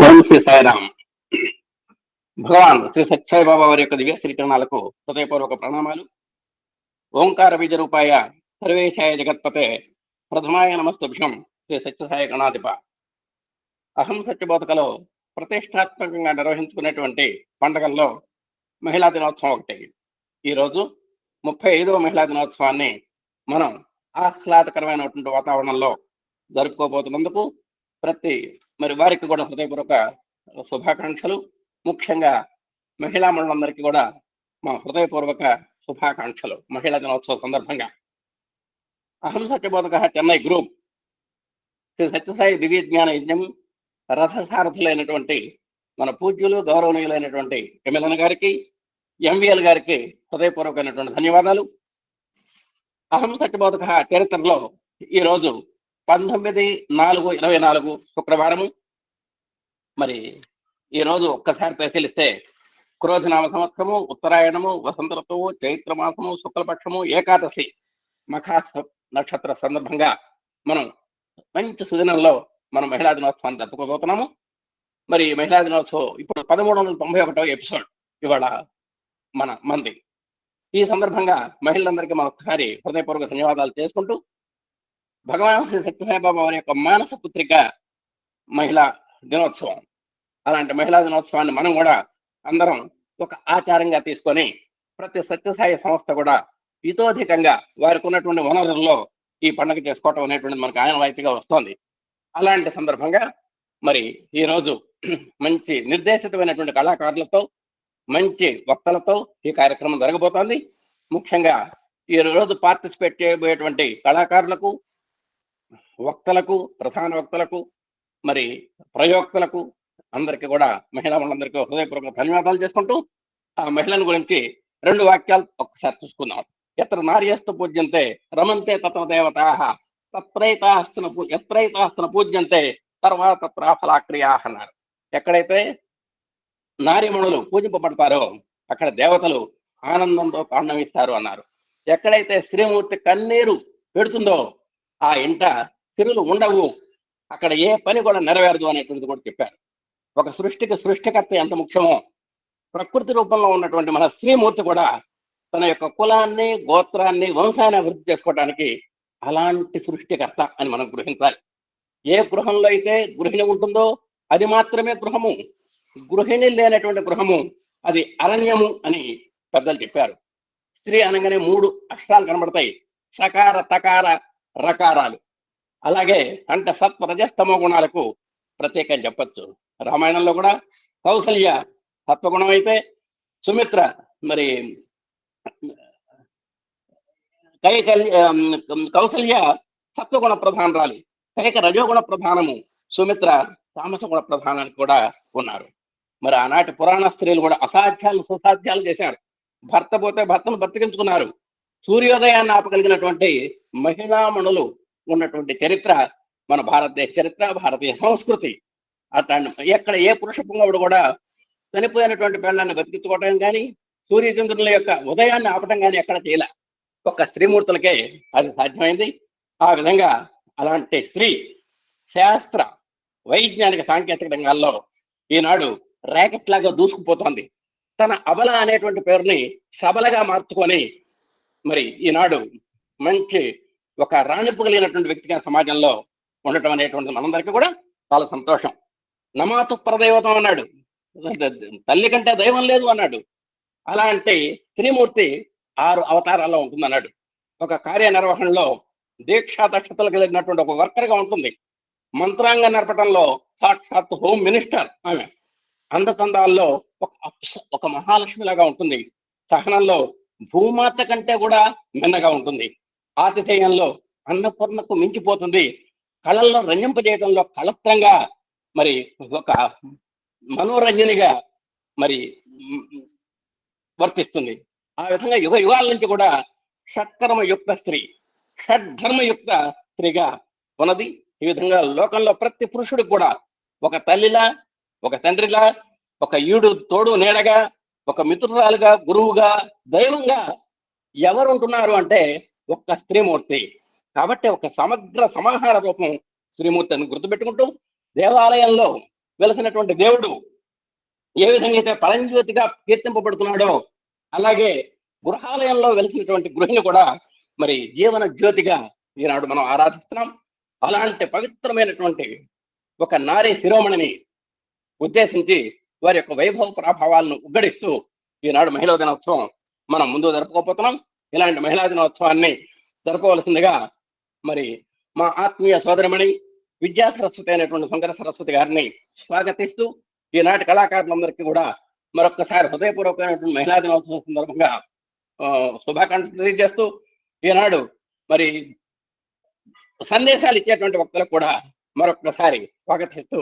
ఓం శ్రీ సాయిరామ్. భగవాన్ శ్రీ సత్యసాయి బాబా వారి యొక్క దివ్య శ్రీచరణాలకు హృదయపూర్వక ప్రణామాలు. ఓంకార బీజ రూపాయ సర్వేశాయ జగత్పతే ప్రథమాయ నమస్తుభ్యం శ్రీ సత్యసాయి గణాధిప. అహం సత్యబోధకలో ప్రతిష్టాత్మకంగా నిర్వహించుకునేటువంటి పండుగల్లో మహిళా దినోత్సవం ఒకటి. ఈరోజు 35వ మహిళా దినోత్సవాన్ని మనం ఆహ్లాదకరమైనటువంటి వాతావరణంలో జరుపుకోబోతున్నందుకు మరి వారికి కూడా హృదయపూర్వక శుభాకాంక్షలు. ముఖ్యంగా మహిళా మండలందరికీ కూడా మా హృదయపూర్వక శుభాకాంక్షలు మహిళా దినోత్సవ సందర్భంగా. అహం సత్యబోధక చెన్నై గ్రూప్ శ్రీ సత్యసాయి దివ్య జ్ఞాన యజ్ఞం రథసారథులైనటువంటి మన పూజ్యులు గౌరవనీయులైనటువంటి ఎమ్మెల్యే గారికి, ఎంవిఎల్ గారికి హృదయపూర్వకమైనటువంటి ధన్యవాదాలు. అహం సత్యబోధక చరిత్రలో ఈరోజు 19/4/24 శుక్రవారము. మరి ఈరోజు ఒక్కసారి పరిశీలిస్తే క్రోధనామ సంవత్సరము, ఉత్తరాయణము, వసంత ఋతువు, చైత్రమాసము, శుక్లపక్షము, ఏకాదశి మఖా నక్షత్ర సందర్భంగా మనం మంచి సుదినంలో మనం మహిళా దినోత్సవాన్ని జరుపుకోబోతున్నాము. మరి మహిళా దినోత్సవం ఇప్పుడు 1391వ ఎపిసోడ్ ఇవాళ మంది. ఈ సందర్భంగా మహిళలందరికీ మనం ఒకసారి హృదయపూర్వక ధన్యవాదాలు చేసుకుంటూ, భగవాన్ శ్రీ సత్యసాయి బాబా వారి యొక్క మానస పుత్రిక మహిళా దినోత్సవం, అలాంటి మహిళా దినోత్సవాన్ని మనం కూడా అందరం ఒక ఆచారంగా తీసుకొని ప్రతి సత్యసాయి సంస్థ కూడా ఇతోధికంగా వారికి ఉన్నటువంటి వనరుల్లో ఈ పండుగ చేసుకోవటం అనేటువంటిది మనకు ఆనవాయితీగా వస్తుంది. అలాంటి సందర్భంగా మరి ఈరోజు మంచి నిర్దేశితమైనటువంటి కళాకారులతో, మంచి వక్తలతో ఈ కార్యక్రమం జరగబోతోంది. ముఖ్యంగా ఈ రోజు పార్టిసిపేట్ చేయబోయేటువంటి కళాకారులకు, వక్తలకు, ప్రధాన వక్తలకు, మరి ప్రయోక్తలకు అందరికీ కూడా మహిళా వాళ్ళందరికీ హృదయపూర్వక ధన్యవాదాలు చేసుకుంటూ, ఆ మహిళల గురించి 2 వాక్యాలు ఒక్కసారి చూసుకుందాం. ఎత్ర నార్యస్తు పూజ్యంతే రమంతే తత్వదేవతాః ఎత్రైతాస్తున పూజ్యంతే సర్వా తత్ర ఫలాక్రియాః అన్నారు. ఎక్కడైతే నారీమణులు పూజింపబడతారో అక్కడ దేవతలు ఆనందంతో తాండవిస్తారు అన్నారు. ఎక్కడైతే శ్రీమూర్తి కన్నీరు పెడుతుందో ఆ ఇంట సిరులు ఉండవు, అక్కడ ఏ పని కూడా నెరవేరదు అనేటువంటిది కూడా చెప్పారు. ఒక సృష్టికి సృష్టికర్త ఎంత ముఖ్యమో, ప్రకృతి రూపంలో ఉన్నటువంటి మన శ్రీమూర్తి కూడా తన యొక్క కులాన్ని, గోత్రాన్ని, వంశాన్ని అభివృద్ధి చేసుకోవడానికి అలాంటి సృష్టికర్త అని మనం గ్రహించాలి. ఏ గృహంలో అయితే గృహిణి ఉంటుందో అది మాత్రమే గృహము. గృహిణి లేనటువంటి గృహము అది అరణ్యము అని పెద్దలు చెప్పారు. స్త్రీ అనగానే 3 అక్షరాలు కనబడతాయి, సకార, తకార, రకారాలు. అలాగే అంటే సత్వరజస్తమో గుణాలకు ప్రత్యేకం చెప్పచ్చు. రామాయణంలో కూడా కౌసల్య సత్వగుణం అయితే, సుమిత్ర మరి కౌసల్య సత్వగుణ ప్రధానరాలి, కైక రజోగుణ ప్రధానము, సుమిత్ర తామస గుణ ప్రధానానికి కూడా ఉన్నారు. మరి ఆనాటి పురాణ స్త్రీలు కూడా అసాధ్యాలు సుసాధ్యాలు చేశారు. భర్త పోతే భర్తను బ్రతికించుకున్నారు. సూర్యోదయాన్ని ఆపగలిగినటువంటి మహిళామణులు ఉన్నటువంటి చరిత్ర మన భారతదేశ చరిత్ర, భారతీయ సంస్కృతి. అట్లాంటి ఎక్కడ ఏ పురుష పుంగవుడు కూడా చనిపోయినటువంటి పెళ్ళాన్ని బతికించుకోవటం కానీ, సూర్యచంద్రుల యొక్క ఉదయాన్ని ఆపటం కానీ ఎక్కడ చేయలే. ఒక్క స్త్రీమూర్తులకే అది సాధ్యమైంది. ఆ విధంగా అలాంటి స్త్రీ శాస్త్ర, వైజ్ఞానిక, సాంకేతిక రంగాల్లో ఈనాడు ర్యాకెట్ లాగా దూసుకుపోతోంది. తన అబల అనేటువంటి పేరుని సబలగా మార్చుకొని మరి ఈనాడు మంచి ఒక రాణింపు కలిగినటువంటి వ్యక్తిగా సమాజంలో ఉండటం అనేటువంటి మనందరికీ కూడా చాలా సంతోషం. నమాతు ప్రదైవతం అన్నాడు, తల్లి కంటే దైవం లేదు అన్నాడు. అలాంటి త్రిమూర్తి 6 అవతారాల్లో ఉంటుందన్నాడు. ఒక కార్యనిర్వహణలో దీక్షా దక్షతలు కలిగినటువంటి ఒక వర్కర్గా ఉంటుంది. మంత్రాంగ నడపటంలో సాక్షాత్ హోమ్ మినిస్టర్ ఆమె. అందచందాల్లో ఒక మహాలక్ష్మిలాగా ఉంటుంది. సహనంలో భూమాత కంటే కూడా మిన్నగా ఉంటుంది. ఆతిథేయంలో అన్నపూర్ణకు మించిపోతుంది. కళల్లో రంజింపజేయడంలో కళత్రంగా మరి ఒక మనోరంజనిగా మరి వర్తిస్తుంది. ఆ విధంగా యుగ యుగాల నుంచి కూడా షట్కర్మయుక్త స్త్రీ, షడ్ధర్మయుక్త స్త్రీగా ఉన్నది. ఈ విధంగా లోకంలో ప్రతి పురుషుడికి కూడా ఒక తల్లిలా, ఒక తండ్రిలా, ఒక ఈడు తోడు నీడగా, ఒక మిత్రురాలుగా, గురువుగా, దైవంగా ఎవరు ఉంటున్నారు అంటే ఒక్క స్త్రీమూర్తి. కాబట్టి ఒక సమగ్ర సమాహార రూపం శ్రీమూర్తిని గుర్తుపెట్టుకుంటూ దేవాలయంలో వెలసినటువంటి దేవుడు ఏ విధంగా అయితే పరంజ్యోతిగా కీర్తింపబడుతున్నాడో, అలాగే గృహాలయంలో వెలిసినటువంటి గృహిణి కూడా మరి జీవన జ్యోతిగా ఈనాడు మనం ఆరాధిస్తున్నాం. అలాంటి పవిత్రమైనటువంటి ఒక నారీ శిరోమణిని ఉద్దేశించి వారి యొక్క వైభవ ప్రభావాలను ఉగ్గడిస్తూ ఈనాడు మహిళా దినోత్సవం మనం ముందు జరుపుకోపోతున్నాం. ఇలాంటి మహిళా దినోత్సవాన్ని జరపవలసిందిగా మరి మా ఆత్మీయ సోదరమణి విద్యా సరస్వతి అయినటువంటి శంకర సరస్వతి గారిని స్వాగతిస్తూ ఈనాటి కళాకారులందరికీ కూడా మరొక్కసారి హృదయపూర్వకమైనటువంటి మహిళా దినోత్సవం సందర్భంగా శుభాకాంక్షలు తెలియజేస్తూ ఈనాడు మరి సందేశాలు ఇచ్చేటువంటి వక్తలకు కూడా మరొక్కసారి స్వాగతిస్తూ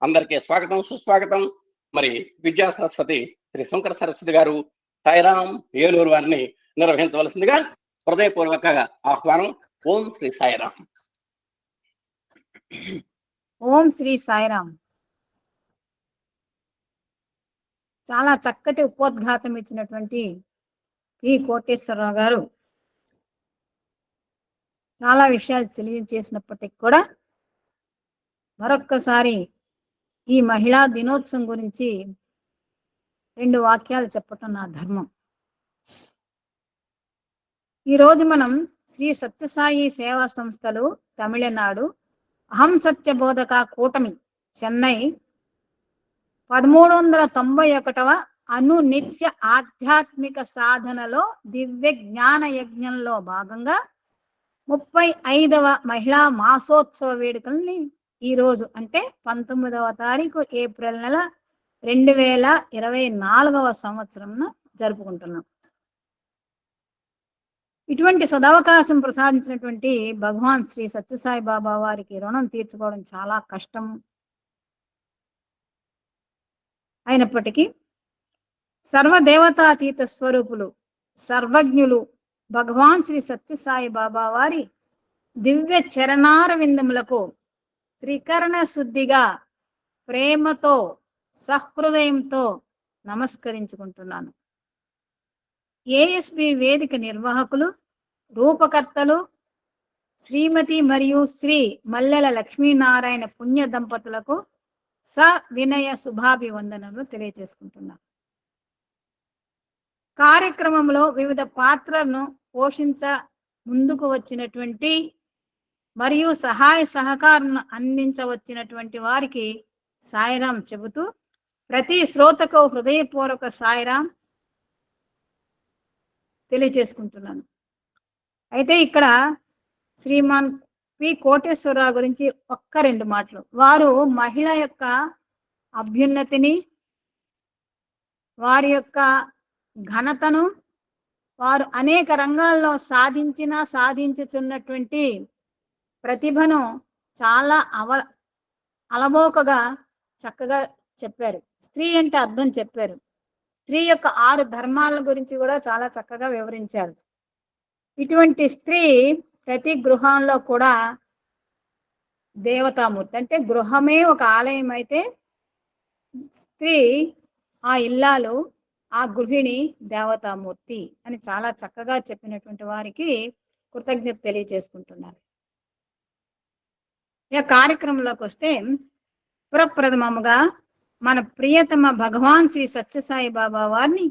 అందరికీ స్వాగతం సుస్వాగతం. మరి విద్యా సరస్వతి శ్రీ శంకర సరస్వతి గారు సాయిరాం ఏలూరు వారిని నిర్వహించవలసిందిగా హృదయపూర్వక ఆహ్వానం. ఓం శ్రీ సాయిరాం. ఓం శ్రీ సాయిరాం. చాలా చక్కటి ఉపోద్ఘాతం ఇచ్చినటువంటి పి కోటేశ్వరరావు గారు చాలా విషయాలు తెలియజేసినప్పటికీ కూడా మరొక్కసారి ఈ మహిళా దినోత్సవం గురించి 2 వాక్యాలు చెప్పటం నా ధర్మం. ఈరోజు మనం శ్రీ సత్యసాయి సేవా సంస్థలు తమిళనాడు అహం సత్యబోధక కూటమి చెన్నై 1391వ అనునిత్య ఆధ్యాత్మిక సాధనలో దివ్య జ్ఞాన యజ్ఞంలో భాగంగా 35వ మహిళా మాసోత్సవ వేడుకల్ని ఈరోజు అంటే 19వ తారీఖు ఏప్రిల్ నెల 2024వ సంవత్సరంన జరుపుకుంటున్నాం. ఇటువంటి సదవకాశం ప్రసాదించినటువంటి భగవాన్ శ్రీ సత్యసాయి బాబా వారికి రుణం తీర్చుకోవడం చాలా కష్టం అయినప్పటికీ సర్వదేవతాతీత స్వరూపులు సర్వజ్ఞులు భగవాన్ శ్రీ సత్యసాయి బాబా వారి దివ్య చరణార విందములకు త్రికరణ శుద్ధిగా ప్రేమతో సహృదయంతో నమస్కరించుకుంటున్నాను. ఏఎస్బి వేదిక నిర్వాహకులు రూపకర్తలు శ్రీమతి మరియు శ్రీ మల్లెల లక్ష్మీనారాయణ పుణ్య దంపతులకు వినయ శుభాభివందనలు తెలియజేసుకుంటున్నాను. కార్యక్రమంలో వివిధ పాత్రలను పోషించ ముందుకు వచ్చినటువంటి మరియు సహాయ సహకారం అందించవచ్చినటువంటి వారికి సాయిరాం చెబుతూ ప్రతి శ్రోతకు హృదయపూర్వక సాయిరాం తెలియజేసుకుంటున్నాను. అయితే ఇక్కడ శ్రీమాన్ పి కోటేశ్వరరావు గురించి 1-2 మాటలు. వారు మహిళ యొక్క అభ్యున్నతిని, వారి యొక్క ఘనతను, వారు అనేక రంగాల్లో సాధించుచున్నటువంటి ప్రతిభను చాలా అలవోకగా చక్కగా చెప్పారు. స్త్రీ అంటే అర్థం చెప్పారు. స్త్రీ యొక్క 6 ధర్మాల గురించి కూడా చాలా చక్కగా వివరించారు. ఇటువంటి స్త్రీ ప్రతి గృహంలో కూడా దేవతామూర్తి. అంటే గృహమే ఒక ఆలయం అయితే స్త్రీ ఆ ఇల్లాలు ఆ గృహిణి దేవతామూర్తి అని చాలా చక్కగా చెప్పినటువంటి వారికి కృతజ్ఞత తెలియజేసుకుంటున్నారు. ఈ కార్యక్రమంలోకి వస్తే పురప్రథమముగా మన ప్రియతమ భగవాన్ శ్రీ సత్యసాయి బాబా వారిని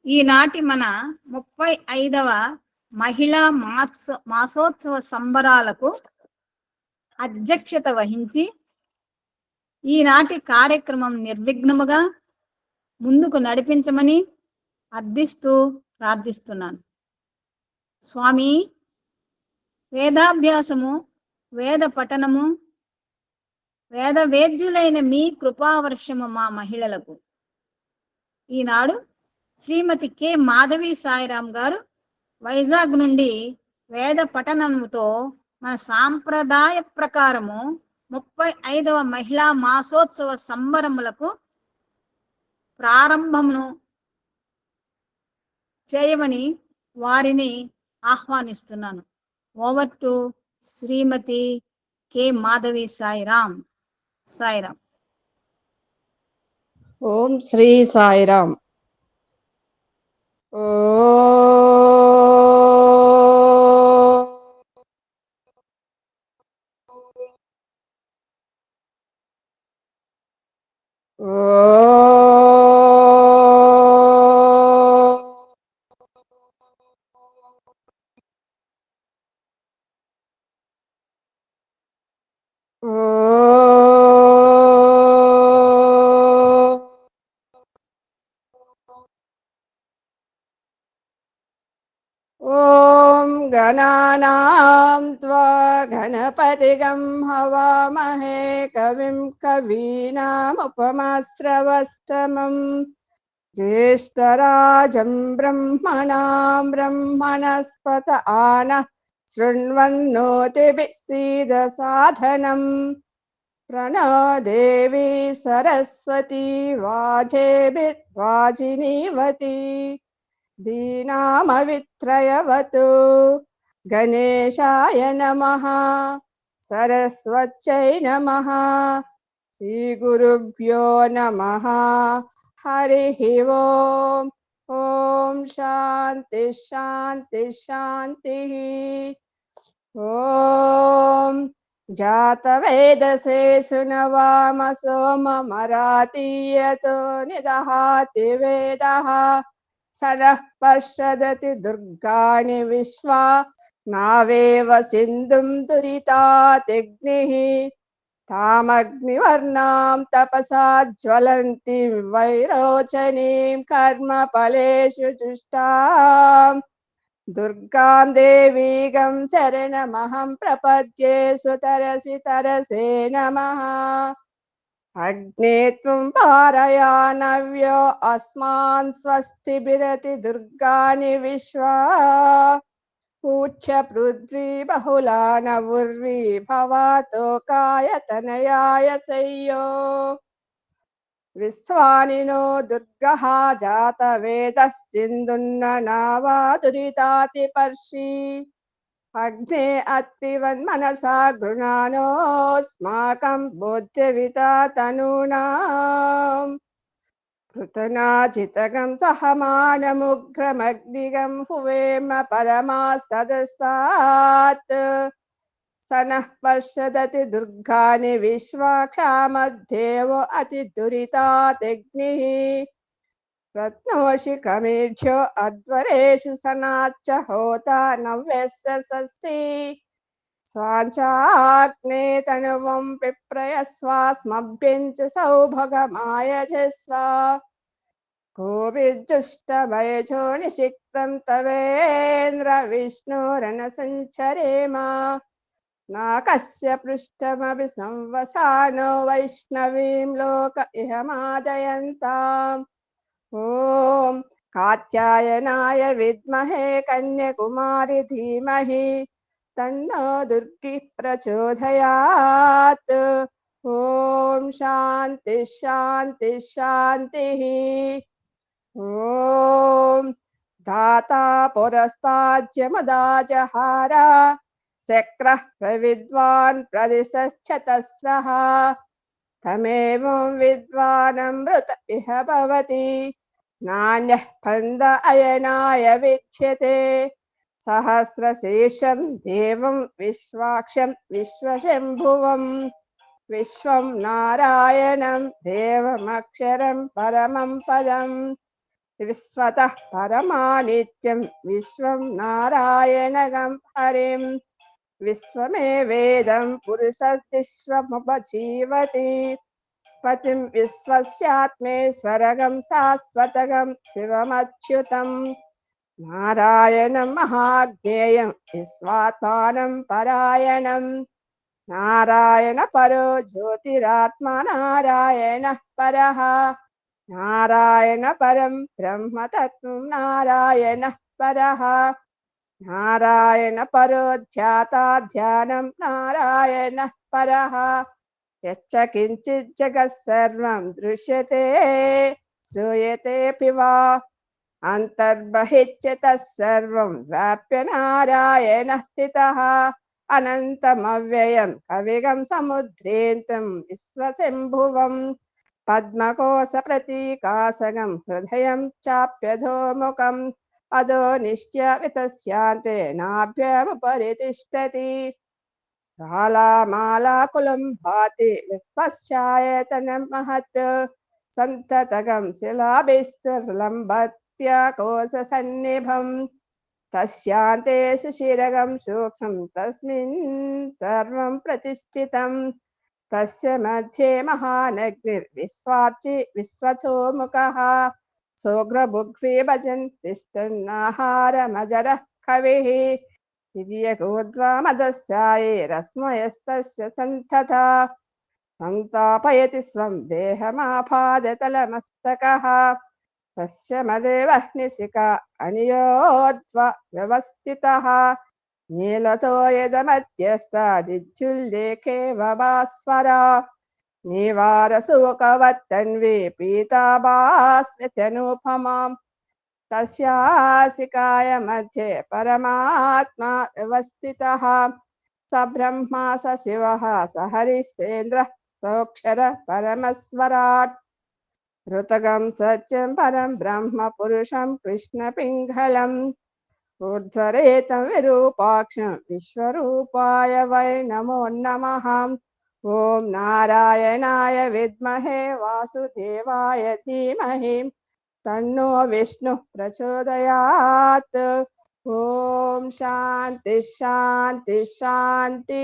ఈనాటి మన 35వ మహిళా మాసోత్సవ సంబరాలకు అధ్యక్షత వహించి ఈనాటి కార్యక్రమం నిర్విఘ్నముగా ముందుకు నడిపించమని అర్థిస్తూ ప్రార్థిస్తున్నాను. స్వామి, వేదాభ్యాసము, వేద పఠనము, వేద వేద్యులైన మీ కృపావర్షము మా మహిళలకు. ఈనాడు శ్రీమతి కె మాధవి సాయిరాం గారు వైజాగ్ నుండి వేద పఠనముతో మన సాంప్రదాయ ప్రకారము 35వ మహిళా మాసోత్సవ సంబరములకు ప్రారంభమును చేయమని వారిని ఆహ్వానిస్తున్నాను. Over to Shrimati K Madhavi Sairam. Sairam. Om Sri Sairam. ఓ गणानां त्वा गणपतिगं हवामहे कविं कवीनामुपमाश्रवस्तमम् ज्येष्ठराजं ब्रह्मणां ब्रह्मणस्पत आनः शृण्वन्नोतिभिः सीदसाधनम् प्रणो देवी सरस्वती वाजेभिर्वाजिनीवती दीनामवित्रयवतु गणेशाय नमः सरस्वत्यै नमः श्रीगुरुभ्यो नमः हरिः ओम् ॐ शान्ति शान्ति शान्तिः ॐ जातवेदसे सुनवाम सोममरातीयतो निदहाति वेदः सनः पश्यदति दुर्गाणि विश्वा नावेव सिन्धुं दुरितातिग्निः तामग्निवर्णां तपसा ज्वलन्तीं वैरोचनीं कर्मफलेषु जुष्टाम् दुर्गां देवीगं शरणमहं प्रपद्ये सुतरसि तरसे नमः अग्ने त्वं पारयानव्यो अस्मान् स्वस्तिभिरति दुर्गाणि विश्वा पूज्य पृथ्वी बहुला नवुर्वी भवातोकाय तनयाय सय्यो विश्वानिनो दुर्गः जातवेदः सिन्धुन्ननावादुरितातिपर्षि अग्ने अत्रिवन्मनसा गृणानोऽस्माकं बोध्यविता तनूनाम् कृतनाजितगं सहमानमुग्रमग्निगं हुवेम परमास्तदस्तात् स नः पश्यदति दुर्गाणि विश्वाक्षामद्देवो अतिदुरितातिग्निः रत्नोषि कमेढ्यो अध्वरेषु सनाच्च होता नव्यस्य षष्ठी स्वाञ्चाग्ने तनुवं पिप्रयस्वास्मभ्यं च सौभगमायजस्व कोविजुष्टमयजो निषिक्तं तवेन्द्र विष्णुरनसञ्चरेम नाकस्य पृष्ठमपि संवसानो वैष्णवीं लोक इह मादयन्ताम् ॐ कात्यायनाय विद्महे कन्याकुमारी धीमहि तन्नो दुर्गी प्रचोदयात् ॐ शान्ति शान्ति शान्तिः ॐ दाता पुरस्ताज्यमदाजहार शक्रः प्रविद्वान् प्रदिशश्च तस्रः तमेवं विद्वानमृत इह भवति नान्यः फन्द अयनाय विद्यते सहस्रशीर्षं देवं विश्वाक्षं विश्वशम्भुवं विश्वं नारायणं देवमक्षरं परमं पदं विश्वतः परमानित्यं विश्वं नारायणगं हरिं विश्वमेवेदं पुरुषस्विश्वमुपजीवति पतिं विश्वस्यात्मेश्वरगं शाश्वतगं शिवमच्युतं नारायणं महाज्ञेयं विश्वात्मानं परायणं नारायण परो ज्योतिरात्मा नारायणः परः नारायण परं ब्रह्म तत्त्वं नारायणः परः नारायण परो ध्याता ध्यानं नारायणः परः यच्च किञ्चित् जगत् सर्वं दृश्यते श्रूयतेऽपि वा अन्तर्बहिश्च तत्सर्वं व्याप्य नारायणः स्थितः अनन्तमव्ययं कविगं समुद्रेन्तं विश्वशम्भुवं पद्मकोशप्रतीकासगं हृदयं चाप्यधोमुखम् अधो निश्चयवितस्यान्ते नाभ्यमुपरि तिष्ठति मालाकुलं भाति विश्वस्यायतनं महत् सन्ततगं शिलाभिस्तुलम्बत्याकोशसन्निभं तस्यान्ते सुशिरगं सूक्ष्मं तस्मिन् सर्वं प्रतिष्ठितं तस्य मध्ये महानग्निर्विश्वाचि विश्वतोमुखः सोग्रभुग्वी भजन् तिष्ठन्नाहारमजरः कविः तिर्यकोद्वामदस्यायैरस्मयस्तस्य सन्तता संतापयति स्वं देहमापादतलमस्तकः तस्य मदेवह्निशिखा अनियोद्व व्यवस्थितः नीलतो यदमध्यस्तादिज्जुल्लेखे वभास्वरा नीवारशोकवत्तन्वे पीताभास्मित्यनुपमाम् तस्यासिकाय मध्ये परमात्मा व्यवस्थितः स ब्रह्मा स शिवः स हरिश्चेन्द्रः सोऽक्षर परमस्वराट् ऋतगं सत्यं परं ब्रह्म पुरुषं कृष्णपिङ्गलम् ऊर्ध्वरेतं विरूपाक्षं विश्वरूपाय वै नमो नमः ॐ नारायणाय विद्महे वासुदेवाय धीमहि तन्नो विष्णु प्रचोदयात् ओम शांति शांति शांति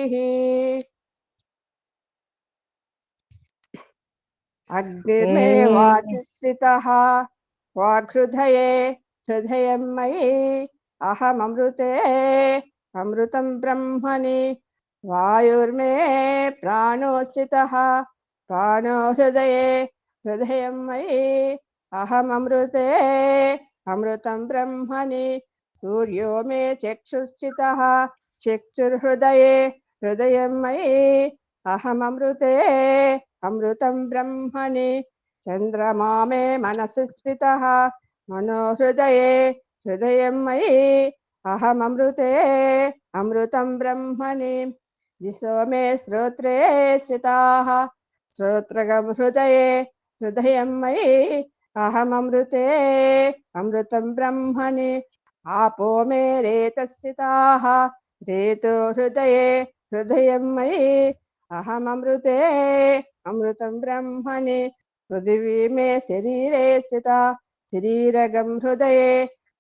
अग्निर्मे वाचिस्थितः वाग्हृदये हृदयं मयि अहममृते अमृतं ब्रह्मणि वायुर्मे प्राणो स्थितः प्राणो हृदये हृदयं मयि अहममृते अमृतं ब्रह्मणि सूर्यो मे चक्षुस्थितः चक्षुर्हृदये हृदयं मयि अहममृते अमृतं ब्रह्मणि चन्द्रमा मे मनसि स्थितः मनो हृदये हृदयं मयि अहममृते अमृतं ब्रह्मणि दिशो मे श्रोत्रे स्थिताः श्रोत्रगं हृदये हृदयं मयि अहममृते अमृतं ब्रह्मणि आपो मे रेतस्थिताः रेतो हृदये हृदयं मयि अहममृते अमृतं ब्रह्मणि पृथिवी मे शरीरे स्थिता शरीरगं हृदये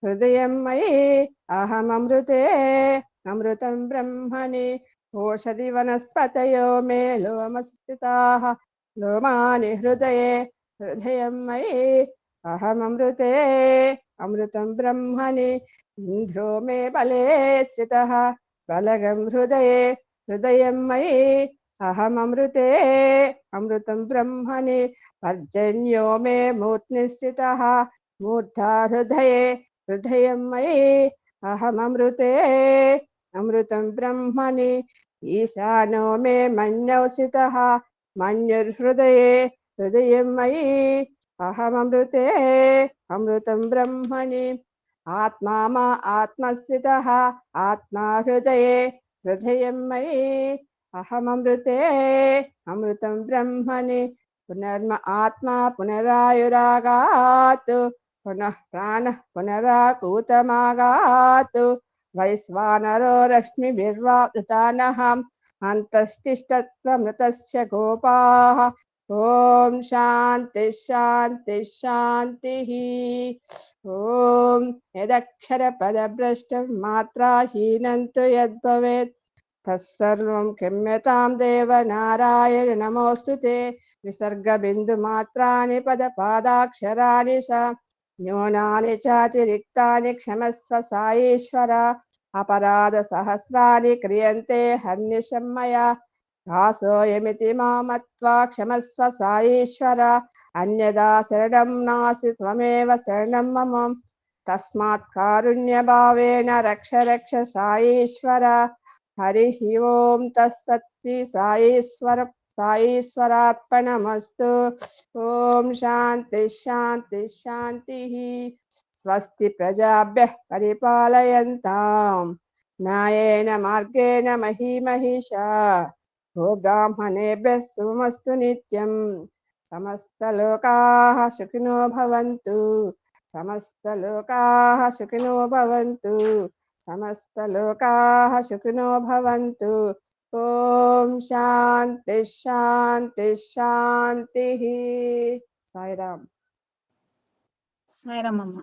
हृदयं मयि अहममृते अमृतं ब्रह्मणि ओषधि वनस्पतयो मे लोमस्थिताः लोमानि हृदये हृदयं मयि अहममृते अमृतं ब्रह्मणि इन्द्रो मे बले स्थितः बलगं हृदये हृदयं मयि अहममृते अमृतं ब्रह्मणि पर्जन्यो मे मूर्ध्नि स्थितः मूर्धा हृदये हृदयं मयि अहममृते अमृतं ब्रह्मणि ईशानो मे मन्यौ स्थितः मन्युर्हृदये हृदयं मयि अहममृते अमृतं ब्रह्मणि आत्मा मा आत्मस्थितः आत्मा हृदये हृदयं मयि अहममृते अमृतं ब्रह्मणि पुनर्म आत्मा पुनरायुरागात् पुनः प्राणः पुनराकूतमागात् वैश्वानरो रश्मिभिर्वावृतानः अन्तस्तिष्ठत्वमृतस्य गोपाः ओम शांति शांति शांति ओम यदक्षर पदभ्रष्टं मात्राहीनं तु यद्भवेत् तत्सर्वं क्षम्यतां देव नारायण नमोऽस्तुते विसर्गबिन्दुमात्राणि पदपादाक्षराणि च न्यूनानि चातिरिक्तानि क्षमस्व साईश्वर अपराधसहस्राणि क्रियन्ते हर्निशं मया दासोऽयमिति मामत्वा क्षमस्व साईश्वर अन्यदा शरणं नास्ति त्वमेव शरणं मम तस्मात् कारुण्यभावेन रक्ष रक्ष साईश्वर हरिः ओं तत्सत् श्री साईश्वरार्पणमस्तु ओम शांति शांति शांतिः स्वस्ति प्रजाभ्यः परिपालयन्तां न्यायेन मार्गेण महीमहिषा गो ब्राह्मणेभ्यः शुभमस्तु नित्यं समस्तलोकाः सुखिनो भवन्तु समस्तलोकाः सुखिनो भवन्तु समस्तलोकाः सुखिनो भवन्तु ओम शांति शांति शांतिः साईराम సాయిరామమ్మ.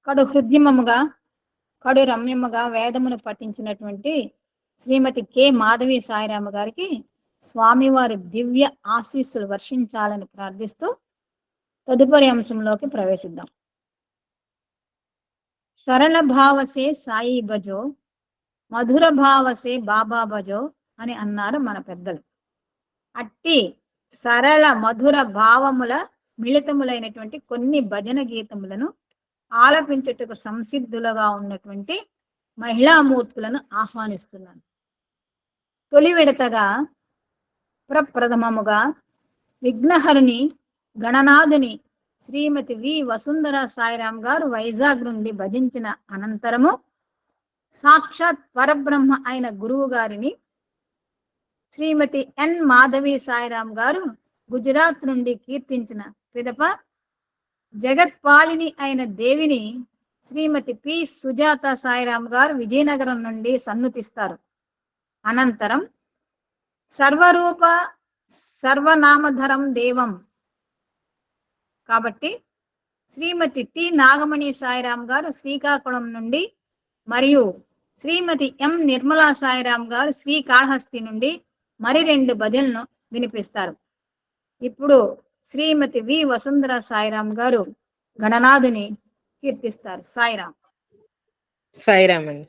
కడు హృద్యమముగా కడు రమ్యముగా వేదమును పఠించినటువంటి శ్రీమతి కె మాధవి సాయిరామ గారికి స్వామివారి దివ్య ఆశీస్సులు వర్షించాలని ప్రార్థిస్తూ తదుపరి అంశంలోకి ప్రవేశిద్దాం. సరళ భావసే సాయి భజో, మధుర భావసే బాబా భజో అని అన్నారు మన పెద్దలు. అట్టి సరళ మధుర భావముల మిళితములైనటువంటి కొన్ని భజన గీతములను ఆలపించుటకు సంసిద్ధులుగా ఉన్నటువంటి మహిళామూర్తులను ఆహ్వానిస్తున్నాను. తొలి విడతగా ప్రప్రథమముగా విఘ్నహరుని గణనాథుని శ్రీమతి వి వసుంధర సాయిరాం గారు వైజాగ్ నుండి భజించిన అనంతరము సాక్షాత్ పరబ్రహ్మ అయిన గురువు గారిని శ్రీమతి ఎన్ మాధవి సాయిరాం గారు గుజరాత్ నుండి కీర్తించిన పిదప జగత్పాలిని అయిన దేవిని శ్రీమతి పి సుజాత సాయిరాం గారు విజయనగరం నుండి సన్నుతిస్తారు. అనంతరం సర్వరూప సర్వనామధరం దేవం కాబట్టి శ్రీమతి టి నాగమణి సాయిరాం గారు శ్రీకాకుళం నుండి మరియు శ్రీమతి ఎం నిర్మలా సాయిరాం గారు శ్రీకాళహస్తి నుండి మరి 2 భజనలను వినిపిస్తారు. ఇప్పుడు శ్రీమతి వి వసుంధర సాయిరాం గారు గణనాథుని కీర్తిస్తారు. సాయిరాం. సాయిరామ్ అండి.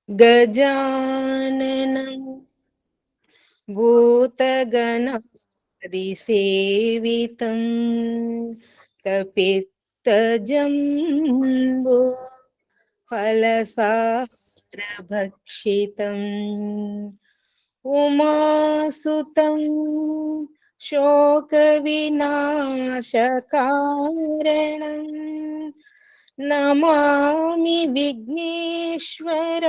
గజాననం భూతగణాది సేవితం కపిత్తజంబో ఫలసారభక్షితం ఉమాసుతం శోకవినాశకారణం నమామి విఘ్నేశ్వర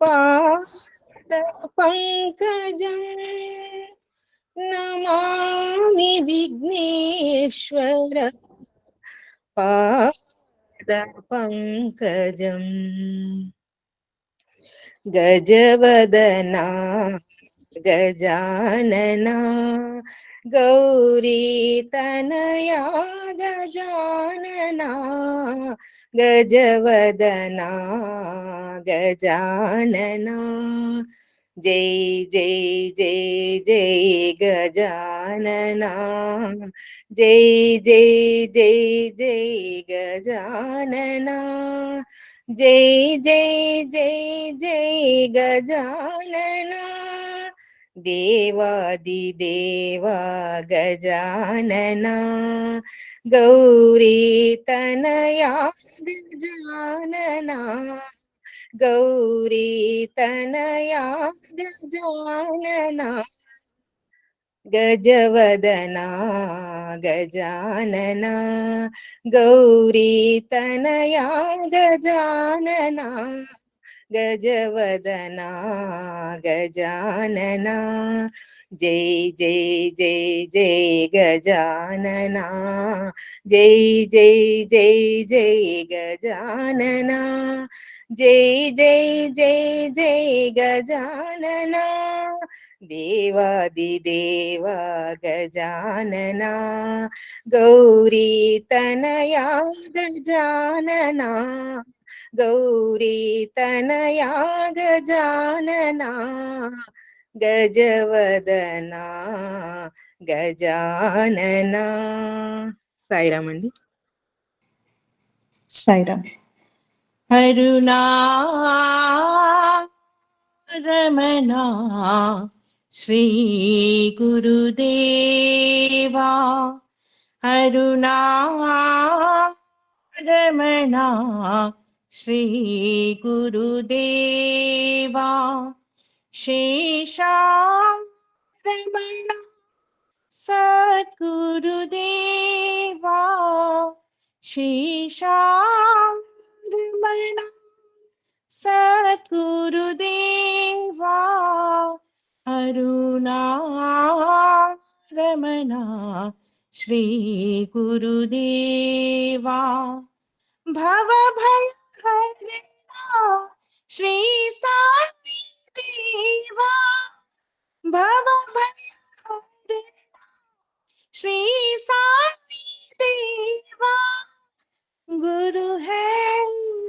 పాదపంకజం నమామి విఘ్నేశ్వర పాదపంకజం గజవదనా గజాననా గౌరీతనయా గజాననా గజవదనా గజాననా జై జై జై జై గజాననా జై జై జై జై గజాననా జై జై జై జై గజాననా దేవాదిదేవా గజాననా గౌరీతనయా గజాననా గౌరీతనయా గజాననా గజవదనా గజాననా గౌరీతనయా గజాననా గజవదనా గజాననా జై జై జై జై గజాననా జై జై జై జై గజాననా జై జై జై జై గజాననా దేవాదిదేవా గజాననా గౌరీతనయా గజాననా గౌరీతనయా గజాననా గజవదనా గజాననా. సాయిరామ్ అండి. సాయిరామ్. అరుణా రమణ శ్రీ గురుదేవా అరుణా రమణ శ్రీ గురుదేవా శేషారమణ సద్గురుదేవా శేషారమణ సద్గురుదేవా అరుణా రమణ శ్రీ గురుదేవా భవభయహరణా శ్రీ సాయి దేవా భవభయహరణా శ్రీ సాయి देवा गुरु है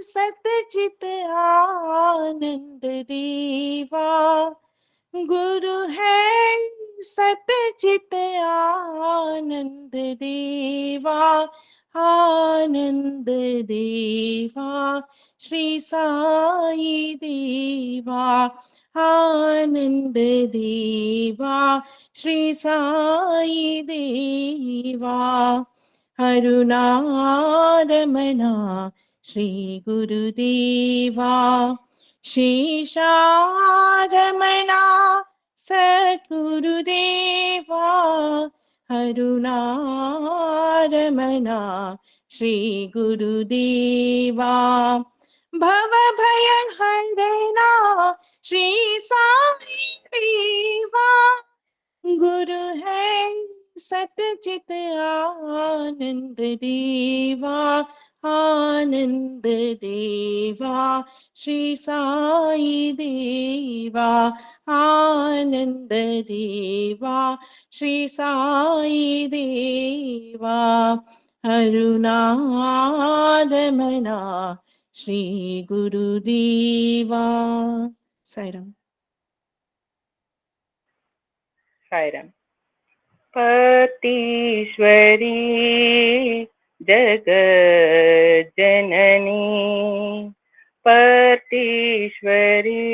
सतचित आनंद देवा गुरु है सतचित आनंद देवा आनंद देवा श्री साई देवा आनंद देवा श्री साई देवा अरुणारमणा श्री गुरुदेवा शेषारमणा सद्गुरुदेवा अरुणारमणा श्री गुरुदेवा भव भय हरणा श्री साई देवा गुरु है सतचित आनंद देवा आनंद देवा श्री साई देवा आनंद देवा श्री साई देवा अरुणारमणा श्री गुरुदेवा साईराम साईराम। पतीश्वरी जगज्जननी पतीश्वरी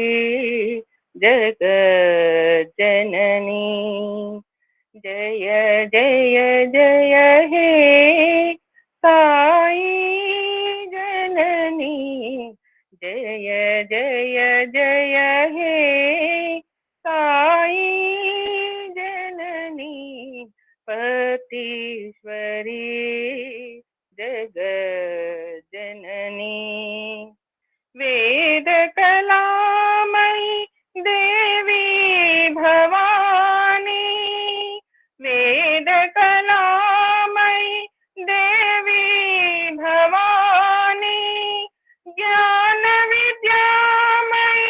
जगज्जननी जय जय जय हे साई जननी जय जय जय हे साई जननी पतीश्वरी जगज्जननी वेद कलामयी देवी भवानी वेद कलामयी देवी भवानी ज्ञान विद्यामयी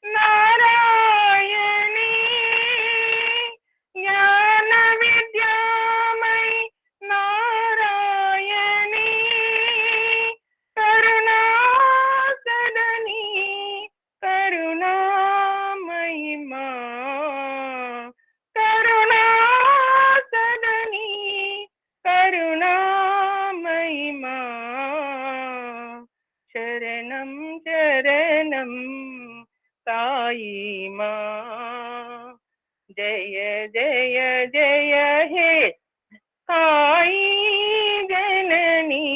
नारायणी ज्ञान विद्यामयी नारायणी करुणा सदनी करुणामयी मां करुणा सदनी करुणामयी मां शरणं शरणं साई मां जय जय जय हे साई जननी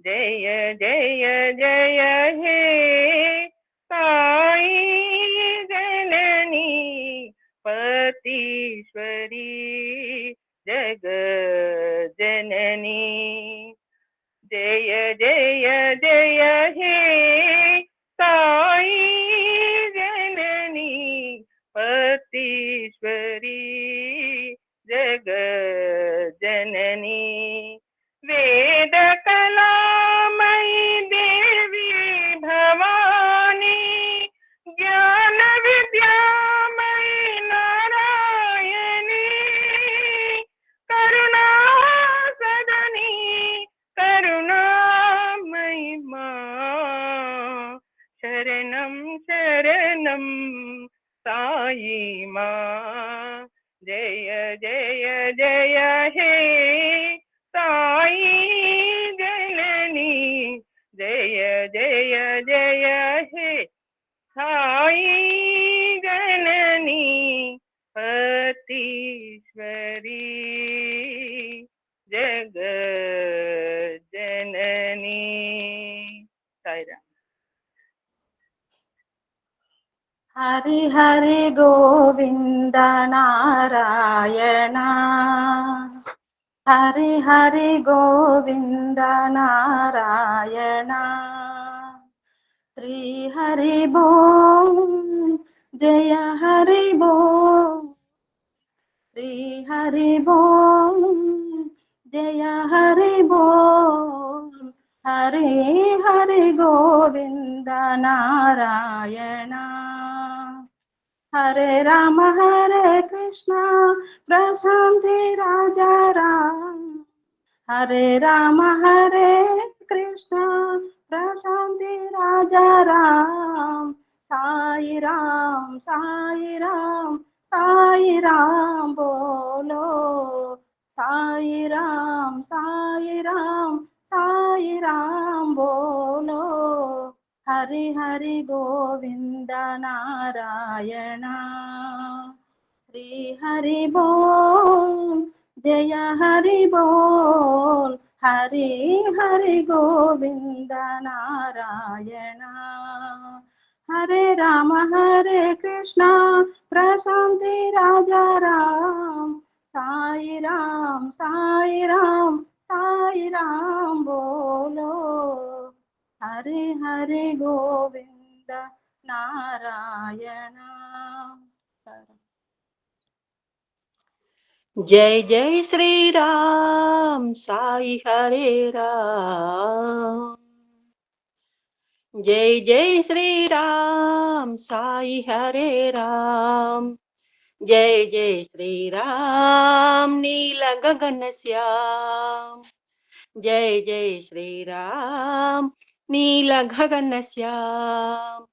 जय जय जय हे साई जननी पतीश्वरी जगज्जननी जय जय जय हे साई जननी पतीश्वरी जगज्जननी वेद कलामयी देवी भवानी ज्ञान विद्यामयी नारायणी करुणा सदनी करुणामयी मां शरणं शरणं साई मां जय जय जय हे साई जननी जय जय जय हे साई जननी पतीश्वरी जगज्जननी साईराम। हरि हरि गोविंद नारायण हरि हरि गोविंद नारायण श्री हरि बोल जय हरि बोल श्री हरि बोल जय हरि बोल हरि हरि गोविंद नारायण हरे राम प्रशांति राजा राम हरे राम प्रशांति राजा राम साई राम साई राम साई राम बोलो साई राम साई राम बोलो, हरि हरि गोविंद नारायण, श्री हरि बोल, जय हरि बोल, हरि हरि गोविंद नारायण, हरे राम कृष्णा प्रशांति राजा राम, साई राम साई राम साई राम बोलो, हरे हरे गोविंद नारायण। जय जय श्री राम साई हरे राम, जय जय श्री राम साई हरे राम, जय जय श्री राम नील गगन श्याम, जय जय श्री राम नील गगन श्याम,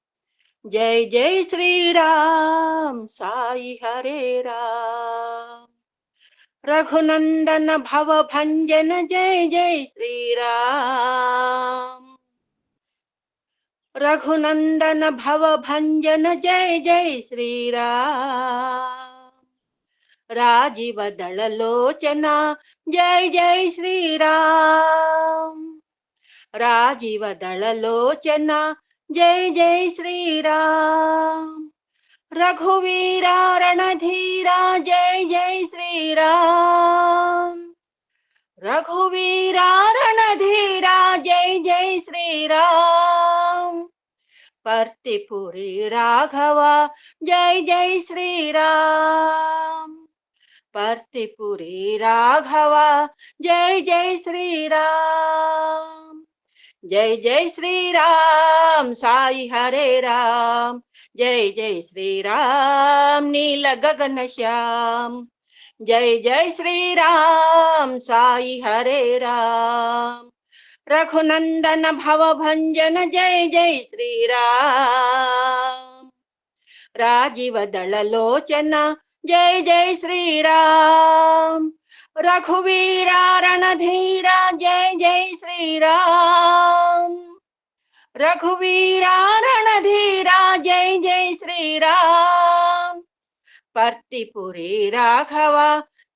जय जय श्री राम साई हरे राम, रघुनंदन भव भंजन जय जय श्री राम, रघुनंदन भव भंजन जय जय श्री राम, राजीव दल लोचना जय जय श्री राम, राजीव दल लोचना जय जय श्री राम, रघुवीरा रणधीरा जय जय श्री राम, रघुवीरा रणधीरा जय जय श्री राम, पर्तिपुरी राघव जय जय श्री राम, पर्तिपुरी राघव जय जय श्री राम, जय जय श्री राम साई हरे राम, जय जय श्री राम नील गगन श्याम, जय जय श्री राम साई हरे राम, रघुनंदन भव भंजन जय जय श्री राम, राजीव दल लोचना जय जय श्री राम, रघुवीरा रणधीरा जय जय श्री राम, रघुवीरा रणधीरा जय जय श्री राम, पर्तिपुरी राघव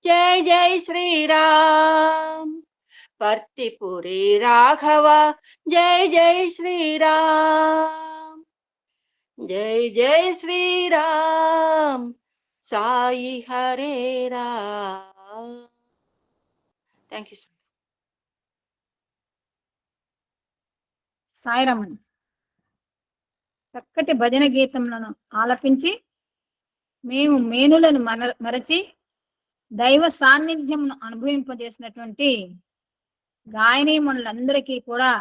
जय जय श्री राम, पर्तिपुरी राघव जय जय श्री राम, जय जय श्री राम साई हरे राम। Thank you sir. సాయిరామన్ చక్కటి భజన గీతములను ఆలపించి మేము మేనులను మరచి దైవ సాన్నిధ్యమును అనుభవింపజేసినటువంటి గాయనీమణులందరికీ కూడా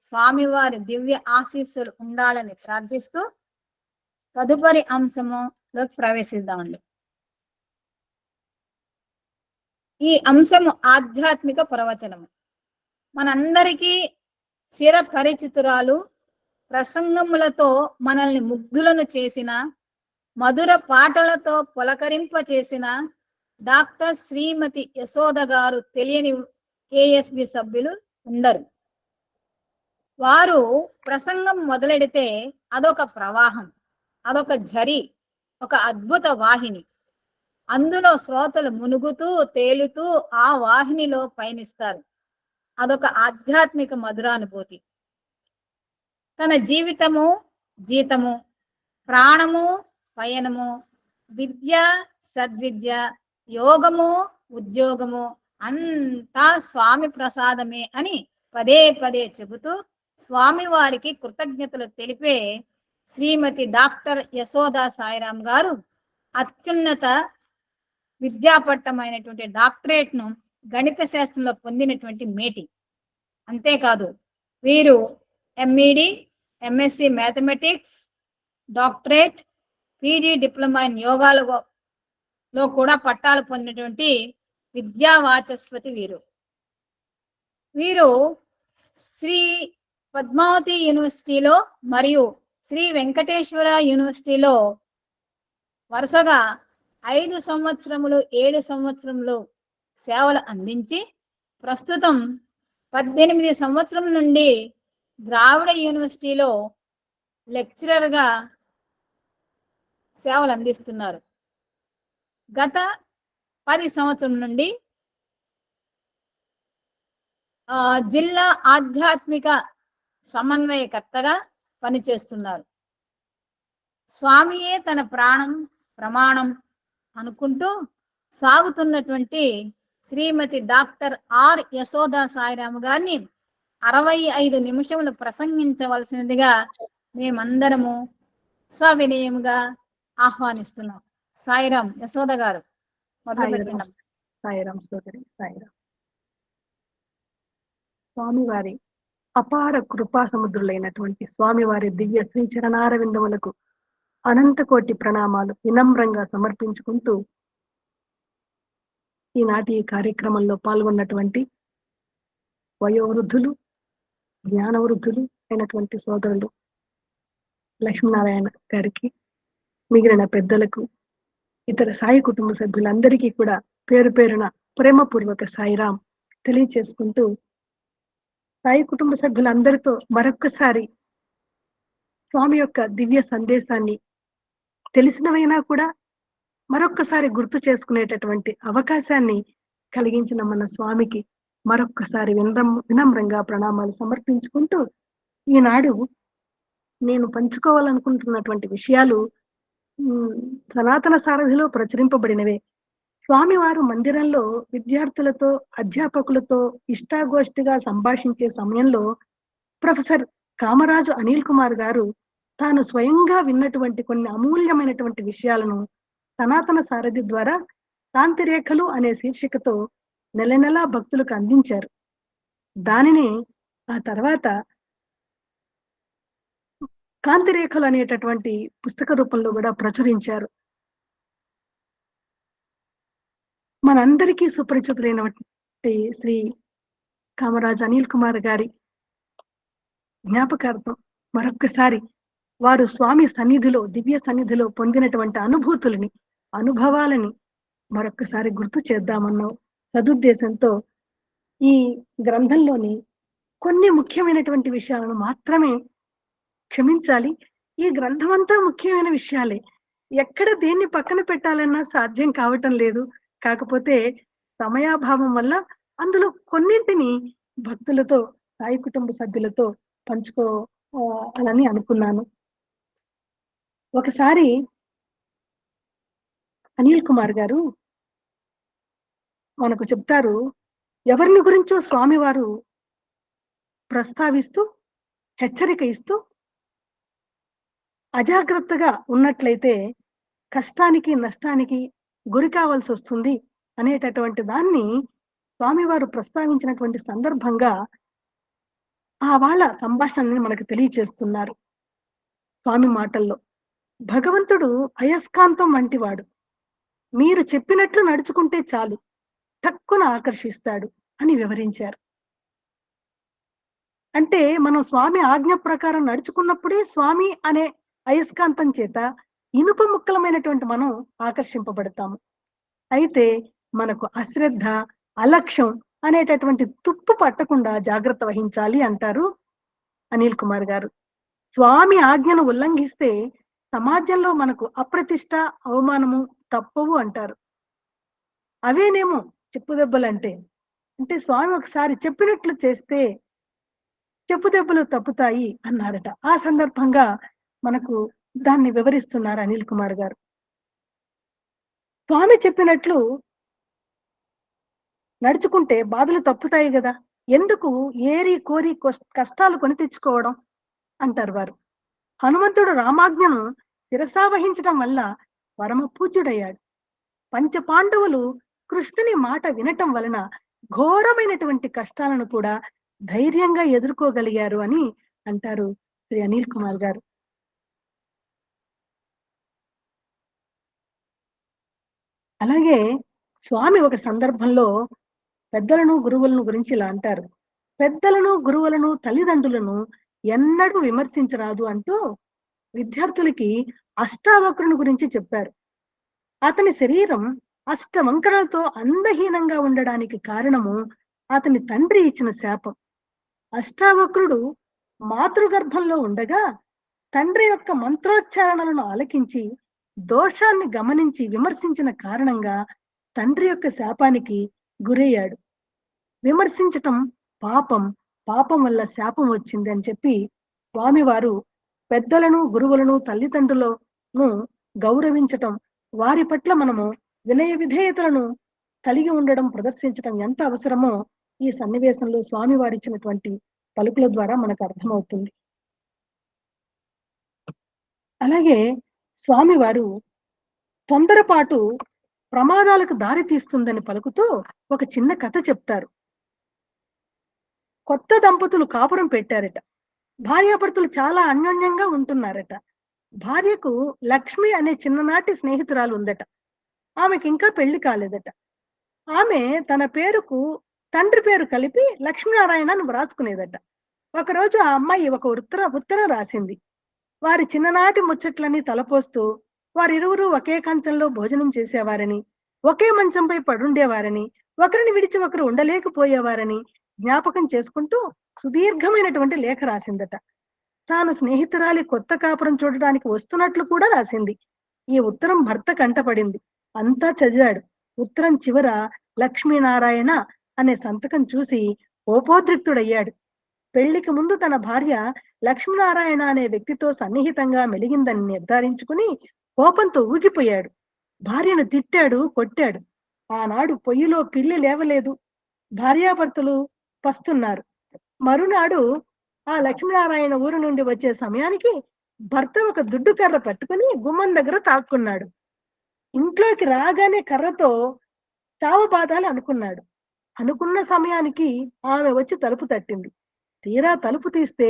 స్వామివారి దివ్య ఆశీస్సులు ఉండాలని ప్రార్థిస్తూ తదుపరి అంశములోకి ప్రవేశిద్దామండి. ఈ అంశము ఆధ్యాత్మిక ప్రవచనము. మనందరికీ చిరపరిచితురాలు, ప్రసంగములతో మనల్ని ముగ్ధులను చేసిన, మధుర పాటలతో పులకరింప చేసిన డాక్టర్ శ్రీమతి యశోద గారు తెలియని కేఎస్బి సభ్యులు ఉండరు. వారు ప్రసంగం మొదలెడితే అదొక ప్రవాహం, అదొక ఝరి, ఒక అద్భుత వాహిని. అందులో శ్రోతలు మునుగుతూ తేలుతూ ఆ వాహినిలో పయనిస్తారు. అదొక ఆధ్యాత్మిక మధురానుభూతి. తన జీవితము జీతము, ప్రాణము పయనము, విద్య సద్విద్య, యోగము ఉద్యోగము అంతా స్వామి ప్రసాదమే అని పదే పదే చెబుతూ స్వామి వారికి కృతజ్ఞతలు తెలిపే శ్రీమతి డాక్టర్ యశోదా సాయిరామ్ గారు అత్యున్నత విద్యాపట్టమైనటువంటి డాక్టరేట్ ను గణిత శాస్త్రంలో పొందినటువంటి మేటి. అంతేకాదు వీరు MEd, MSc mathematics, doctorate, PG diploma in యోగాలో కూడా పట్టాలు పొందినటువంటి విద్యా వాచస్పతి వీరు. వీరు శ్రీ పద్మావతి యూనివర్సిటీలో మరియు శ్రీ వెంకటేశ్వర యూనివర్సిటీలో వరుసగా 5 సంవత్సరములు 7 సంవత్సరములు సేవలు అందించి ప్రస్తుతం 18 సంవత్సరం నుండి ద్రావిడ యూనివర్సిటీలో లెక్చరర్గా సేవలు అందిస్తున్నారు. గత 10 సంవత్సరం నుండి జిల్లా ఆధ్యాత్మిక సమన్వయకర్తగా పనిచేస్తున్నారు. స్వామియే తన ప్రాణం ప్రమాణం అనుకుంటూ సాగుతున్నటువంటి శ్రీమతి డాక్టర్ ఆర్ యశోదా సాయిరామ్ గారిని 65 నిమిషములు ప్రసంగించవలసినదిగా మేమందరము సవినయముగా ఆహ్వానిస్తున్నాం. సాయిరామ్ యశోద గారు మొదలు పెట్టండి. సాయిరామ్ సోదరి సాయిరామ్. స్వామివారి అపార కృపా సముద్రులైనటువంటి స్వామివారి దివ్య శ్రీ చరణారవిందములకు అనంత కోటి ప్రణామాలు వినమ్రంగా సమర్పించుకుంటూ ఈనాటి ఈ కార్యక్రమంలో పాల్గొన్నటువంటి వయోవృద్ధులు జ్ఞానవృద్ధులు అయినటువంటి సోదరులు లక్ష్మీనారాయణ గారికి, మిగిలిన పెద్దలకు, ఇతర సాయి కుటుంబ సభ్యులందరికీ కూడా పేరు పేరున ప్రేమపూర్వక సాయిరాం తెలియచేసుకుంటూ, సాయి కుటుంబ సభ్యులందరితో మరొక్కసారి స్వామి యొక్క దివ్య సందేశాన్ని తెలిసినవైనా కూడా మరొక్కసారి గుర్తు చేసుకునేటటువంటి అవకాశాన్ని కలిగించిన మన స్వామికి మరొక్కసారి వినమ్రంగా ప్రణామాలు సమర్పించుకుంటూ, ఈనాడు నేను పంచుకోవాలనుకుంటున్నటువంటి విషయాలు సనాతన సారథిలో ప్రచురింపబడినవే. స్వామివారు మందిరంలో విద్యార్థులతో అధ్యాపకులతో ఇష్టాగోష్ఠిగా సంభాషించే సమయంలో ప్రొఫెసర్ కామరాజు అనిల్ కుమార్ గారు తాను స్వయంగా విన్నటువంటి కొన్ని అమూల్యమైనటువంటి విషయాలను సనాతన సారథి ద్వారా కాంతిరేఖలు అనే శీర్షికతో నెల నెలా భక్తులకు అందించారు. దానిని ఆ తర్వాత కాంతిరేఖలు అనేటటువంటి పుస్తక రూపంలో కూడా ప్రచురించారు. మనందరికీ సుపరిచితులైనటువంటి శ్రీ కామరాజు అనిల్ కుమార్ గారి జ్ఞాపకార్థం మరొక్కసారి వారు స్వామి సన్నిధిలో దివ్య సన్నిధిలో పొందినటువంటి అనుభవాలని మరొక్కసారి గుర్తు చేద్దామన్న సదుద్దేశంతో ఈ గ్రంథంలోని కొన్ని ముఖ్యమైనటువంటి విషయాలను మాత్రమే, క్షమించాలి, ఈ గ్రంథం అంతా ముఖ్యమైన విషయాలే, ఎక్కడ దేన్ని పక్కన పెట్టాలన్నా సాధ్యం కావటం లేదు. కాకపోతే సమయాభావం వల్ల అందులో కొన్నింటిని భక్తులతో సాయి కుటుంబ సభ్యులతో పంచుకోవాలని అనుకున్నాను. ఒకసారి అనిల్ కుమార్ గారు మనకు చెప్తారు, ఎవరిని గురించో స్వామివారు ప్రస్తావిస్తూ హెచ్చరిక ఇస్తూ, అజాగ్రత్తగా ఉన్నట్లయితే కష్టానికి నష్టానికి గురి కావాల్సి వస్తుంది అనేటటువంటి దాన్ని స్వామివారు ప్రస్తావించినటువంటి సందర్భంగా ఆ వాళ్ళ సంభాషణని మనకు తెలియచేస్తున్నారు. స్వామి మాటల్లో, భగవంతుడు అయస్కాంతం వంటివాడు, మీరు చెప్పినట్లు నడుచుకుంటే చాలు తక్కువ ఆకర్షిస్తాడు అని వివరించారు. అంటే మనం స్వామి ఆజ్ఞ ప్రకారం నడుచుకున్నప్పుడే స్వామి అనే అయస్కాంతం చేత ఇనుప ముక్కలమైనటువంటి మనం ఆకర్షింపబడతాము. అయితే మనకు అశ్రద్ధ అలక్ష్యం అనేటటువంటి తుప్పు పట్టకుండా జాగ్రత్త వహించాలి అంటారు అనిల్ కుమార్ గారు. స్వామి ఆజ్ఞను ఉల్లంఘిస్తే సమాజంలో మనకు అప్రతిష్ట అవమానము తప్పవు అంటారు. అవేనేమో చెప్పుదెబ్బలంటే, అంటే స్వామి ఒకసారి చెప్పినట్లు చేస్తే చెప్పుదెబ్బలు తప్పుతాయి అన్నారట. ఆ సందర్భంగా మనకు దాన్ని వివరిస్తున్నారు అనిల్ కుమార్ గారు. స్వామి చెప్పినట్లు నడుచుకుంటే బాధలు తప్పుతాయి కదా, ఎందుకు ఏరి కోరి కష్టాలు కొని తెచ్చుకోవడం అంటారు వారు. హనుమంతుడు రామాజ్ఞను శిరసావహించడం వల్ల పరమ పూజ్యుడయ్యాడు. పంచపాండవులు కృష్ణుని మాట వినటం వలన ఘోరమైనటువంటి కష్టాలను కూడా ధైర్యంగా ఎదుర్కోగలిగారు అని అంటారు శ్రీ అనిల్ కుమార్ గారు. అలాగే స్వామి ఒక సందర్భంలో పెద్దలను గురువులను గురించి ఇలా అంటారు, పెద్దలను గురువులను తల్లిదండ్రులను ఎన్నడూ విమర్శించరాదు అంటూ విద్యార్థులకి అష్టావక్రుని గురించి చెప్పారు. అతని శరీరం అష్టవంకరలతో అందహీనంగా ఉండడానికి కారణము అతని తండ్రి ఇచ్చిన శాపం. అష్టావక్రుడు మాతృగర్భంలో ఉండగా తండ్రి యొక్క మంత్రోచ్చారణలను ఆలకించి దోషాన్ని గమనించి విమర్శించిన కారణంగా తండ్రి యొక్క శాపానికి గురయ్యాడు. విమర్శించటం పాపం, పాపం వల్ల శాపం వచ్చింది అని చెప్పి స్వామివారు పెద్దలను, గురువులను, తల్లిదండ్రులను గౌరవించటం, వారి పట్ల మనము వినయ విధేయతలను కలిగి ఉండడం, ప్రదర్శించటం ఎంత అవసరమో ఈ సన్నివేశంలో స్వామివారు ఇచ్చినటువంటి పలుకుల ద్వారా మనకు అర్థమవుతుంది. అలాగే స్వామివారు తొందరపాటు ప్రమాదాలకు దారి తీస్తుందని పలుకుతూ ఒక చిన్న కథ చెప్తారు. కొత్త దంపతులు కాపురం పెట్టారట. భార్యాభర్తలు చాలా అన్యోన్యంగా ఉంటున్నారట. భార్యకు లక్ష్మి అనే చిన్ననాటి స్నేహితురాలు ఉందట. ఆమెకి ఇంకా పెళ్లి కాలేదట. ఆమె తన పేరుకు తండ్రి పేరు కలిపి లక్ష్మీనారాయణ అని వ్రాసుకునేదట. ఒకరోజు ఆ అమ్మాయి ఒక ఉత్తరం రాసింది. వారి చిన్ననాటి ముచ్చట్లన్నీ తలపోస్తూ వారిరువురు ఒకే కంచంలో భోజనం చేసేవారని, ఒకే మంచంపై పడుండేవారని, ఒకరిని విడిచి ఒకరు ఉండలేకపోయేవారని జ్ఞాపకం చేసుకుంటూ సుదీర్ఘమైనటువంటి లేఖ రాసిందట. తాను స్నేహితురాలి కొత్త కాపురం చూడడానికి వస్తున్నట్లు కూడా రాసింది. ఈ ఉత్తరం భర్త కంటపడింది. అంతా చదివాడు. ఉత్తరం చివర లక్ష్మీనారాయణ అనే సంతకం చూసి కోపోద్రిక్తుడయ్యాడు. పెళ్లికి ముందు తన భార్య లక్ష్మీనారాయణ అనే వ్యక్తితో సన్నిహితంగా మెలిగిందని నిర్ధారించుకుని కోపంతో ఊగిపోయాడు. భార్యను తిట్టాడు, కొట్టాడు. ఆనాడు పొయ్యిలో పిల్లి లేవలేదు. భార్యాభర్తలు పస్తున్నారు. మరునాడు ఆ లక్ష్మీనారాయణ ఊరు నుండి వచ్చే సమయానికి భర్త ఒక దుడ్డు కర్ర పట్టుకుని గుమ్మం దగ్గర తాక్కున్నాడు. ఇంట్లోకి రాగానే కర్రతో చావబాదాలు అనుకున్నాడు. అనుకున్న సమయానికి ఆమె వచ్చి తలుపు తట్టింది. తీరా తలుపు తీస్తే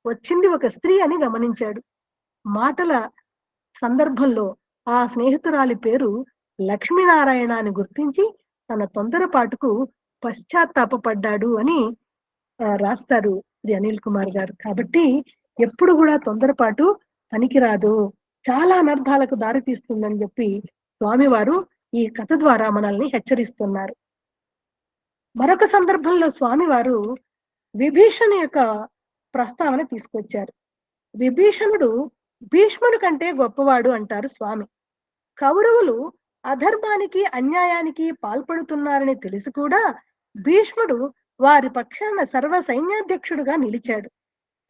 వచ్చింది ఒక స్త్రీ అని గమనించాడు. మాటల సందర్భంలో ఆ స్నేహితురాలి పేరు లక్ష్మీనారాయణ అని గుర్తించి తన తొందరపాటుకు పశ్చాత్తాపడ్డాడు అని రాస్తారు శ్రీ అనిల్ కుమార్ గారు. కాబట్టి ఎప్పుడు కూడా తొందరపాటు పనికిరాదు, చాలా అనర్థాలకు దారి తీస్తుందని చెప్పి స్వామివారు ఈ కథ ద్వారా మనల్ని హెచ్చరిస్తున్నారు. మరొక సందర్భంలో స్వామివారు విభీషణుని యొక్క ప్రస్తావన తీసుకొచ్చారు. విభీషణుడు భీష్ముని కంటే గొప్పవాడు అంటారు స్వామి. కౌరవులు అధర్మానికి, అన్యాయానికి పాల్పడుతున్నారని తెలిసి కూడా భీష్ముడు వారి పక్షాన సర్వ సైన్యాధ్యక్షుడుగా నిలిచాడు.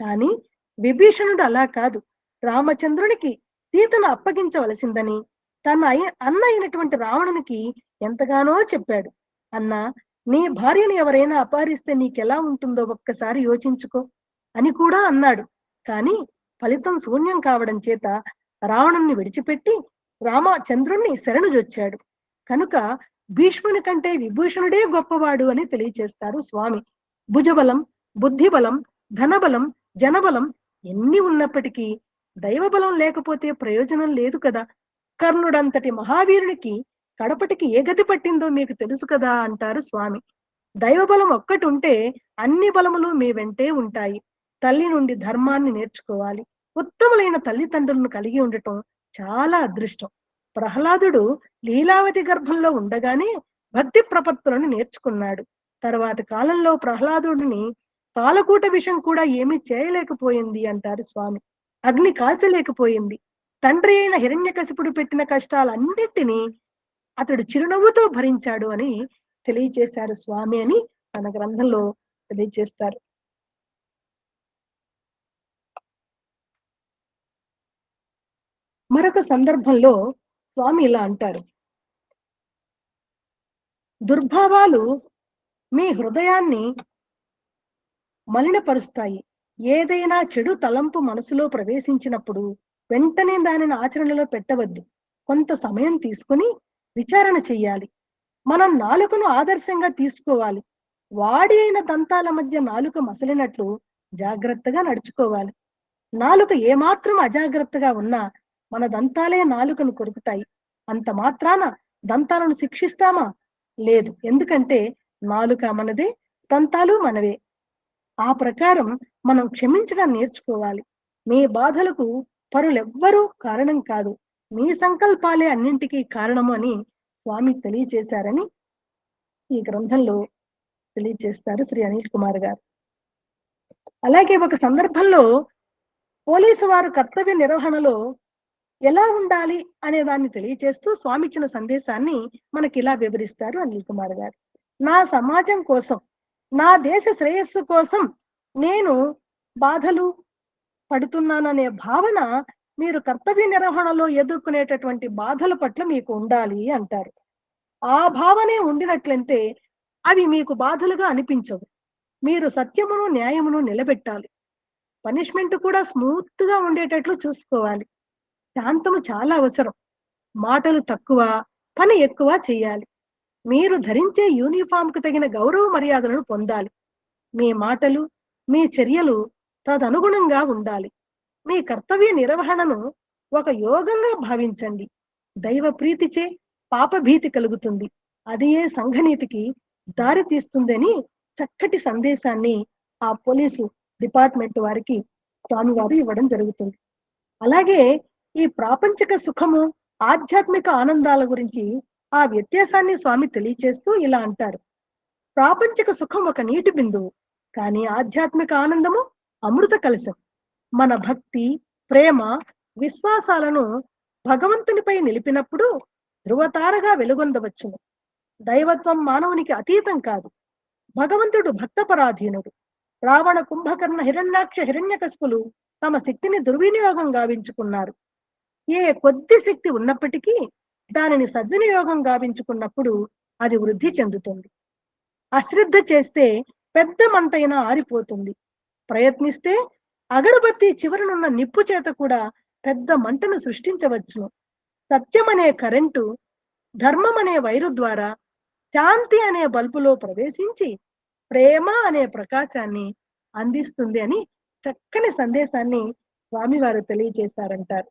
కానీ విభీషణుడు అలా కాదు. రామచంద్రునికి సీతను అప్పగించవలసిందని తన అన్న అయినటువంటి రావణునికి ఎంతగానో చెప్పాడు. అన్నా, నీ భార్యను ఎవరైనా అపహరిస్తే నీకెలా ఉంటుందో ఒక్కసారి యోచించుకో అని కూడా అన్నాడు. కానీ ఫలితం శూన్యం కావడం చేత రావణుణ్ణి విడిచిపెట్టి రామచంద్రుణ్ణి శరణుజొచ్చాడు. కనుక భీష్ముని కంటే విభూషణుడే గొప్పవాడు అని తెలియచేస్తారు స్వామి. భుజబలం, బుద్ధిబలం, ధనబలం, జనబలం ఎన్ని ఉన్నప్పటికీ దైవబలం లేకపోతే ప్రయోజనం లేదు కదా. కర్ణుడంతటి మహావీరునికి కడపటికి ఏ గతి పట్టిందో మీకు తెలుసు కదా అంటారు స్వామి. దైవబలం ఒక్కటి ఉంటే అన్ని బలములు మీ వెంటే ఉంటాయి. తల్లి నుండి ధర్మాన్ని నేర్చుకోవాలి. ఉత్తములైన తల్లిదండ్రులను కలిగి ఉండటం చాలా అదృష్టం. ప్రహ్లాదుడు లీలావతి గర్భంలో ఉండగానే భక్తి ప్రపత్తులను నేర్చుకున్నాడు. తర్వాత కాలంలో ప్రహ్లాదుడిని కాలకూట విషం కూడా ఏమీ చేయలేకపోయింది అంటారు స్వామి. అగ్ని కాల్చలేకపోయింది. తండ్రి అయిన హిరణ్యకశిపుడు పెట్టిన కష్టాలన్నింటినీ అతడు చిరునవ్వుతో భరించాడు అని తెలియచేశారు స్వామి అని తన గ్రంథంలో తెలియచేస్తారు. మరొక సందర్భంలో స్వామి ఇలా అంటారు, దుర్భావాలు మీ హృదయాన్ని మలినపరుస్తాయి. ఏదైనా చెడు తలంపు మనసులో ప్రవేశించినప్పుడు వెంటనే దానిని ఆచరణలో పెట్టవద్దు. కొంత సమయం తీసుకుని విచారణ చెయ్యాలి. మనం నాలుకను ఆదర్శంగా తీసుకోవాలి. వాడి అయిన దంతాల మధ్య నాలుక మసలినట్లు జాగ్రత్తగా నడుచుకోవాలి. నాలుక ఏమాత్రం అజాగ్రత్తగా ఉన్నా మన దంతాలే నాలుకను కొరుకుతాయి. అంత మాత్రాన దంతాలను శిక్షిస్తామా? లేదు. ఎందుకంటే నాలుక మనదే, దంతాలు మనవే. ఆ ప్రకారం మనం క్షమించడం నేర్చుకోవాలి. మీ బాధలకు పరులెవ్వరూ కారణం కాదు, మీ సంకల్పాలే అన్నింటికీ కారణము అని స్వామి తెలియచేశారని ఈ గ్రంథంలో తెలియజేస్తారు శ్రీ అనిల్ కుమార్ గారు. అలాగే ఒక సందర్భంలో పోలీసు వారు కర్తవ్య నిర్వహణలో ఎలా ఉండాలి అనే దాన్ని తెలియజేస్తూ స్వామి ఇచ్చిన సందేశాన్ని మనకి ఇలా వివరిస్తారు అనిల్ కుమార్ గారు. నా సమాజం కోసం, నా దేశ శ్రేయస్సు కోసం నేను బాధలు పడుతున్నాననే భావన మీరు కర్తవ్య నిర్వహణలో ఎదుర్కొనేటటువంటి బాధల పట్ల మీకు ఉండాలి అంటారు. ఆ భావనే ఉండినట్లయితే అవి మీకు బాధలుగా అనిపించవు. మీరు సత్యమును న్యాయమును నిలబెట్టాలి. పనిష్మెంట్ కూడా స్మూత్ గా ఉండేటట్లు చూసుకోవాలి. శాంతము చాలా అవసరం. మాటలు తక్కువ, పని ఎక్కువ చేయాలి. మీరు ధరించే యూనిఫామ్ కు తగిన గౌరవ మర్యాదలను పొందాలి. మీ మాటలు, మీ చర్యలు తదనుగుణంగా ఉండాలి. మీ కర్తవ్య నిర్వహణను ఒక యోగంగా భావించండి. దైవ ప్రీతిచే పాపభీతి కలుగుతుంది. అది ఏ సంఘనీతికి దారి తీస్తుందని చక్కటి సందేశాన్ని ఆ పోలీసు డిపార్ట్మెంట్ వారికి స్వామివారు ఇవ్వడం జరుగుతుంది. అలాగే ఈ ప్రాపంచిక సుఖము, ఆధ్యాత్మిక ఆనందాల గురించి ఆ వ్యత్యాసాన్ని స్వామి తెలియచేస్తూ ఇలా అంటారు. ప్రాపంచిక సుఖం ఒక నీటి బిందువు, కానీ ఆధ్యాత్మిక ఆనందము అమృత కలశం. మన భక్తి, ప్రేమ, విశ్వాసాలను భగవంతునిపై నిలిపినప్పుడు ధ్రువతారగా వెలుగొందవచ్చును. దైవత్వం మానవునికి అతీతం కాదు. భగవంతుడు భక్తపరాధీనుడు. రావణ, కుంభకర్ణ, హిరణ్యాక్ష, హిరణ్యకశిపులు తమ శక్తిని దుర్వినియోగం గావించుకున్నారు. ఏ కొద్ది శక్తి ఉన్నప్పటికీ దానిని సద్వినియోగం గావించుకున్నప్పుడు అది వృద్ధి చెందుతుంది. అశ్రద్ధ చేస్తే పెద్ద మంటైనా ఆరిపోతుంది. ప్రయత్నిస్తే అగరబత్తి చివరనున్న నిప్పు చేత కూడా పెద్ద మంటను సృష్టించవచ్చును. సత్యం అనే కరెంటు ధర్మం అనే వైరు ద్వారా శాంతి అనే బల్బులో ప్రవేశించి ప్రేమ అనే ప్రకాశాన్ని అందిస్తుంది అని చక్కని సందేశాన్ని స్వామివారు తెలియజేశారంటారు.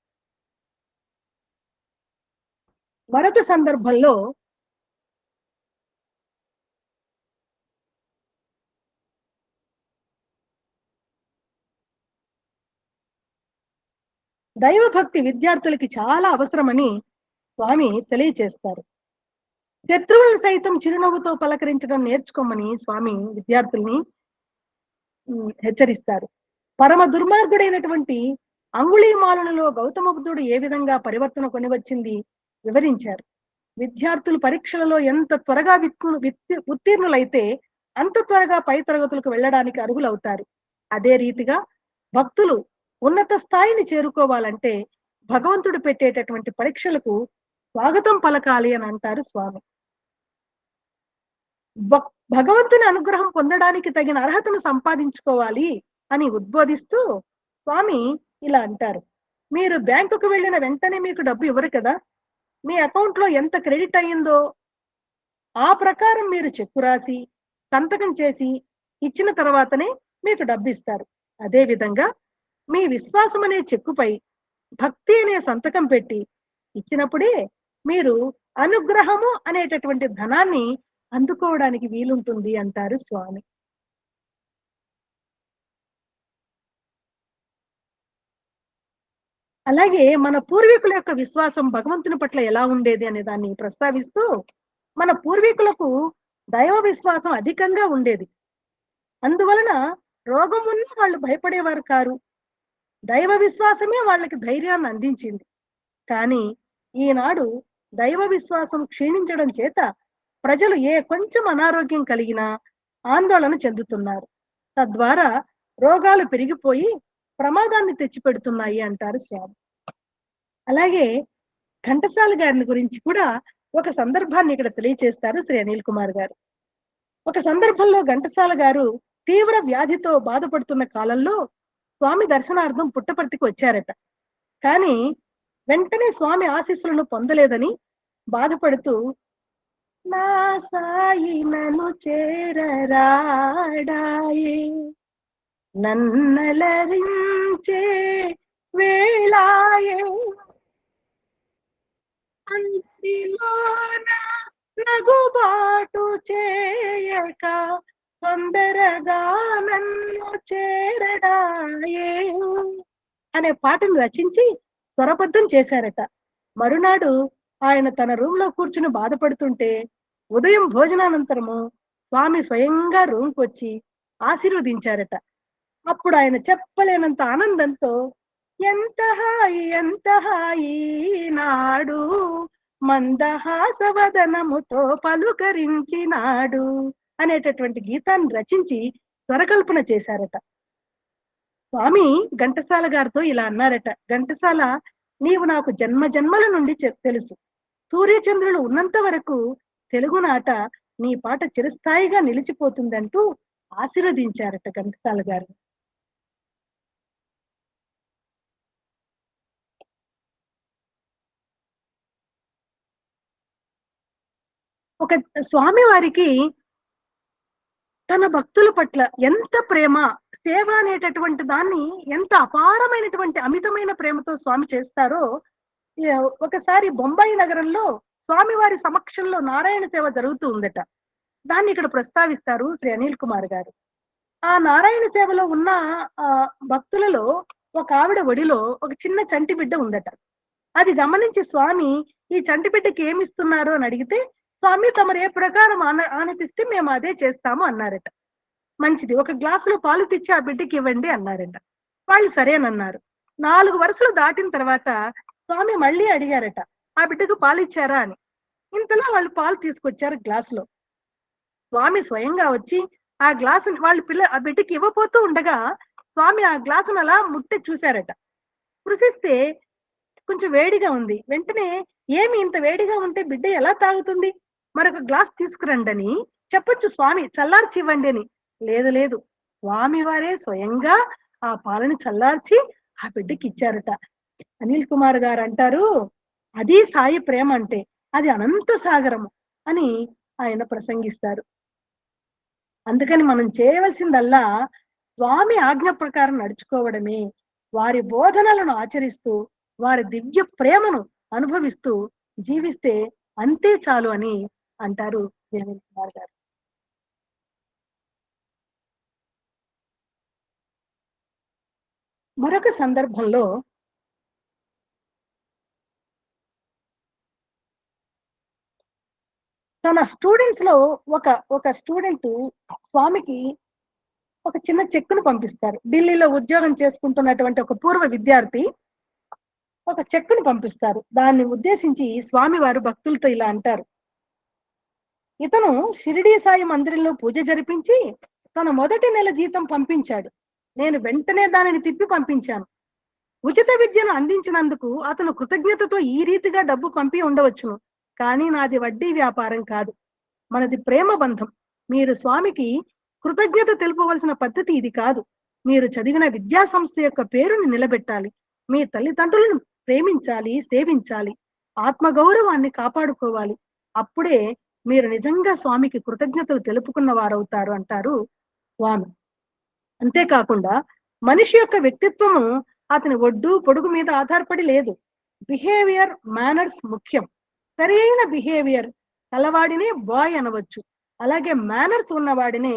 మరొక సందర్భంలో దైవభక్తి విద్యార్థులకి చాలా అవసరమని స్వామి తెలియజేస్తారు. శత్రువులను సైతం చిరునవ్వుతో పలకరించడం నేర్చుకోమని స్వామి విద్యార్థుల్ని హెచ్చరిస్తారు. పరమ దుర్మార్గుడైనటువంటి అంగుళీమాలలో గౌతమ బుద్ధుడు ఏ విధంగా పరివర్తన కొనివచ్చింది వివరించారు. విద్యార్థులు పరీక్షలలో ఎంత త్వరగా ఉత్తీర్ణులైతే అంత త్వరగా పై తరగతులకు వెళ్ళడానికి అర్హులవుతారు. అదే రీతిగా భక్తులు ఉన్నత స్థాయిని చేరుకోవాలంటే భగవంతుడు పెట్టేటటువంటి పరీక్షలకు స్వాగతం పలకాలి అని అంటారు స్వామి. భగవంతుని అనుగ్రహం పొందడానికి తగిన అర్హతను సంపాదించుకోవాలి అని ఉద్బోధిస్తూ స్వామి ఇలా అంటారు. మీరు బ్యాంకుకు వెళ్ళిన వెంటనే మీకు డబ్బు ఇవ్వరు కదా. మీ అకౌంట్ లో ఎంత క్రెడిట్ అయ్యిందో ఆ ప్రకారం మీరు చెక్కు రాసి సంతకం చేసి ఇచ్చిన తర్వాతనే మీకు డబ్బు ఇస్తారు. అదే విధంగా మీ విశ్వాసం అనే చెక్కుపై భక్తి అనే సంతకం పెట్టి ఇచ్చినప్పుడే మీరు అనుగ్రహము అనేటటువంటి ధనాన్ని అందుకోవడానికి వీలుంటుంది అంటారు స్వామి. అలాగే మన పూర్వీకుల యొక్క విశ్వాసం భగవంతుని పట్ల ఎలా ఉండేది అనే దాన్ని ప్రస్తావిస్తూ మన పూర్వీకులకు దైవ విశ్వాసం అధికంగా ఉండేది. అందువలన రోగం ఉన్న వాళ్ళు భయపడేవారు కారు. దైవ విశ్వాసమే వాళ్ళకి ధైర్యాన్ని అందించింది. కానీ ఈనాడు దైవ విశ్వాసం క్షీణించడం చేత ప్రజలు ఏ కొంచెం అనారోగ్యం కలిగినా ఆందోళన చెందుతున్నారు. తద్వారా రోగాలు పెరిగిపోయి ప్రమాదాన్ని తెచ్చిపెడుతున్నాయి అంటారు స్వామి. అలాగే ఘంటసాల గారిని గురించి కూడా ఒక సందర్భాన్ని ఇక్కడ తెలియచేస్తారు శ్రీ అనిల్ కుమార్ గారు. ఒక సందర్భంలో ఘంటసాల గారు తీవ్ర వ్యాధితో బాధపడుతున్న కాలంలో స్వామి దర్శనార్థం పుట్టపర్తికి వచ్చారట. కానీ వెంటనే స్వామి ఆశీస్సులను పొందలేదని బాధపడుతూ నా సాయి నన్ను చేరరాడాయే నన్నలరించే వేళాయే అంతిలోన నగుబాటు చేయక తొందరగా నన్ను చేరడాయే అనే పాటను రచించి స్వరబద్ధం చేశారట. మరునాడు ఆయన తన రూమ్ లో కూర్చుని బాధపడుతుంటే ఉదయం భోజనానంతరము స్వామి స్వయంగా రూమ్కి వచ్చి ఆశీర్వదించారట. అప్పుడు ఆయన చెప్పలేనంత ఆనందంతో ఎంత హాయి నాడు మందహాసవదనముతో పలుకరించినాడు అనేటటువంటి గీతాన్ని రచించి స్వరకల్పన చేశారట. స్వామి ఘంటసాల గారితో ఇలా అన్నారట, ఘంటసాల, నీవు నాకు జన్మ జన్మల నుండి తెలుసు. సూర్యచంద్రులు ఉన్నంత వరకు తెలుగు నాట నీ పాట చిరస్థాయిగా నిలిచిపోతుందంటూ ఆశీర్వదించారట ఘంటసాల గారు. ఒక స్వామి వారికి తన భక్తుల పట్ల ఎంత ప్రేమ, సేవ అనేటటువంటి దాన్ని ఎంత అపారమైనటువంటి అమితమైన ప్రేమతో స్వామి చేస్తారో, ఒకసారి బొంబాయి నగరంలో స్వామివారి సమక్షంలో నారాయణ సేవ జరుగుతూ ఉందట. దాన్ని ఇక్కడ ప్రస్తావిస్తారు శ్రీ అనిల్ కుమార్ గారు. ఆ నారాయణ సేవలో ఉన్న భక్తులలో ఒక ఆవిడ ఒడిలో ఒక చిన్న చంటి బిడ్డ ఉందట. అది గమనించి స్వామి ఈ చంటి బిడ్డకి ఏమిస్తున్నారు అని అడిగితే, స్వామి తమరు ఏ ప్రకారం ఆనతిస్తే మేము అదే చేస్తాము అన్నారట. మంచిది, ఒక గ్లాసులో పాలు తెచ్చి ఆ బిడ్డకి ఇవ్వండి అన్నారట. వాళ్ళు సరేనన్నారు. 4 వరుసలు దాటిన తర్వాత స్వామి మళ్ళీ అడిగారట, ఆ బిడ్డకు పాలు ఇచ్చారా అని. ఇంతలో వాళ్ళు పాలు తీసుకొచ్చారు గ్లాసులో. స్వామి స్వయంగా వచ్చి ఆ గ్లాసు ఆ బిడ్డకి ఇవ్వబోతూ ఉండగా స్వామి ఆ గ్లాసును అలా ముట్టి చూశారట. కృషిస్తే కొంచెం వేడిగా ఉంది. వెంటనే ఏమి ఇంత వేడిగా ఉంటే బిడ్డ ఎలా తాగుతుంది, మరొక గ్లాస్ తీసుకురండి అని చెప్పొచ్చు స్వామి, చల్లార్చి ఇవ్వండి అని. లేదు లేదు, స్వామి వారే స్వయంగా ఆ పాలని చల్లార్చి ఆ బిడ్డకి ఇచ్చారట. అనిల్ కుమార్ గారు అంటారు, అది సాయి ప్రేమ అంటే, అది అనంత సాగరము అని ఆయన ప్రసంగిస్తారు. అందుకని మనం చేయవలసిందల్లా స్వామి ఆజ్ఞ ప్రకారం నడుచుకోవడమే. వారి బోధనలను ఆచరిస్తూ వారి దివ్య ప్రేమను అనుభవిస్తూ జీవిస్తే అంతే చాలు అని అంటారు అనిల్ కుమార్ గారు. మరొక సందర్భంలో తన స్టూడెంట్స్ లో ఒక స్టూడెంట్ స్వామికి ఒక చిన్న చెక్కును పంపిస్తారు. ఢిల్లీలో ఉద్యోగం చేసుకుంటున్నటువంటి ఒక పూర్వ విద్యార్థి ఒక చెక్కును పంపిస్తారు. దాన్ని ఉద్దేశించి స్వామి వారు భక్తులతో ఇలా అంటారు, ఇతను షిరిడీ సాయి మందిరంలో పూజ జరిపించి తన మొదటి నెల జీతం పంపించాడు. నేను వెంటనే దానిని తిప్పి పంపించాను. ఉచిత విద్యను అందించినందుకు అతను కృతజ్ఞతతో ఈ రీతిగా డబ్బు పంపి ఉండవచ్చును, కానీ నాది వడ్డీ వ్యాపారం కాదు, మనది ప్రేమ బంధం. మీరు స్వామికి కృతజ్ఞత తెలుపవలసిన పద్ధతి ఇది కాదు. మీరు చదివిన విద్యా సంస్థ యొక్క పేరుని నిలబెట్టాలి, మీ తల్లిదండ్రులను ప్రేమించాలి, సేవించాలి, ఆత్మగౌరవాన్ని కాపాడుకోవాలి. అప్పుడే మీరు నిజంగా స్వామికి కృతజ్ఞతలు తెలుపుకున్న వారవుతారు అంటారు స్వామి. అంతేకాకుండా మనిషి యొక్క వ్యక్తిత్వము అతని ఒడ్డు పొడుగు మీద ఆధారపడి లేదు. బిహేవియర్, మేనర్స్ ముఖ్యం. సరైన బిహేవియర్ కలవాడినే బాయ్ అనవచ్చు, అలాగే మేనర్స్ ఉన్నవాడినే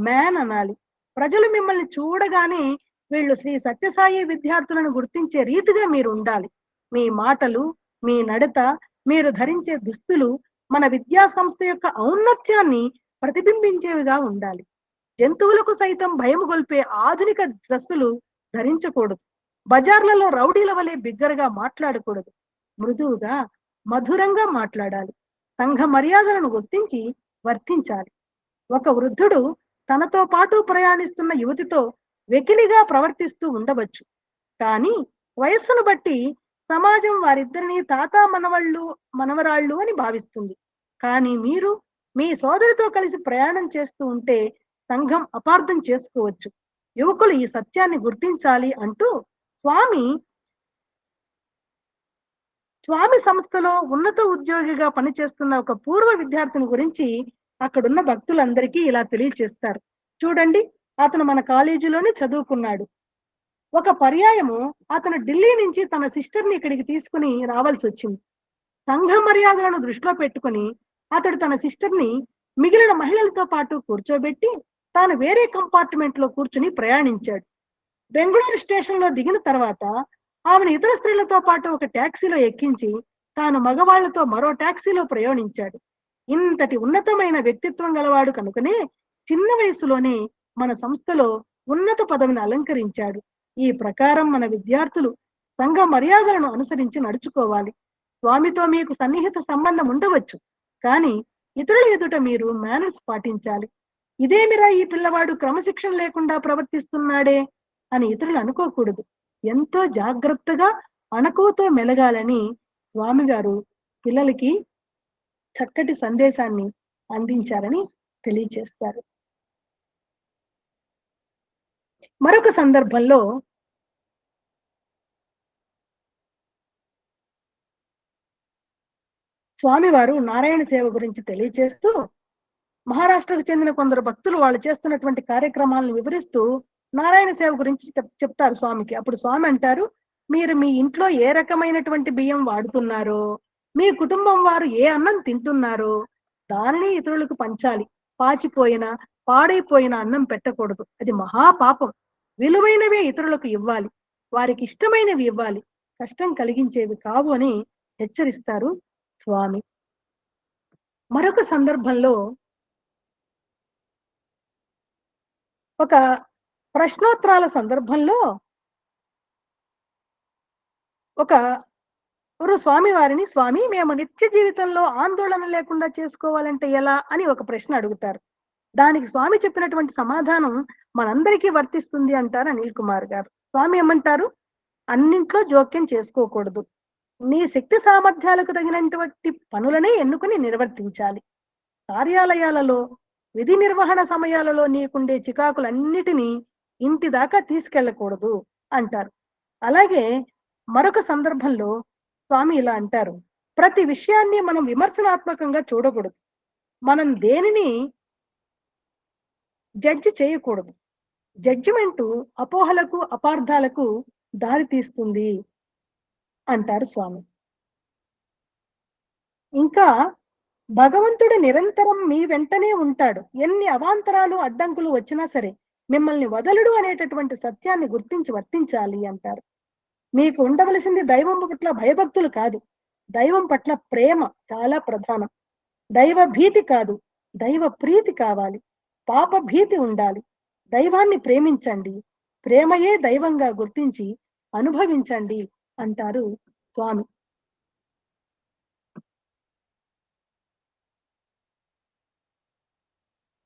మ్యాన్ అనాలి. ప్రజలు మిమ్మల్ని చూడగానే వీళ్ళు శ్రీ సత్యసాయి విద్యార్థులను గుర్తించే రీతిగా మీరు ఉండాలి. మీ మాటలు, మీ నడత, మీరు ధరించే దుస్తులు మన విద్యా సంస్థ యొక్క ఔన్నత్యాన్ని ప్రతిబింబించేవిగా ఉండాలి. జంతువులకు సైతం భయం గొల్పే ఆధునిక డ్రెస్సులు ధరించకూడదు. బజార్లలో రౌడీల వలె బిగ్గరగా మాట్లాడకూడదు. మృదువుగా, మధురంగా మాట్లాడాలి. సంఘ మర్యాదలను గుర్తించి వర్తించాలి. ఒక వృద్ధుడు తనతో పాటు ప్రయాణిస్తున్న యువతితో వెకిలిగా ప్రవర్తిస్తూ ఉండవచ్చు, కానీ వయస్సును బట్టి సమాజం వారిద్దరిని తాత మనవరాళ్ళు అని భావిస్తుంది. కానీ మీరు మీ సోదరితో కలిసి ప్రయాణం చేస్తూ ఉంటే సంఘం అపార్థం చేసుకోవచ్చు. యువకులు ఈ సత్యాన్ని గుర్తించాలి అంటూ స్వామి సంస్థలో ఉన్నత ఉద్యోగిగా పనిచేస్తున్న ఒక పూర్వ విద్యార్థిని గురించి అక్కడున్న భక్తులందరికీ ఇలా తెలియచేస్తారు. చూడండి, అతను మన కాలేజీలోనే చదువుకున్నాడు. ఒక పర్యాయము అతను ఢిల్లీ నుంచి తన సిస్టర్ని ఇక్కడికి తీసుకుని రావాల్సి వచ్చింది. సంఘ మర్యాదలను దృష్టిలో పెట్టుకుని అతడు తన సిస్టర్ని మిగిలిన మహిళలతో పాటు కూర్చోబెట్టి తాను వేరే కంపార్ట్మెంట్ లో కూర్చుని ప్రయాణించాడు. బెంగళూరు స్టేషన్ లో దిగిన తర్వాత ఆమెను ఇతర స్త్రీలతో పాటు ఒక ట్యాక్సీలో ఎక్కించి తాను మగవాళ్లతో మరో ట్యాక్సీలో ప్రయాణించాడు. ఇంతటి ఉన్నతమైన వ్యక్తిత్వం గలవాడు కనుకనే చిన్న వయసులోనే మన సంస్థలో ఉన్నత పదవిని అలంకరించాడు. ఈ ప్రకారం మన విద్యార్థులు సంఘ మర్యాదలను అనుసరించి నడుచుకోవాలి. స్వామితో మీకు సన్నిహిత సంబంధం ఉండవచ్చు, కానీ ఇతరుల ఎదుట మీరు మేనర్స్ పాటించాలి. ఇదేమిరా ఈ పిల్లవాడు క్రమశిక్షణ లేకుండా ప్రవర్తిస్తున్నాడే అని ఇతరులు అనుకోకూడదు. ఎంతో జాగ్రత్తగా అణకువతో మెలగాలని స్వామి గారు పిల్లలకి చక్కటి సందేశాన్ని అందించారని తెలియజేస్తారు. మరొక సందర్భంలో స్వామివారు నారాయణ సేవ గురించి తెలియజేస్తూ మహారాష్ట్రకు చెందిన కొందరు భక్తులు వాళ్ళు చేస్తున్నటువంటి కార్యక్రమాలను వివరిస్తూ నారాయణ సేవ గురించి చెప్తారు స్వామికి. అప్పుడు స్వామి అంటారు, మీరు మీ ఇంట్లో ఏ రకమైనటువంటి బియ్యం వాడుతున్నారో, మీ కుటుంబం వారు ఏ అన్నం తింటున్నారో దానిని ఇతరులకు పంచాలి. పాచిపోయిన పాడైపోయిన అన్నం పెట్టకూడదు, అది మహాపాపం. విలువైనవే ఇతరులకు ఇవ్వాలి, వారికి ఇష్టమైనవి ఇవ్వాలి, కష్టం కలిగించేవి కావు అని హెచ్చరిస్తారు స్వామి. మరొక సందర్భంలో ఒక ప్రశ్నోత్తరాల సందర్భంలో ఒకరు స్వామి వారిని, స్వామి మేము నిత్య జీవితంలో ఆందోళన లేకుండా చేసుకోవాలంటే ఎలా అని ఒక ప్రశ్న అడుగుతారు. దానికి స్వామి చెప్పినటువంటి సమాధానం మనందరికీ వర్తిస్తుంది అంటారు అనిల్ కుమార్ గారు. స్వామి ఏమంటారు, అన్నింట్లో జోక్యం చేసుకోకూడదు, నీ శక్తి సామర్థ్యాలకు తగినటువంటి పనులనే ఎన్నుకుని నిర్వర్తించాలి. కార్యాలయాలలో విధి నిర్వహణ సమయాలలో నీకుండే చికాకులన్నిటినీ ఇంటి దాకా తీసుకెళ్లకూడదు అంటారు. అలాగే మరొక సందర్భంలో స్వామి ఇలా అంటారు, ప్రతి విషయాన్ని మనం విమర్శనాత్మకంగా చూడకూడదు, మనం దేనిని జడ్జి చేయకూడదు. జడ్జిమెంటు అపోహలకు అపార్థాలకు దారి తీస్తుంది అంటారు స్వామి. ఇంకా భగవంతుడు నిరంతరం మీ వెంటనే ఉంటాడు, ఎన్ని అవాంతరాలు అడ్డంకులు వచ్చినా సరే మిమ్మల్ని వదలడు అనేటటువంటి సత్యాన్ని గుర్తించి వర్తించాలి అంటారు. మీకు ఉండవలసింది దైవం పట్ల భయభక్తులు కాదు, దైవం పట్ల ప్రేమ చాలా ప్రధానం. దైవ భీతి కాదు, దైవ ప్రీతి కావాలి, పాప భీతి ఉండాలి. దైవాన్ని ప్రేమించండి, ప్రేమయే దైవంగా గుర్తించి అనుభవించండి అంటారు స్వామి.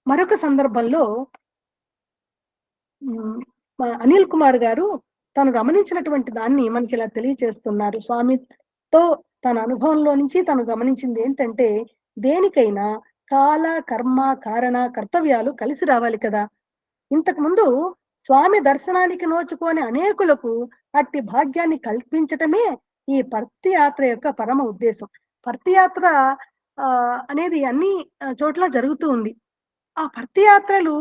మరొక సందర్భంలో అనిల్ కుమార్ గారు తను గమనించినటువంటి దాన్ని మనకి ఇలా తెలియజేస్తున్నారు. స్వామితో తన అనుభవంలో నుంచి తను గమనించింది ఏంటంటే, దేనికైనా కాల కర్మ కారణ కర్తవ్యాలు కలిసి రావాలి కదా. ఇంతకు ముందు స్వామి దర్శనానికి నోచుకొని అనేకులకు అట్టి భాగ్యాన్ని కల్పించటమే ఈ పర్తి యాత్ర యొక్క పరమ ఉద్దేశం. పర్తి యాత్ర అనేది అన్ని చోట్ల జరుగుతూ ఉంది. ఆ పర్తి యాత్రలు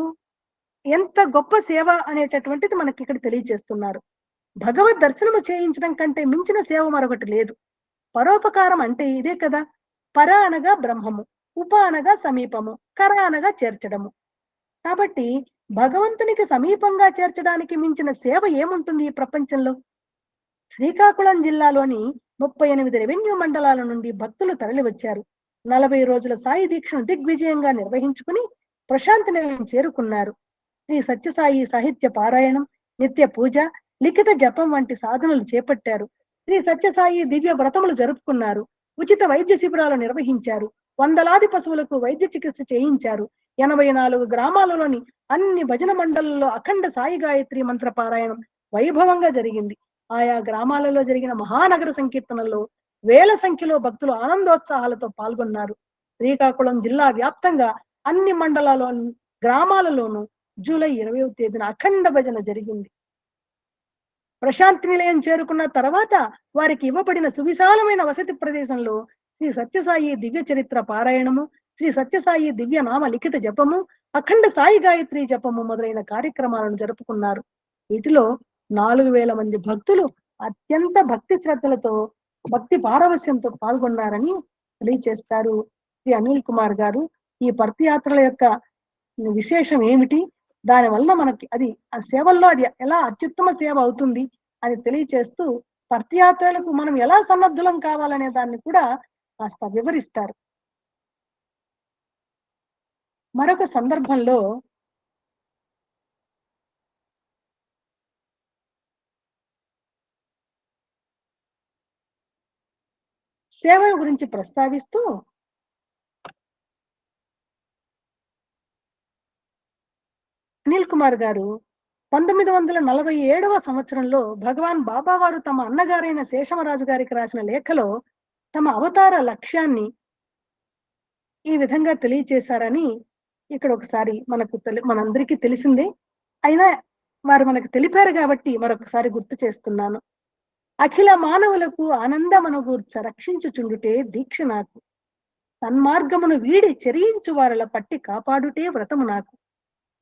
ఎంత గొప్ప సేవ అనేటటువంటిది మనకి ఇక్కడ తెలియజేస్తున్నారు. భగవద్ దర్శనము చేయించడం కంటే మించిన సేవ మరొకటి లేదు. పరోపకారం అంటే ఇదే కదా. పర అనగా బ్రహ్మము, ఉప అనగా సమీపము, కర అనగా చేర్చడము. కాబట్టి భగవంతునికి సమీపంగా చేర్చడానికి మించిన సేవ ఏముంటుంది ఈ ప్రపంచంలో? శ్రీకాకుళం జిల్లాలోని 38 రెవెన్యూ మండలాల నుండి భక్తులు తరలి వచ్చారు. 40 రోజుల సాయి దీక్షను దిగ్విజయంగా నిర్వహించుకుని ప్రశాంతి నిలయం చేరుకున్నారు. శ్రీ సత్యసాయి సాహిత్య పారాయణం, నిత్య పూజ, లిఖిత జపం వంటి సాధనలు చేపట్టారు. శ్రీ సత్యసాయి దివ్య వ్రతములు జరుపుకున్నారు. ఉచిత వైద్య శిబిరాలు నిర్వహించారు. వందలాది పశువులకు వైద్య చికిత్స చేయించారు. 84 గ్రామాలలోని అన్ని భజన మండలంలో అఖండ సాయి గాయత్రి మంత్ర పారాయణం వైభవంగా జరిగింది. ఆయా గ్రామాలలో జరిగిన మహానగర సంకీర్తనల్లో వేల సంఖ్యలో భక్తులు ఆనందోత్సాహాలతో పాల్గొన్నారు. శ్రీకాకుళం జిల్లా వ్యాప్తంగా అన్ని మండలాల్లోని గ్రామాలలోనూ జూలై 20వ తేదీన అఖండ భజన జరిగింది. ప్రశాంతి నిలయం చేరుకున్న తర్వాత వారికి ఇవ్వబడిన సువిశాలమైన వసతి ప్రదేశంలో శ్రీ సత్యసాయి దివ్య చరిత్ర పారాయణము, శ్రీ సత్యసాయి దివ్య నామ లిఖిత జపము, అఖండ సాయి గాయత్రి జపము మొదలైన కార్యక్రమాలను జరుపుకున్నారు. వీటిలో 4000 మంది భక్తులు అత్యంత భక్తి శ్రద్ధలతో, భక్తి పారవస్యంతో పాల్గొన్నారని తెలియజేస్తారు శ్రీ అనిల్ కుమార్ గారు. ఈ పర్తి యాత్రల యొక్క విశేషం ఏమిటి, దానివల్ల మనకి అది ఆ సేవల్లో అది ఎలా అత్యుత్తమ సేవ అవుతుంది అని తెలియచేస్తూ పర్తి యాత్రలకు మనం ఎలా సన్నద్ధులం కావాలనే దాన్ని కూడా కాస్త వివరిస్తారు. మరొక సందర్భంలో సేవ గురించి ప్రస్తావిస్తూ అనిల్ కుమార్ గారు 1947వ సంవత్సరంలో భగవాన్ బాబా వారు తమ అన్నగారైన శేషమరాజు గారికి రాసిన లేఖలో తమ అవతార లక్ష్యాన్ని ఈ విధంగా తెలియచేశారని ఇక్కడ ఒకసారి మనందరికీ తెలిసిందే. అయినా వారు మనకు తెలిపారు కాబట్టి మరొకసారి గుర్తు చేస్తున్నాను. అఖిల మానవులకు ఆనందమనుగూర్చ రక్షించుచుండుటే దీక్ష నాకు, సన్మార్గమును వీడి చెరియించు వారల పట్టి కాపాడుటే వ్రతము నాకు,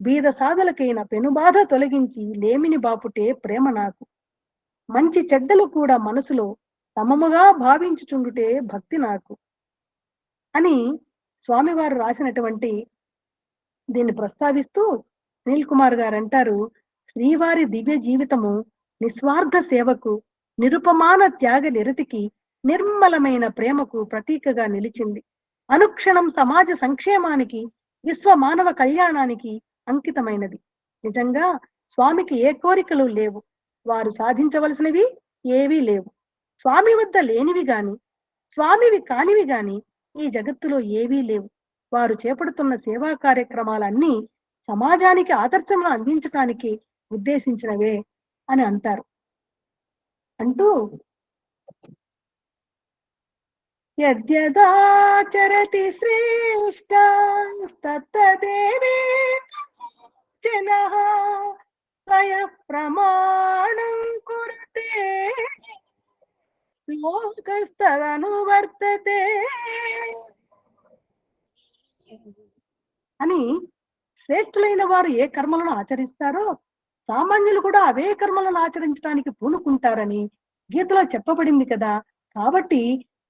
బీద సాధలకైన పెనుబాధ తొలగించి లేమిని బాపుటే ప్రేమ నాకు, మంచి చెడ్డలు కూడా మనసులో సమముగా భావించుచుండుటే భక్తి నాకు అని స్వామివారు రాసినటువంటి దీన్ని ప్రస్తావిస్తూ అనిల్ కుమార్ గారు అంటారు, శ్రీవారి దివ్య జీవితము నిస్వార్థ సేవకు, నిరుపమాన త్యాగ నిరతికి, నిర్మలమైన ప్రేమకు ప్రతీకగా నిలిచింది. అనుక్షణం సమాజ సంక్షేమానికి, విశ్వ మానవ కళ్యాణానికి అంకితమైనది. నిజంగా స్వామికి ఏ కోరికలు లేవు, వారు సాధించవలసినవి ఏవీ లేవు. స్వామి వద్ద లేనివి గాని స్వామివి కానివి గాని ఈ జగత్తులో ఏవీ లేవు. వారు చేపడుతున్న సేవా కార్యక్రమాలన్నీ సమాజానికి ఆదర్శంగా అందించడానికి ఉద్దేశించినవే అని అంటారు. అంటూ యద్యదాచరతి శ్రేష్ట తత్తదేవే జనః స్వయః ప్రమాణం కురుతే లోకస్తదనువర్తతే అని శ్రేష్ఠులైన వారు ఏ కర్మలను ఆచరిస్తారో సామాన్యులు కూడా అవే కర్మలను ఆచరించడానికి పూనుకుంటారని గీతలో చెప్పబడింది కదా. కాబట్టి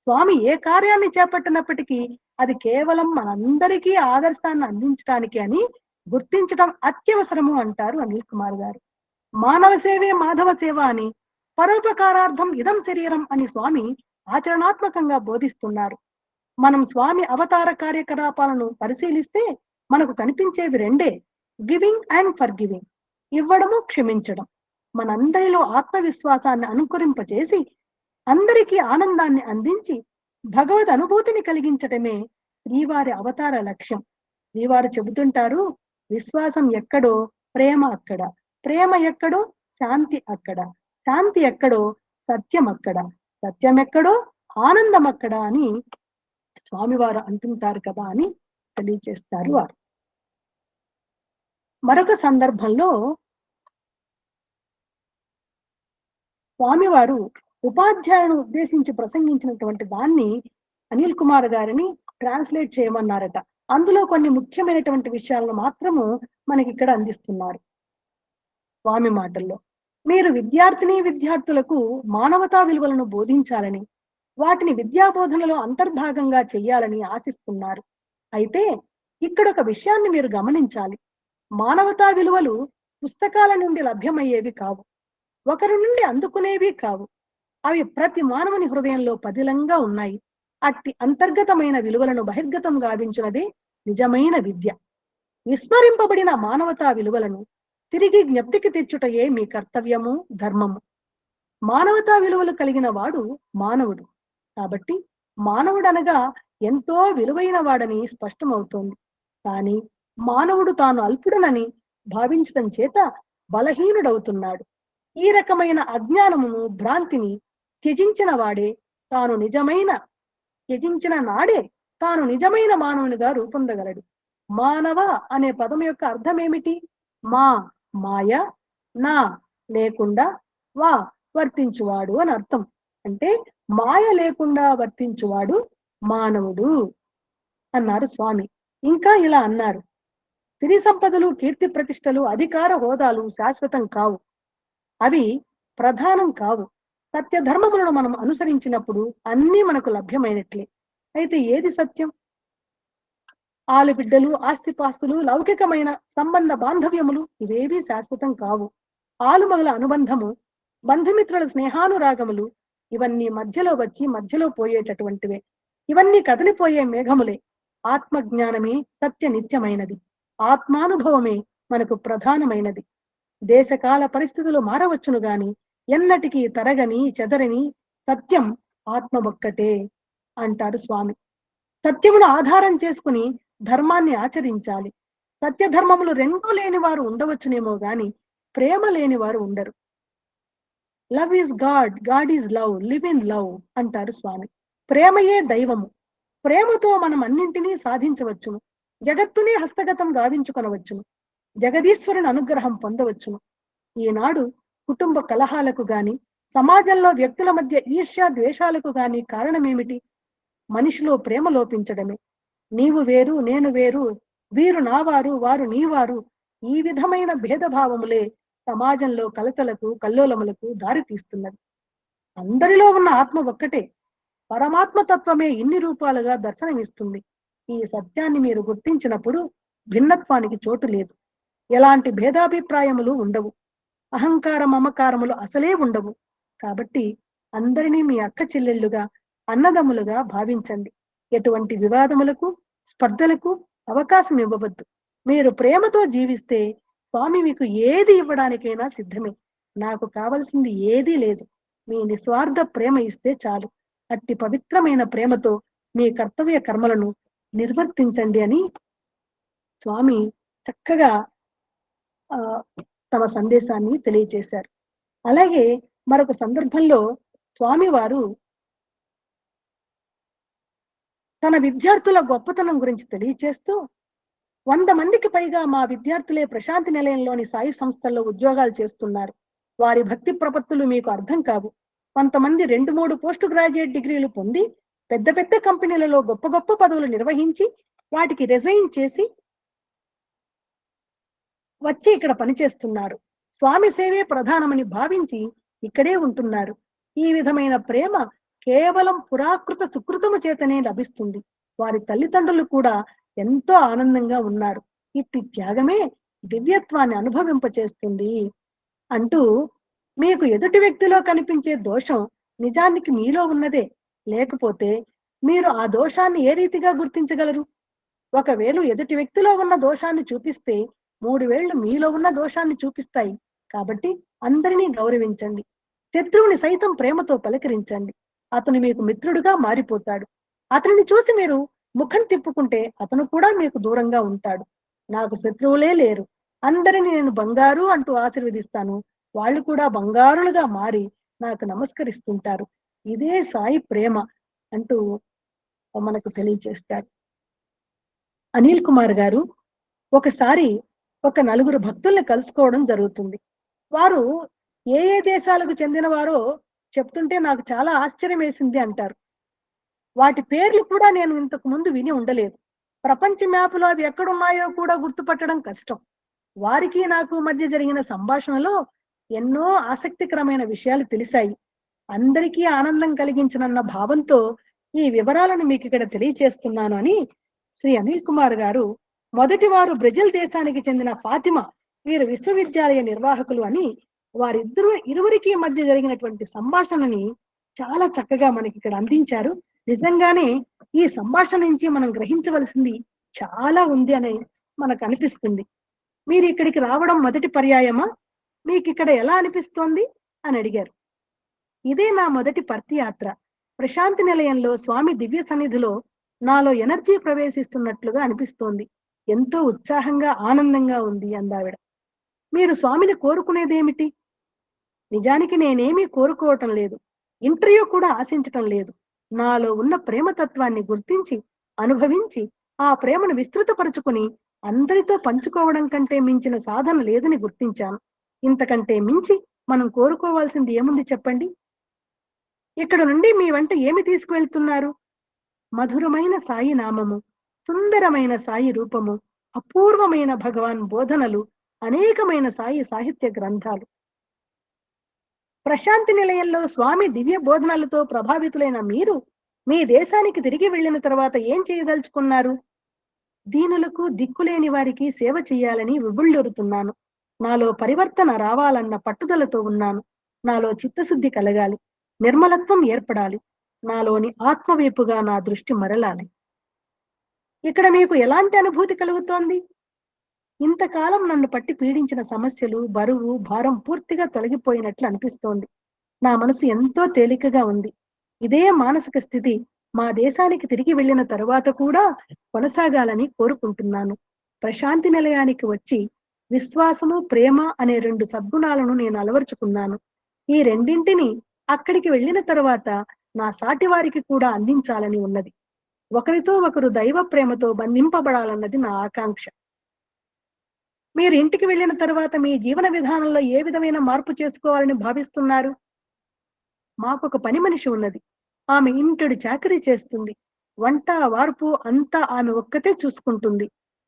స్వామి ఏ కార్యాన్ని చేపట్టినప్పటికీ అది కేవలం మనందరికీ ఆదర్శాన్ని అందించడానికి అని గుర్తించడం అత్యవసరము అంటారు అనిల్ కుమార్ గారు. మానవ సేవే మాధవ సేవ అని, పరోపకారార్థం ఇదం శరీరం అని స్వామి ఆచరణాత్మకంగా బోధిస్తున్నారు. మనం స్వామి అవతార కార్యకలాపాలను పరిశీలిస్తే మనకు కనిపించేవి రెండే, గివింగ్ అండ్ ఫర్ గివింగ్, ఇవ్వడము క్షమించడం. మనందరిలో ఆత్మవిశ్వాసాన్ని అనుకరింపచేసి అందరికీ ఆనందాన్ని అందించి భగవద్ అనుభూతిని కలిగించటమే శ్రీవారి అవతార లక్ష్యం. శ్రీవారు చెబుతుంటారు, విశ్వాసం ఎక్కడో ప్రేమ అక్కడ, ప్రేమ ఎక్కడో శాంతి అక్కడ, శాంతి ఎక్కడో సత్యం అక్కడ, సత్యం ఎక్కడో ఆనందం అక్కడ అని స్వామివారు అంటుంటారు కదా అని తెలియజేస్తారు వారు. మరొక సందర్భంలో స్వామివారు ఉపాధ్యాయులను ఉద్దేశించి ప్రసంగించినటువంటి దాన్ని అనిల్ కుమార్ గారిని ట్రాన్స్లేట్ చేయమన్నారట. అందులో కొన్ని ముఖ్యమైనటువంటి విషయాలను మాత్రము మనకి ఇక్కడ అందిస్తున్నారు. స్వామి మాటల్లో, మీరు విద్యార్థులకు మానవతా విలువలను బోధించాలని, వాటిని విద్యాబోధనలో అంతర్భాగంగా చెయ్యాలని ఆశిస్తున్నారు. అయితే ఇక్కడ ఒక విషయాన్ని మీరు గమనించాలి. మానవతా విలువలు పుస్తకాల నుండి లభ్యమయ్యేవి కావు, ఒకరి నుండి అందుకునేవి కావు. అవి ప్రతి మానవుని హృదయంలో పదిలంగా ఉన్నాయి. అట్టి అంతర్గతమైన విలువలను బహిర్గతం గావించినదే నిజమైన విద్య. విస్మరింపబడిన మానవతా విలువలను తిరిగి జ్ఞప్తికి తెచ్చుటయే మీ కర్తవ్యము, ధర్మము. మానవతా విలువలు కలిగిన వాడు మానవుడు. కాబట్టి మానవుడనగా ఎంతో విలువైన వాడని స్పష్టమవుతోంది. కానీ మానవుడు తాను అల్పుడనని భావించడం చేత బలహీనుడవుతున్నాడు. ఈ రకమైన అజ్ఞానమును, భ్రాంతిని త్యజించిన నాడే తాను నిజమైన మానవునిగా రూపొందగలడు. మానవ అనే పదం యొక్క అర్థం ఏమిటి? మాయ, నా లేకుండా వా వర్తించువాడు అని అర్థం. అంటే మాయ లేకుండా వర్తించువాడు మానవుడు అన్నారు స్వామి. ఇంకా ఇలా అన్నారు, సిరి సంపదలు, కీర్తి ప్రతిష్టలు, అధికార హోదాలు శాశ్వతం కావు, అవి ప్రధానం కావు. సత్య ధర్మములను మనం అనుసరించినప్పుడు అన్నీ మనకు లభ్యమైనట్లే. అయితే ఏది సత్యం? ఆలుబిడ్డలు, ఆస్తిపాస్తులు, లౌకికమైన సంబంధ బాంధవ్యములు ఇవేవీ శాశ్వతం కావు. ఆలుమగల అనుబంధము, బంధుమిత్రుల స్నేహానురాగములు ఇవన్నీ మధ్యలో వచ్చి మధ్యలో పోయేటటువంటివే. ఇవన్నీ కదిలిపోయే మేఘములే. ఆత్మజ్ఞానమే సత్య నిత్యమైనది. ఆత్మానుభవమే మనకు ప్రధానమైనది. దేశకాల పరిస్థితులు మారవచ్చును గాని ఎన్నటికీ తరగని చెదరని సత్యం ఆత్మ ఒక్కటే అంటారు స్వామి. సత్యమును ఆధారం చేసుకుని ధర్మాన్ని ఆచరించాలి. సత్యధర్మములు రెండూ లేని వారు ఉండవచ్చునేమో గాని ప్రేమ లేని వారు ఉండరు. Love is God, God is love, live in love అంటారు స్వామి. ప్రేమయే దైవము. ప్రేమతో మనం అన్నింటినీ సాధించవచ్చును. జగత్తునే హస్తగతం గావించుకొనవచ్చును. జగదీశ్వరుని అనుగ్రహం పొందవచ్చును. ఈనాడు కుటుంబ కలహాలకు గాని సమాజంలో వ్యక్తుల మధ్య ఈర్ష్య ద్వేషాలకు గాని కారణమేమిటి? మనిషిలో ప్రేమ లోపించడమే. నీవు వేరు, నేను వేరు, వీరు నావారు, వారు నీవారు, ఈ విధమైన భేదభావములే సమాజంలో కలతలకు కల్లోలములకు దారి తీస్తున్నది. అందరిలో ఉన్న ఆత్మ ఒక్కటే. పరమాత్మ తత్వమే ఇన్ని రూపాలుగా దర్శనమిస్తుంది. ఈ సత్యాన్ని మీరు గుర్తించినప్పుడు భిన్నత్వానికి చోటు లేదు. ఎలాంటి భేదాభిప్రాయములు ఉండవు. అహంకార మమకారములు అసలే ఉండవు. కాబట్టి అందరినీ మీ అక్క చెల్లెళ్ళుగా, అన్నదమ్ములుగా భావించండి. ఎటువంటి వివాదములకు స్పర్ధలకు అవకాశం ఇవ్వవద్దు. మీరు ప్రేమతో జీవిస్తే స్వామి మీకు ఏది ఇవ్వడానికైనా సిద్ధమే. నాకు కావలసింది ఏదీ లేదు, మీ నిస్వార్థ ప్రేమ ఇస్తే చాలు. అట్టి పవిత్రమైన ప్రేమతో మీ కర్తవ్య కర్మలను నిర్వర్తించండి అని స్వామి చక్కగా తమ సందేశాన్ని తెలియజేశారు. అలాగే మరొక సందర్భంలో స్వామి వారు తన విద్యార్థుల గొప్పతనం గురించి తెలియచేస్తూ 100 మందికి పైగా మా విద్యార్థులే ప్రశాంతి నిలయంలోని సాయి సంస్థల్లో ఉద్యోగాలు చేస్తున్నారు. వారి భక్తి ప్రపత్తులు మీకు అర్థం కావు. కొంతమంది 2-3 పోస్ట్ గ్రాడ్యుయేట్ డిగ్రీలు పొంది పెద్ద పెద్ద కంపెనీలలో గొప్ప గొప్ప పదవులు నిర్వహించి వాటికి రిజైన్ చేసి వచ్చి ఇక్కడ పనిచేస్తున్నారు. స్వామి సేవే ప్రధానమని భావించి ఇక్కడే ఉంటున్నారు. ఈ విధమైన ప్రేమ కేవలం పురాకృత సుకృతము చేతనే లభిస్తుంది. వారి తల్లిదండ్రులు కూడా ఎంతో ఆనందంగా ఉన్నారు. ఇట్టి త్యాగమే దివ్యత్వాన్ని అనుభవింపచేస్తుంది అంటూ, మీకు ఎదుటి వ్యక్తిలో కనిపించే దోషం నిజానికి మీలో ఉన్నదే. లేకపోతే మీరు ఆ దోషాన్ని ఏ రీతిగా గుర్తించగలరు? ఒకవేళ ఎదుటి వ్యక్తిలో ఉన్న దోషాన్ని చూపిస్తే 3 వేళ్లు మీలో ఉన్న దోషాన్ని చూపిస్తాయి. కాబట్టి అందరినీ గౌరవించండి. శత్రువుని సైతం ప్రేమతో పలకరించండి. అతను మీకు మిత్రుడుగా మారిపోతాడు. అతనిని చూసి మీరు ముఖం తిప్పుకుంటే అతను కూడా మీకు దూరంగా ఉంటాడు. నాకు శత్రువులే లేరు, అందరిని నేను బంగారు అంటూ ఆశీర్వదిస్తాను. వాళ్ళు కూడా బంగారులుగా మారి నాకు నమస్కరిస్తుంటారు. ఇదే సాయి ప్రేమ అంటూ మనకు తెలియజేస్తాడు. అనిల్ కుమార్ గారు ఒకసారి ఒక 4 భక్తుల్ని కలుసుకోవడం జరుగుతుంది. వారు ఏ ఏ దేశాలకు చెందిన వారో చెప్తుంటే నాకు చాలా ఆశ్చర్యం వేసింది అంటారు. వాటి పేర్లు కూడా నేను ఇంతకు ముందు విని ఉండలేదు. ప్రపంచ మ్యాపులో అవి ఎక్కడున్నాయో కూడా గుర్తుపట్టడం కష్టం. వారికి నాకు మధ్య జరిగిన సంభాషణలో ఎన్నో ఆసక్తికరమైన విషయాలు తెలిసాయి. అందరికీ ఆనందం కలిగించనన్న భావంతో ఈ వివరాలను మీకు ఇక్కడ తెలియచేస్తున్నాను అని శ్రీ అనిల్ కుమార్ గారు, మొదటి వారు బ్రెజిల్ దేశానికి చెందిన ఫాతిమా, వీరు విశ్వవిద్యాలయ నిర్వాహకులు అని ఇరువురికి మధ్య జరిగినటువంటి సంభాషణని చాలా చక్కగా మనకి ఇక్కడ అందించారు. నిజంగానే ఈ సంభాషణ నుంచి మనం గ్రహించవలసింది చాలా ఉంది అని మనకు అనిపిస్తుంది. మీరు ఇక్కడికి రావడం మొదటి పర్యాయమా? మీకు ఇక్కడ ఎలా అనిపిస్తోంది అని అడిగారు. ఇదే నా మొదటి పర్తి యాత్ర. ప్రశాంతి నిలయంలో స్వామి దివ్య సన్నిధిలో నాలో ఎనర్జీ ప్రవేశిస్తున్నట్లుగా అనిపిస్తోంది. ఎంతో ఉత్సాహంగా ఆనందంగా ఉంది అందావిడ. మీరు స్వామిని కోరుకునేదేమిటి? నిజానికి నేనేమీ కోరుకోవటం లేదు, ఇంటర్వ్యూ కూడా ఆశించటం లేదు. నాలో ఉన్న ప్రేమతత్వాన్ని గుర్తించి అనుభవించి ఆ ప్రేమను విస్తృతపరుచుకుని అందరితో పంచుకోవడం కంటే మించిన సాధన లేదని గుర్తించాను. ఇంతకంటే మించి మనం కోరుకోవాల్సింది ఏముంది చెప్పండి? ఇక్కడ నుండి మీ వెంట ఏమి తీసుకువెళ్తున్నారు? మధురమైన సాయి నామము, సుందరమైన సాయి రూపము, అపూర్వమైన భగవాన్ బోధనలు, అనేకమైన సాయి సాహిత్య గ్రంథాలు. ప్రశాంతి నిలయంలో స్వామి దివ్య బోధనలతో ప్రభావితులైన మీరు మీ దేశానికి తిరిగి వెళ్లిన తర్వాత ఏం చేయదలుచుకున్నారు? దీనులకు దిక్కులేని వారికి సేవ చేయాలని విబుళ్ళూరుతున్నాను. నాలో పరివర్తన రావాలన్న పట్టుదలతో ఉన్నాను. నాలో చిత్తశుద్ధి కలగాలి, నిర్మలత్వం ఏర్పడాలి, నాలోని ఆత్మవైపుగా నా దృష్టి మరలాలి. ఇక్కడ మీకు ఎలాంటి అనుభూతి కలుగుతోంది? ఇంతకాలం నన్ను పట్టి పీడించిన సమస్యలు, బరువు, భారం పూర్తిగా తొలగిపోయినట్లు అనిపిస్తోంది. నా మనసు ఎంతో తేలికగా ఉంది. ఇదే మానసిక స్థితి మా దేశానికి తిరిగి వెళ్ళిన తరువాత కూడా కొనసాగాలని కోరుకుంటున్నాను. ప్రశాంతి నిలయానికి వచ్చి విశ్వాసము, ప్రేమ అనే 2 సద్గుణాలను నేను అలవరుచుకున్నాను. ఈ రెండింటిని అక్కడికి వెళ్ళిన తరువాత నా సాటి వారికి కూడా అందించాలని ఉన్నది. ఒకరితో ఒకరు దైవ ప్రేమతో బంధింపబడాలన్నది నా ఆకాంక్ష. మీరు ఇంటికి వెళ్ళిన తరువాత మీ జీవన విధానంలో ఏ విధమైన మార్పు చేసుకోవాలని భావిస్తున్నారు? మాకొక పని మనిషి ఉన్నది. ఆమె ఇంటెడు చాకరీ చేస్తుంది. వంట, వార్పు అంతా ఆమె ఒక్కతే చూసుకుంటుంది.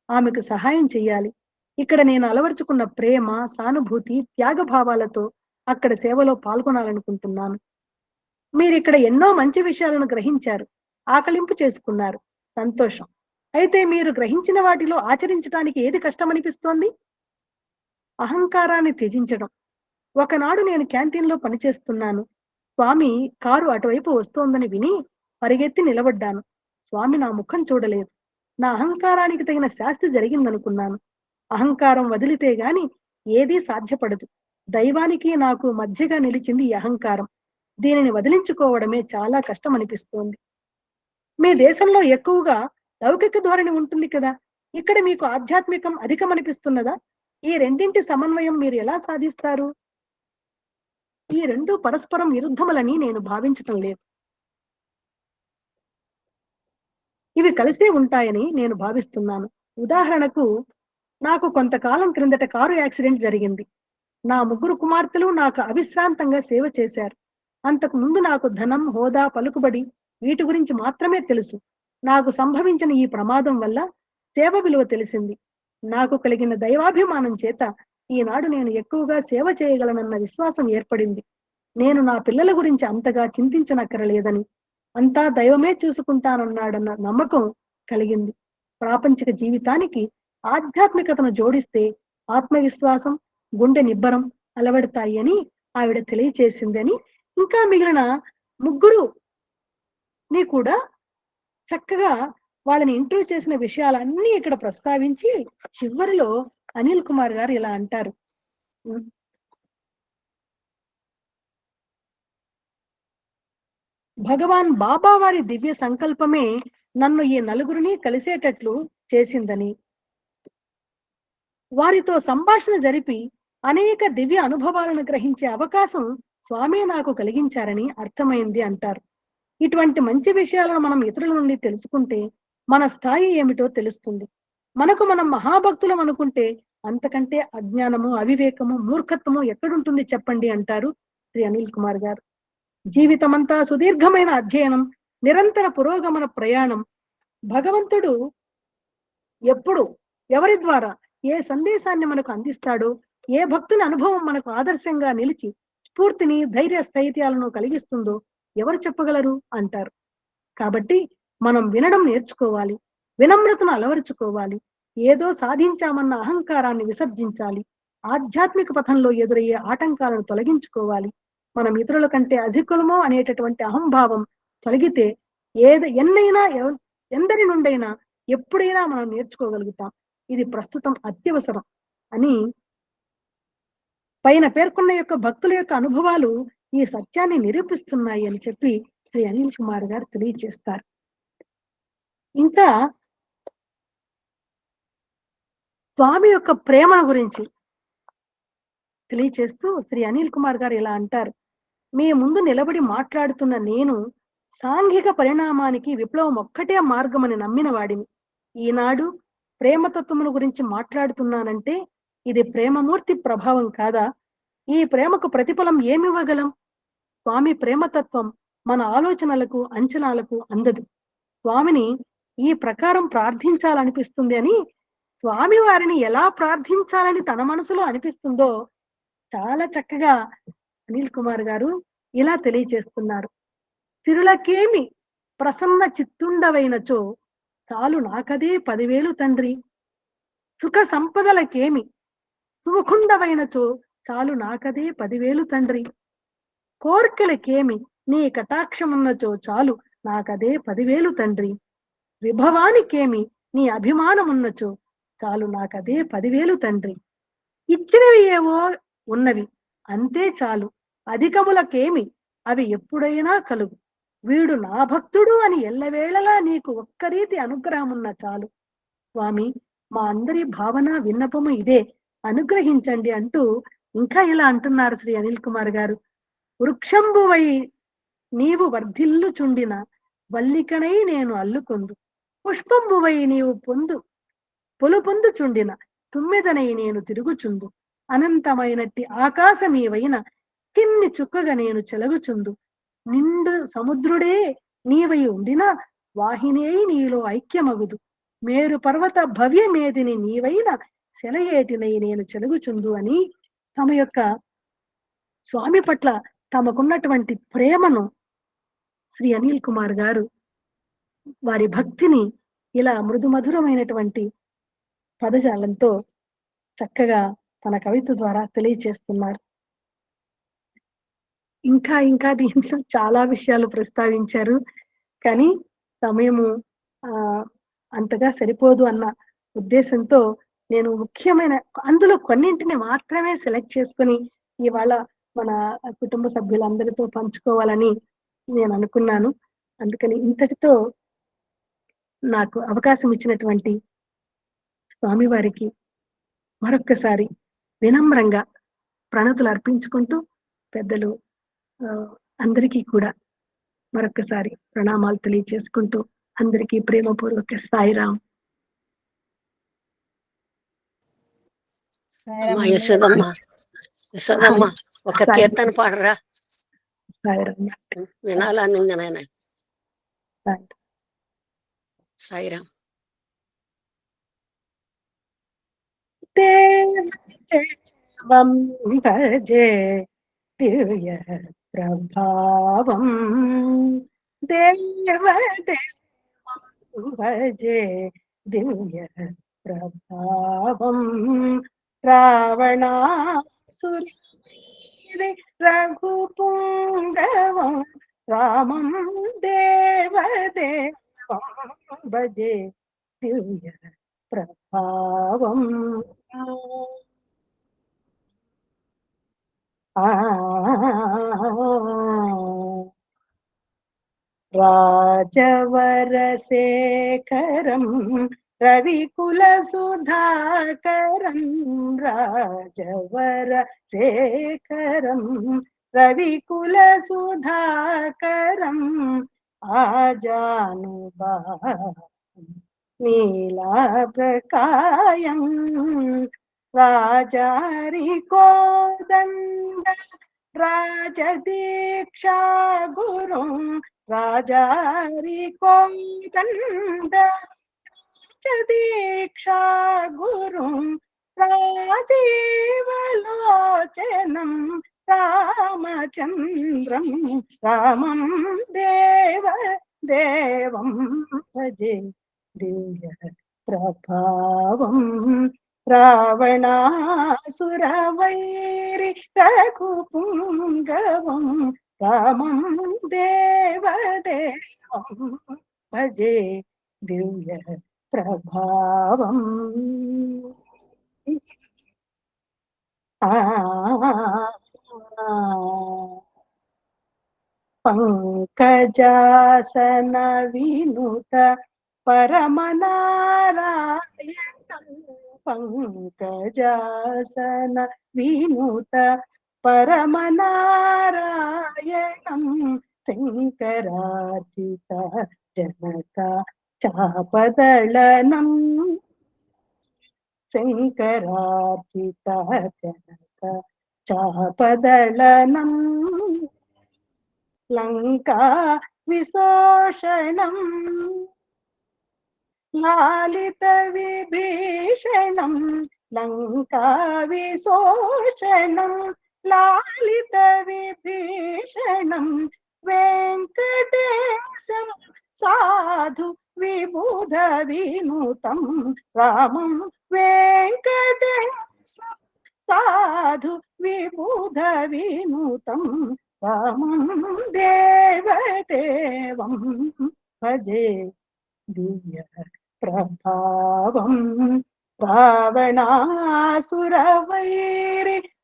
ఆమెకు సహాయం చెయ్యాలి. ఇక్కడ నేను అలవర్చుకున్న ప్రేమ, సానుభూతి, త్యాగభావాలతో అక్కడ సేవలో పాల్గొనాలనుకుంటున్నాను. మీరిక్కడ ఎన్నో మంచి విషయాలను గ్రహించారు, ఆకలింపు చేసుకున్నారు. సంతోషం. అయితే మీరు గ్రహించిన వాటిలో ఆచరించడానికి ఏది కష్టమనిపిస్తోంది? అహంకారాన్ని త్యజించడం. ఒకనాడు నేను క్యాంటీన్లో పనిచేస్తున్నాను. స్వామి కారు అటువైపు వస్తోందని విని పరిగెత్తి నిలబడ్డాను. స్వామి నా ముఖం చూడలేదు. నా అహంకారానికి తగిన శాస్తి జరిగిందనుకున్నాను. అహంకారం వదిలితే గాని ఏదీ సాధ్యపడదు. దైవానికి నాకు మధ్యగా నిలిచింది ఈ అహంకారం. దీనిని వదిలించుకోవడమే చాలా కష్టం అనిపిస్తోంది. మీ దేశంలో ఎక్కువగా లౌకిక ధోరణి ఉంటుంది కదా, ఇక్కడ మీకు ఆధ్యాత్మికం అధికమనిపిస్తున్నదా? ఈ రెండింటి సమన్వయం మీరు ఎలా సాధిస్తారు? ఈ 2 పరస్పరం విరుద్ధములని నేను భావించటం లేదు. ఇవి కలిసే ఉంటాయని నేను భావిస్తున్నాను. ఉదాహరణకు, నాకు కొంతకాలం క్రిందట కారు యాక్సిడెంట్ జరిగింది. నా 3 కుమార్తెలు నాకు అవిశ్రాంతంగా సేవ చేశారు. అంతకు ముందు నాకు ధనం, హోదా, పలుకుబడి వీటి గురించి మాత్రమే తెలుసు. నాకు సంభవించిన ఈ ప్రమాదం వల్ల సేవ విలువ తెలిసింది. నాకు కలిగిన దైవాభిమానం చేత ఈనాడు నేను ఎక్కువగా సేవ చేయగలనన్న విశ్వాసం ఏర్పడింది. నేను నా పిల్లల గురించి అంతగా చింతించనక్కరలేదని, అంతా దైవమే చూసుకుంటానన్నాడన్న నమ్మకం కలిగింది. ప్రాపంచిక జీవితానికి ఆధ్యాత్మికతను జోడిస్తే ఆత్మవిశ్వాసం, గుండె నిబ్బరం అలవడతాయి అని ఆవిడ తెలియచేసిందని, ఇంకా మిగిలిన 3 కూడా చక్కగా వాళ్ళని ఇంటర్వ్యూ చేసిన విషయాలన్నీ ఇక్కడ ప్రస్తావించి చివరిలో అనిల్ కుమార్ గారు ఇలా అంటారు. భగవాన్ బాబా వారి దివ్య సంకల్పమే నన్ను ఈ 4 కలిసేటట్లు చేసిందని, వారితో సంభాషణ జరిపి అనేక దివ్య అనుభవాలను గ్రహించే అవకాశం స్వామి నాకు కలిగించారని అర్థమైంది అంటారు. ఇటువంటి మంచి విషయాలను మనం ఇతరుల నుండి తెలుసుకుంటే మన స్థాయి ఏమిటో తెలుస్తుంది. మనకు మనం మహాభక్తులం అనుకుంటే అంతకంటే అజ్ఞానము, అవివేకము, మూర్ఖత్వము ఎక్కడుంటుంది చెప్పండి అంటారు శ్రీ అనిల్ కుమార్ గారు. జీవితమంతా సుదీర్ఘమైన అధ్యయనం, నిరంతర పురోగమన ప్రయాణం. భగవంతుడు ఎప్పుడు ఎవరి ద్వారా ఏ సందేశాన్ని మనకు అందిస్తాడో, ఏ భక్తుని అనుభవం మనకు ఆదర్శంగా నిలిచి స్ఫూర్తిని, ధైర్య స్థైర్యాలను కలిగిస్తుందో ఎవరు చెప్పగలరు అంటారు. కాబట్టి మనం వినడం నేర్చుకోవాలి, వినమ్రతను అలవరుచుకోవాలి, ఏదో సాధించామన్న అహంకారాన్ని విసర్జించాలి, ఆధ్యాత్మిక పథంలో ఎదురయ్యే ఆటంకాలను తొలగించుకోవాలి. మనం ఇతరుల కంటే అధికులమో అనేటటువంటి అహంభావం తొలగితే ఎందరి నుండైనా ఎప్పుడైనా మనం నేర్చుకోగలుగుతాం. ఇది ప్రస్తుతం అత్యవసరం అని పైన పేర్కొన్న యొక్క భక్తుల యొక్క అనుభవాలు ఈ సత్యాన్ని నిరూపిస్తున్నాయి అని చెప్పి శ్రీ అనిల్ కుమార్ గారు తెలియజేస్తారు. ఇంకా స్వామి యొక్క ప్రేమ గురించి తెలియచేస్తూ శ్రీ అనిల్ కుమార్ గారు ఇలా అంటారు. మీ ముందు నిలబడి మాట్లాడుతున్న నేను సాంఘిక పరిణామానికి విప్లవం ఒక్కటే మార్గమని నమ్మిన వాడిని. ఈనాడు ప్రేమతత్వమును గురించి మాట్లాడుతున్నానంటే ఇది ప్రేమమూర్తి ప్రభావం కాదా? ఈ ప్రేమకు ప్రతిఫలం ఏమివ్వగలం? స్వామి ప్రేమతత్వం మన ఆలోచనలకు, అంచనాలకు అందదు. స్వామిని ఈ ప్రకారం ప్రార్థించాలనిపిస్తుంది అని, స్వామి వారిని ఎలా ప్రార్థించాలని తన మనసులో అనిపిస్తుందో చాలా చక్కగా అనిల్ కుమార్ గారు ఇలా తెలియజేస్తున్నారు. తిరులకేమి ప్రసన్న చిత్తుండవైనచో చాలు నాకదే 10,000 తండ్రి. సుఖ సంపదలకేమి సుముఖుండవైనచో చాలు నాకదే 10,000 తండ్రి. కోర్కెలకేమి నీ కటాక్షమున్నచో చాలు నాకదే 10,000 తండ్రి. విభవానికేమి నీ అభిమానం ఉన్నచో చాలు, నాకదే 10,000 తండ్రి. ఇచ్చినవి ఏవో ఉన్నవి, అంతే చాలు. అధికములకేమి, అవి ఎప్పుడైనా కలుగు. వీడు నా భక్తుడు అని ఎల్లవేళలా నీకు ఒక్కరీతి అనుగ్రహమున్న చాలు. స్వామి, మా అందరి భావన విన్నపము ఇదే, అనుగ్రహించండి అంటూ ఇంకా ఇలా అంటున్నారు శ్రీ అనిల్ కుమార్ గారు. వృక్షంబువై నీవు వర్ధిల్లుచుండిన వల్లికనై నేను అల్లుకొందు. పుష్పంబువై నీవు పొలుపొందుచుండిన తుమ్మెదనై నేను తిరుగుచుందు. అనంతమైనట్టి ఆకాశమీవైన కిన్ని చుక్కగా నేను చెలగుచుందు. నిండు సముద్రుడే నీవై ఉండిన వాహినేయి నీలో ఐక్యమగుదు. మేరు పర్వత భవ్యమేదిని నీవైన సెలయేటినై నేను చెలుగుచుందు అని తమ యొక్క స్వామి పట్ల తమకున్నటువంటి ప్రేమను శ్రీ అనిల్ కుమార్ గారు వారి భక్తిని ఇలా మృదుమధురమైనటువంటి పదజాలంతో చక్కగా తన కవిత ద్వారా తెలియచేస్తున్నారు. ఇంకా దీంట్లో చాలా విషయాలు ప్రస్తావించారు, కానీ సమయము అంతగా సరిపోదు అన్న ఉద్దేశంతో నేను ముఖ్యమైన అందులో కొన్నింటిని మాత్రమే సెలెక్ట్ చేసుకుని ఇవాళ మన కుటుంబ సభ్యులందరితో పంచుకోవాలని నేను అనుకున్నాను. అందుకని ఇంతటితో నాకు అవకాశం ఇచ్చినటువంటి స్వామివారికి మరొక్కసారి వినమ్రంగా ప్రణతులు అర్పించుకుంటూ పెద్దలు అందరికీ కూడా మరొక్కసారి ప్రణామాలు తెలియజేసుకుంటూ అందరికీ ప్రేమపూర్వక సాయిరాం. యశోదమ్మ ఒక కీర్తన పాడరా, సాయిరాం. వినాలని నాయన. సాయిరాం. దేవం భజే దివ్య ప్రభావం, దేవదేవం భజే దివ్య ప్రభావం. రావణాసురీ రఘుపుంగవం రామం దేవదేవం భజే దివ్య ప్రభావం. రాజవరశేఖరం రవికులసుధాకరం, రాజవరశేఖరం రవికులసుధాకరం, ఆజానుబాహం నీలాభకాయం, రాజారి కోదండ రాజదీక్షా గురు, రాజారి కోదండ రాజదీక్షా గురు, రాజీవలోచనం రామచంద్రం రామం దేవం భజే దివ్య ప్రభావం. రావణాసురవైరి రఘుపుంగవం రామం దేవదేవం భజే దివ్య ప్రభావం. పంకజాసన వినుత పరమనారాయణం, పంకజాసన వినుత పరమనారాయణం, శంకరార్చిత జనక చాపదళనం, శంకరార్చిత జనక చాపదళనం, లంకా విశోషణం లాలిత విభీషణం, లంకా విశోషణం లాలిత విభీషణం, వెంకటేశం సాధు విబుధ వినుతం రామం, వెంకటేశం సాధు విబుధ వినుతం రామం దేవదేవం భజే దివ్య ప్రభావం రావణాసురవైరి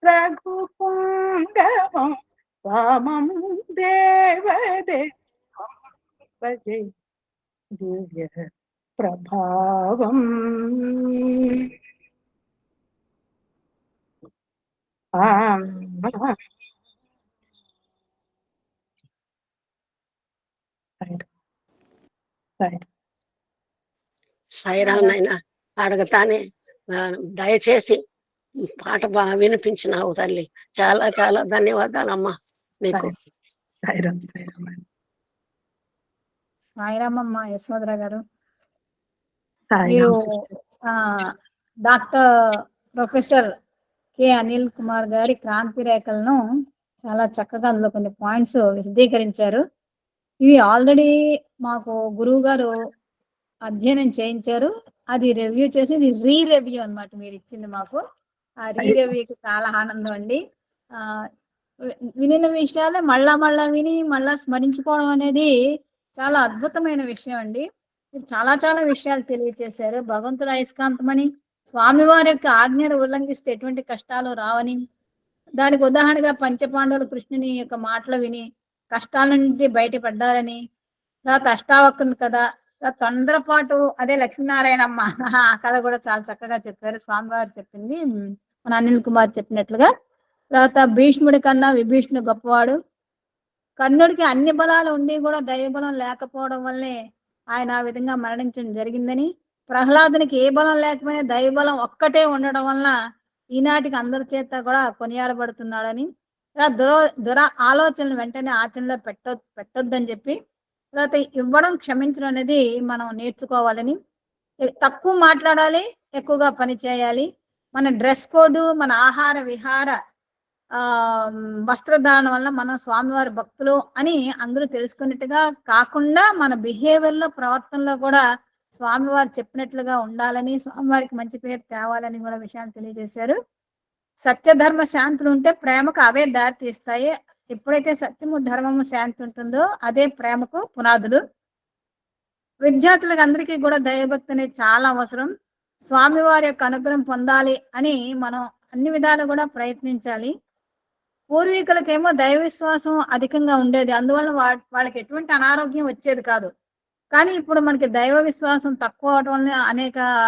రఘుపుంగవం వామం దేవదేవం భజే దివ్య ప్రభావం. సాయిరామ్ నాయన అడగతానే దయచేసి పాట బాగా వినిపించినావు తల్లి. చాలా చాలా ధన్యవాదాలమ్మా నీకు. సాయిరామ్ సాయిరామమ్మ యశోధర గారు. మీరు Sairam. Doctor professor K Anil Kumar గారి క్రాంతి రేఖలను చాలా చక్కగా అందులో కొన్ని పాయింట్స్ విశదీకరించారు. ఇవి ఆల్రెడీ మాకు గురువు గారు అధ్యయనం చేయించారు. అది రివ్యూ చేసి ఇది రివ్యూ అన్నమాట మీరు ఇచ్చింది మాకు. ఆ రివ్యూకి చాలా ఆనందం అండి. వినిన విషయాలే మళ్ళా విని మళ్ళా స్మరించుకోవడం అనేది చాలా అద్భుతమైన విషయం అండి. చాలా చాలా విషయాలు తెలియచేశారు. భగవంతుడు అయస్కాంతమని, స్వామివారి యొక్క ఆజ్ఞను ఉల్లంఘిస్తే ఎటువంటి కష్టాలు రావని, దానికి ఉదాహరణగా పంచపాండవులు కృష్ణుని యొక్క మాటలు విని కష్టాల నుండి బయటపడ్డారని, తర్వాత అష్టావక్రుని కథ, తొందరపాటు అదే లక్ష్మీనారాయణమ్మ ఆ కథ కూడా చాలా చక్కగా చెప్పారు. స్వామివారు చెప్పింది మన అనిల్ కుమార్ చెప్పినట్లుగా. తర్వాత భీష్ముడి కన్నా విభీషణుడు గొప్పవాడు. కర్ణుడికి అన్ని బలాలు ఉండి కూడా దైవబలం లేకపోవడం వల్లే ఆయన ఆ విధంగా మరణించడం జరిగిందని, ప్రహ్లాదునికి ఏ బలం లేకపోయినా దైవబలం ఒక్కటే ఉండడం వలన ఈనాటికి అందరి చేత కూడా కొనియాడబడుతున్నాడని, దుర ఆలోచనలు వెంటనే ఆచరణలో పెట్టొద్దని చెప్పి, తర్వాత ఇవ్వడం క్షమించడం అనేది మనం నేర్చుకోవాలని, తక్కువ మాట్లాడాలి, ఎక్కువగా పని చేయాలి, మన డ్రెస్ కోడ్, మన ఆహార విహార వస్త్రధారణ వల్ల మనం స్వామివారి భక్తులు అని అందరూ తెలుసుకున్నట్టుగా కాకుండా మన బిహేవియర్లో, ప్రవర్తనలో కూడా స్వామివారు చెప్పినట్లుగా ఉండాలని, స్వామివారికి మంచి పేరు తేవాలని కూడా విషయాన్ని తెలియజేశారు. సత్యధర్మ శాంతులు ఉంటే ప్రేమకు అవే దారి తీస్తాయి. ఎప్పుడైతే సత్యము, ధర్మము, శాంతి ఉంటుందో అదే ప్రేమకు పునాదులు. విద్యార్థులకు అందరికీ కూడా దైవభక్తి అనేది చాలా అవసరం. స్వామివారి యొక్క అనుగ్రహం పొందాలి అని మనం అన్ని విధాలు కూడా ప్రయత్నించాలి. పూర్వీకులకేమో దైవ విశ్వాసం అధికంగా ఉండేది, అందువల్ల వాళ్ళకి ఎటువంటి అనారోగ్యం వచ్చేది కాదు. కానీ ఇప్పుడు మనకి దైవ విశ్వాసం తక్కువ అవడం వల్ల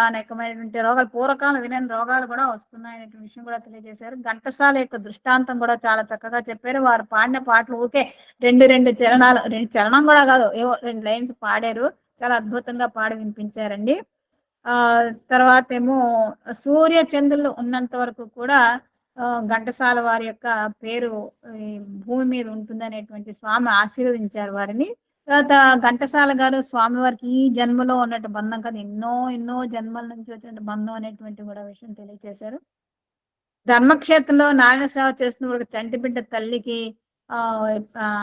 అనేకమైనటువంటి రోగాలు, పూర్వకాలం వినని రోగాలు కూడా వస్తున్నాయనే విషయం కూడా తెలియజేశారు. ఘంటసాల యొక్క దృష్టాంతం కూడా చాలా చక్కగా చెప్పారు. వారు పాడిన పాటలు ఊరికే రెండు చరణాలు, చరణం కూడా కాదు, ఏవో 2 లైన్స్ పాడారు, చాలా అద్భుతంగా పాడి వినిపించారండి. తర్వాత ఏమో సూర్య చంద్రులు ఉన్నంత వరకు కూడా ఘంటసాల వారి యొక్క పేరు ఈ భూమి మీద ఉంటుంది అనేటువంటి స్వామి ఆశీర్వదించారు వారిని. తర్వాత ఘంటసాల గారు స్వామివారికి ఈ జన్మలో ఉన్నట్టు బంధం కాదు, ఎన్నో జన్మల నుంచి వచ్చిన బంధం అనేటువంటి కూడా విషయం తెలియజేశారు. ధర్మక్షేత్రంలో నారాయణ సేవ చేస్తున్న చంటి బిడ్డ తల్లికి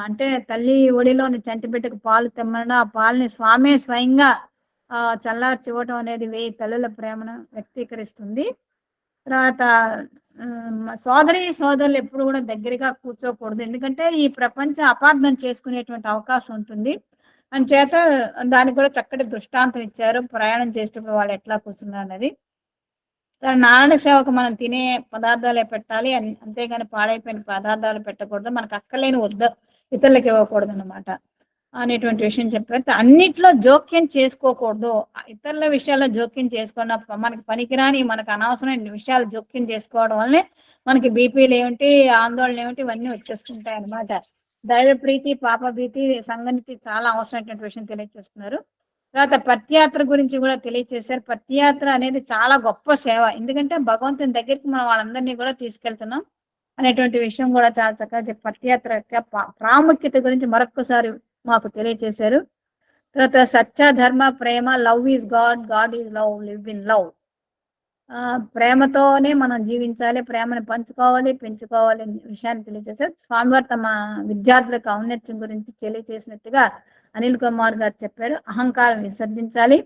అంటే తల్లి ఒడిలోని చంటి బిడ్డకు పాలు తెమ్మన్నా ఆ పాలని స్వామి స్వయంగా చల్లార్చి ఇవ్వటం అనేది 1000 తల్లుల ప్రేమను వ్యక్తీకరిస్తుంది. తర్వాత సోదరులు ఎప్పుడు కూడా దగ్గరగా కూర్చోకూడదు, ఎందుకంటే ఈ ప్రపంచం అపార్థం చేసుకునేటువంటి అవకాశం ఉంటుంది. అంచేత దానికి కూడా చక్కటి దృష్టాంతం ఇచ్చారు, ప్రయాణం చేసేటప్పుడు వాళ్ళు ఎట్లా కూర్చున్నారు అనేది. నారాయణ సేవకు మనం తినే పదార్థాలే పెట్టాలి, అంతేగాని పాడైపోయిన పదార్థాలు పెట్టకూడదు, మనకు అక్కర్లేని ఇతరులకు ఇవ్వకూడదు అన్నమాట అనేటువంటి విషయం చెప్పారు. అన్నిట్లో జోక్యం చేసుకోకూడదు, ఇతరుల విషయాల్లో జోక్యం చేసుకోవడం, మనకి పనికిరాని మనకు అనవసరమైన విషయాలు జోక్యం చేసుకోవడం వల్లనే మనకి బీపీలు ఏమిటి, ఆందోళన ఏమిటి, ఇవన్నీ వచ్చేస్తుంటాయి అన్నమాట. దైవ ప్రీతి, పాప భీతి, సంగతి చాలా అవసరమైనటువంటి విషయం తెలియజేస్తున్నారు. తర్వాత పత్యాత్ర గురించి కూడా తెలియజేశారు. పత్యాత్ర అనేది చాలా గొప్ప సేవ, ఎందుకంటే భగవంతుని దగ్గరికి మనం వాళ్ళందరినీ కూడా తీసుకెళ్తున్నాం అనేటువంటి విషయం కూడా చాలా చక్కగా పత్యాత్ర యొక్క ప్రాముఖ్యత గురించి మరొక్కసారి మాకు తెలియజేశారు. తర్వాత సత్య, ధర్మ, ప్రేమ, love is God, God is love, live in love. ప్రేమతోనే మనం జీవించాలి, ప్రేమను పంచుకోవాలి, పెంచుకోవాలి అనే విషయాన్ని తెలియజేశారు. స్వామివారు తమ విద్యార్థులకు ఔన్నత్యం గురించి తెలియజేసినట్టుగా అనిల్ కుమార్ గారు చెప్పారు. అహంకారం విసర్జించాలి,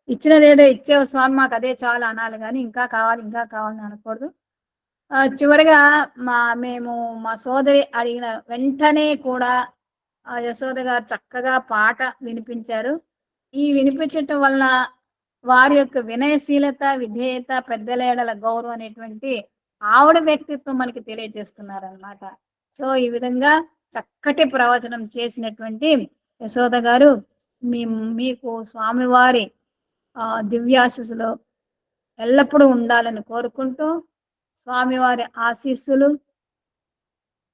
ఇచ్చినదేదో ఇచ్చేవు స్వామి మాకు అదే చాలు అనాలి, కానీ ఇంకా కావాలని అనకూడదు. చివరిగా మా సోదరి అడిగిన వెంటనే కూడా యశోద గారు చక్కగా పాట వినిపించారు. ఈ వినిపించటం వల్ల వారి యొక్క వినయశీలత, విధేయత, పెద్దలేడల గౌరవం అనేటువంటి ఆవిడ వ్యక్తిత్వం మనకి తెలియజేస్తున్నారన్నమాట. సో ఈ విధంగా చక్కటి ప్రవచనం చేసినటువంటి యశోద గారు, మీకు స్వామివారి దివ్యాశీస్సులు ఎల్లప్పుడూ ఉండాలని కోరుకుంటూ, స్వామివారి ఆశీస్సులు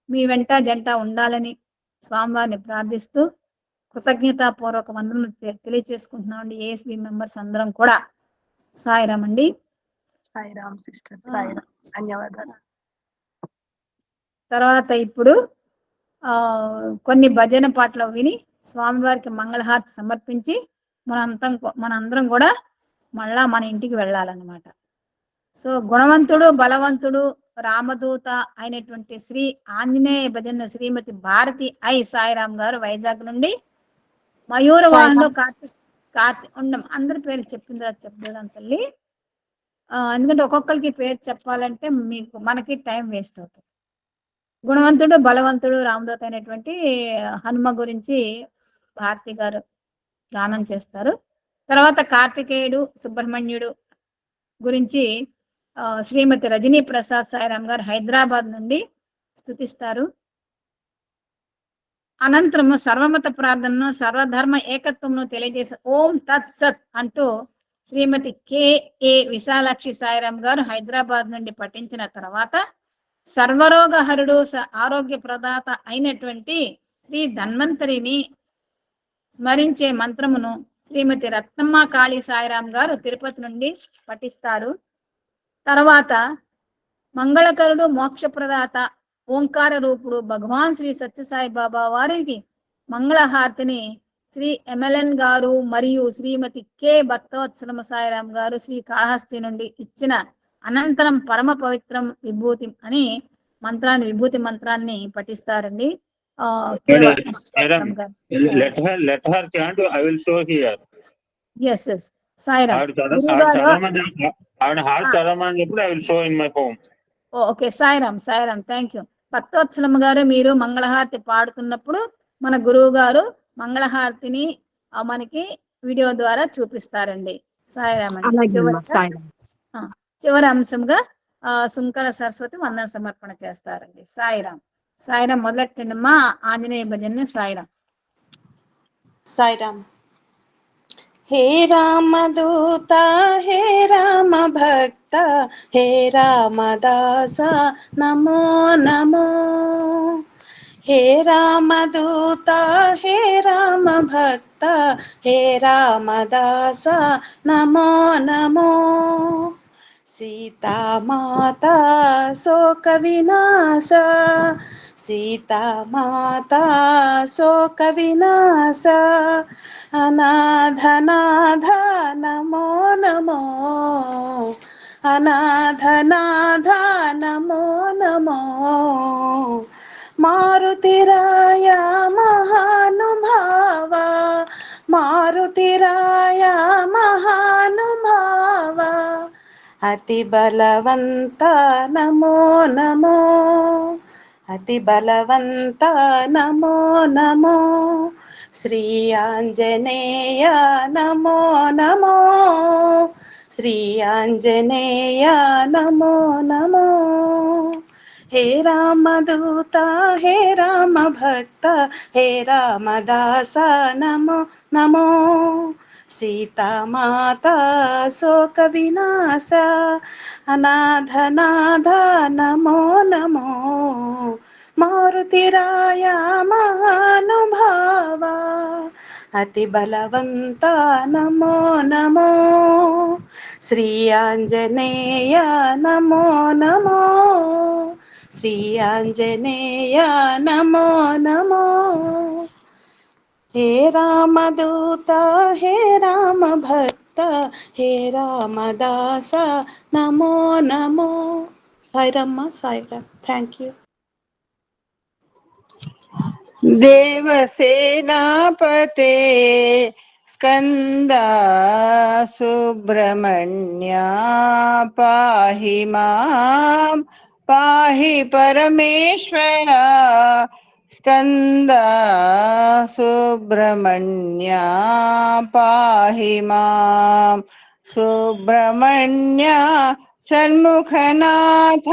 మీ వెంట జంట ఉండాలని స్వామివారిని ప్రార్థిస్తూ కృతజ్ఞతాపూర్వక వందనం తెలియజేసుకుంటున్నామండి. ఏఎస్బి మెంబర్స్ అందరం కూడా. సాయిరామ్ అండి. సాయిరామ్ సిస్టర్, సాయిరామ్, ధన్యవాదాలు. తర్వాత ఇప్పుడు కొన్ని భజన పాటలు విని స్వామివారికి మంగళహారతి సమర్పించి మనందరం కూడా మళ్ళా మన ఇంటికి వెళ్ళాలన్నమాట. సో గుణవంతుడు, బలవంతుడు, రామదూత అయినటువంటి శ్రీ ఆంజనేయ భజన శ్రీమతి భారతి ఐ సాయిరామ్ గారు వైజాగ్ నుండి, మయూర వాహనంలో కార్తీక్ ఉండం అందరి పేర్లు చెప్పిన తర్వాత చెప్తాను తల్లి, ఎందుకంటే ఒక్కొక్కరికి పేరు చెప్పాలంటే మనకి టైం వేస్ట్ అవుతుంది. గుణవంతుడు, బలవంతుడు, రామదూత అయినటువంటి హనుమ గురించి భారతి గారు గానం చేస్తారు. తర్వాత కార్తికేయుడు, సుబ్రహ్మణ్యుడు గురించి శ్రీమతి రజనీ ప్రసాద్ సాయిరామ్ గారు హైదరాబాద్ నుండి స్తుతిస్తారు. అనంతరము సర్వమత ప్రార్థనను, సర్వధర్మ ఏకత్వంను తెలియజేసే ఓం తత్ సత్ అంటూ శ్రీమతి కెఏ విశాలాక్షి సాయిరామ్ గారు హైదరాబాద్ నుండి పఠించిన తర్వాత సర్వరోగహరుడు, ఆరోగ్య ప్రదాత అయినటువంటి శ్రీ ధన్వంతరిని స్మరించే మంత్రమును శ్రీమతి రత్నమ్మ కాళీ సాయిరామ్ గారు తిరుపతి నుండి పఠిస్తారు. తర్వాత మంగళకరుడు, మోక్షప్రదాత, ఓంకార రూపుడు భగవాన్ శ్రీ సత్యసాయి బాబా వారికి మంగళహారతిని శ్రీ ఎంఎల్ఎన్ గారు మరియు శ్రీమతి కె భక్తవత్సలమ సాయిరామ్ గారు శ్రీ కాళహస్తి నుండి ఇచ్చిన అనంతరం పరమ పవిత్రం విభూతి అని విభూతి మంత్రాన్ని పఠిస్తారండి. Okay Sairam, Sairam, thank you. Bhaktavatsalamma గారు మీరు మంగళహారతి పాడుతున్నప్పుడు మన గురువు గారు మంగళహారతిని మనకి వీడియో ద్వారా చూపిస్తారండి. సాయిరామ్ అండి. చివరి అంశంగా సుంకర సరస్వతి వందన సమర్పణ చేస్తారండి. సాయిరామ్. సాయిరామ్ మొదలెట్టండి అమ్మా ఆంజనేయ భజన్ని. సాయిరామ్. సాయిరామ్. హే రామదూత, హే రామ భక్త, హే రామదాస నమో నమో. హే రామదూత, హే రామ భక్త, హే రామదాస నమో నమో. సీతామాత శోక వినాశ, సీతామాత శోక వినాశ, అనాథనాథ నమో నమో, అనాథనాథ నమో నమో. మారుతిరాయ మహానుభావ, మారుతిరాయ మహానుభావ, అతి బలవంత నమో నమో, అతి బలవంత నమో నమో. శ్రీ ఆంజనేయ నమో నమో, శ్రీ ఆంజనేయ నమో నమో. హే రామదూత, హే రామ భక్త, హే రామదాస నమో నమో. సీతామాత శోక వినాశ, అనాథనాథ నమో నమో. మారుతిరాయ మహానుభావ, అతి బలవంత నమో నమో. శ్రీ ఆంజనేయ నమో నమో, శ్రీ ఆంజనేయ నమో నమో. హే రామదూత, హే రామ భక్త, హే రామదాస నమో నమో. సాయిరమ్మ, సాయిరామ్. Thank you. దేవసేనాపతే స్కంద సుబ్రహ్మణ్య పాహి మాం, పాహి పరమేశ్వర. స్కంద సుబ్రహ్మణ్య పాహి మాం, సుబ్రహ్మణ్య షణ్ముఖనాథ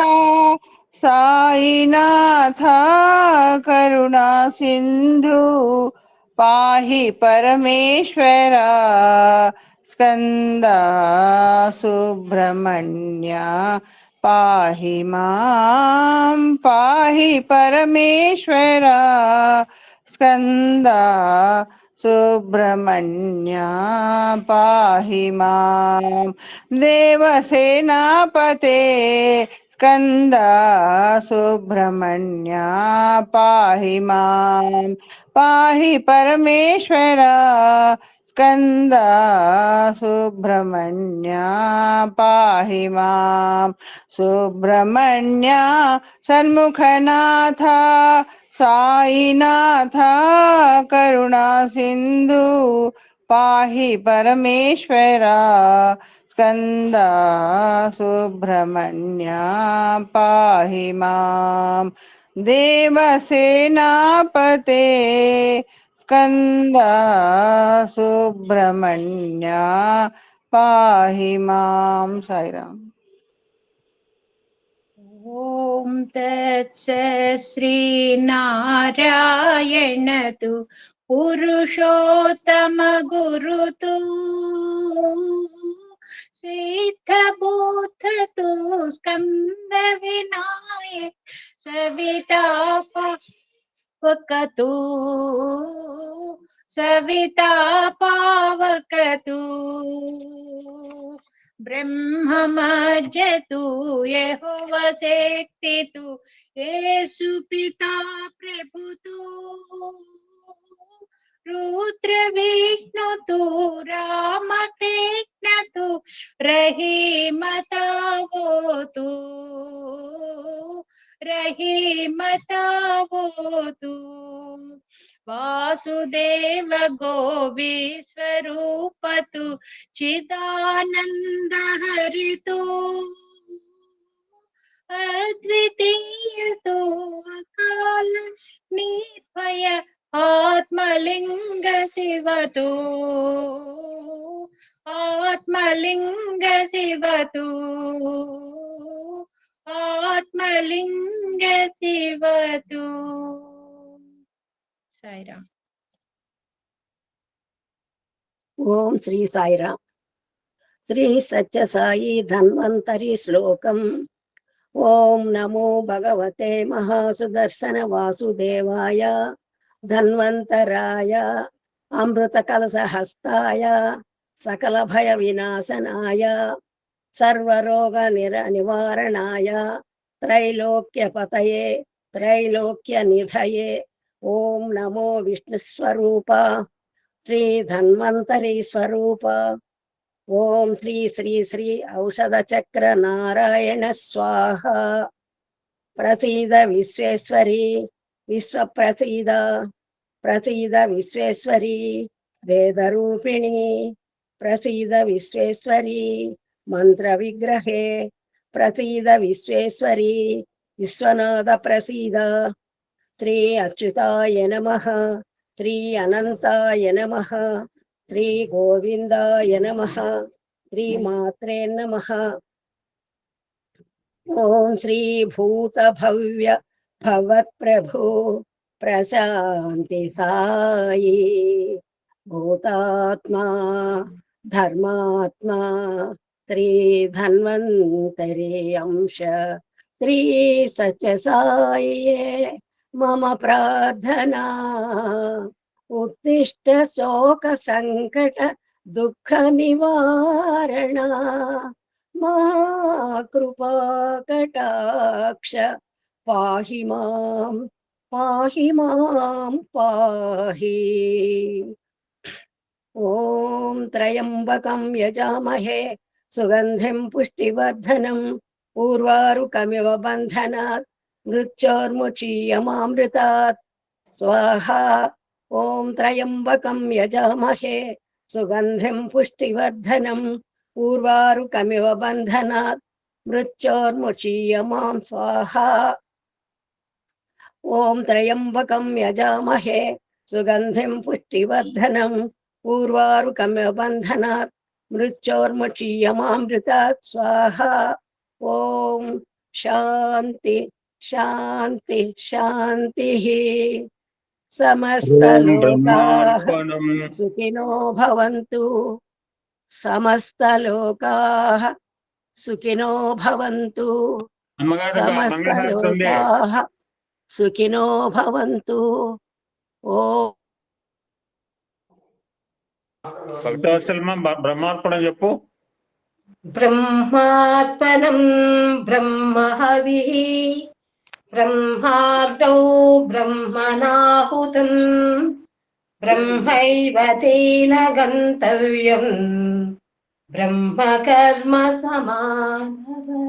సాయినాథ కరుణా సింధు పాహి పరమేశ్వర స్కంద సుబ్రహ్మణ్య పాహి మాం పాహి పరమేశ్వర స్కంద సుబ్రహ్మణ్య పాహి మాం దేవసేనాపతే స్కంద సుబ్రహ్మణ్య పాహి మాం పాహి పరమేశ్వర స్కంద సుబ్రహ్మణ్య పాహి మాం సుబ్రహ్మణ్య షణ్ముఖనాథ సాయినాథ కరుణా సింధు పాహి పరమేశ్వర స్కంద సుబ్రహ్మణ్య పాహి మాం దేవసేనాపతే స్కంద సుబ్రహ్మణ్య పాహి మాం. సాయిరామ్. ఓం తత్సత్ శ్రీనారాయణతు పురుషోత్తమ గురుతు సిద్ధబుద్ధతు స్కంద వినాయక సవితా పావకతు సవితా పావకతు బ్రహ్మమజ్జతు యెహోవా శక్తితు యేసు పితా ప్రభుతు రుద్ర విష్ణుతు రామకృష్ణతు రహిమతావోతు రహిమతావోతు వాసుదేవ గోవిస్వరూపతు చిదానంద హరితు అద్వితీయతు అకాల నిర్భయ ఆత్మలింగ శివతు ఆత్మలింగ శివతు ఆత్మలింగ శివతు. సాయిరామ్. ఓం శ్రీ సాయిరామ్. శ్రీ సత్య సాయి ధన్వంతరి శ్లోకం. ఓం నమో భగవతే మహాసుదర్శన వాసుదేవాయ ధన్వంతరాయ అమృత కలశ హస్తాయ సకల భయ వినాశనాయ సర్వరోగ నివారణాయ త్రైలోక్య పతయే త్రైలోక్య నిధయే ఓం నమో విష్ణుస్వరూప శ్రీ ధన్వంతరి స్వరూప ఓం శ్రీ శ్రీ శ్రీ ఔషధ చక్ర నారాయణ స్వాహ. ప్రసీద విశ్వేశ్వరి విశ్వ ప్రసీద ప్రసీద విశ్వేశ్వరి వేదరూపిణి ప్రసీద విశ్వేశ్వరి మంత్ర విగ్రహే ప్రసీద విశ్వేశ్వరి విశ్వనాథ ప్రసీద. శ్రీ అచ్యుతాయ నమః శ్రీ అనంతాయ నమః శ్రీ గోవిందాయ నమః శ్రీ మాత్రే నమః. ఓం శ్రీ భూత భవ్య భవత్ ప్రభు ప్రశాంతి సాయి భూతాత్మా ధర్మాత్మా శ్రీ ధన్వంతరి అంశ శ్రీ సత్య సాయి మమ ప్రార్థనా. ఉత్తిష్ట శోక సంకట దుఃఖ నివారణ మా కృపా కటాక్ష పాహి మాం పాహి మాం పాహి. ఓం త్రయంబకం యజామహే సుగంధిం పుష్టివర్ధనం పూర్వారుకమివ బంధనాత్ మృత్యోర్ముక్షీయమామృతాత్ స్వాహా. ఓం త్రయంబకం యజామహే సుగంధిం పుష్టివర్ధనం పూర్వారుకమివ బంధనాత్ మృత్యోర్ముక్షీయమాం స్వాహా. ఓం త్రయంబకం యజామహే సుగంధిం పుష్టివర్ధనం పూర్వారుకమివ బంధనాత్ మృత్యోర్ముచీయమామృతాత్ స్వాహా. ఓం శాంతి శాంతి శాంతి. సమస్తలోకాః బ్రహ్మార్పణం. సుఖినో భవంతు. సమస్తలోకాః సుఖినో భవంతు. అమ్మగారు మంగళహారతి ఉంది. సమస్తలోకాః సుఖినో భవంతు. ఓ భక్తవత్సలమ్మ బ్రహ్మార్పణం చెప్పు. బ్రహ్మార్పణం బ్రహ్మహవిః బ్రహ్మాగ్నౌ బ్రహ్మణాహుతం బ్రహ్మైవ తేన గంతవ్యం బ్రహ్మకర్మ సమాధవే.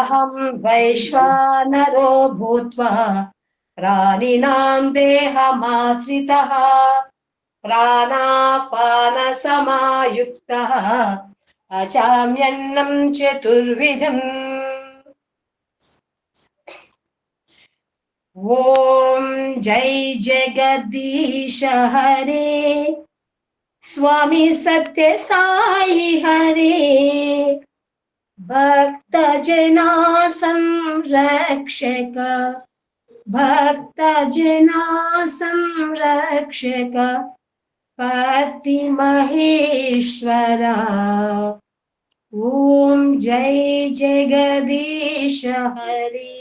అహం వైశ్వానరో భూత్వా ప్రాణినాం దేహమాశ్రితః ప్రాణాపాన సమాయుక్తః అచామ్యన్నం చతుర్విధం. ఓం జై జగదీశ హరే స్వామి సత్య సాయి హరే భక్త జనా సంరక్షక భక్త జనా సంరక్షక పతి మహేశ్వర. ఓం జై జగదీశ హరే.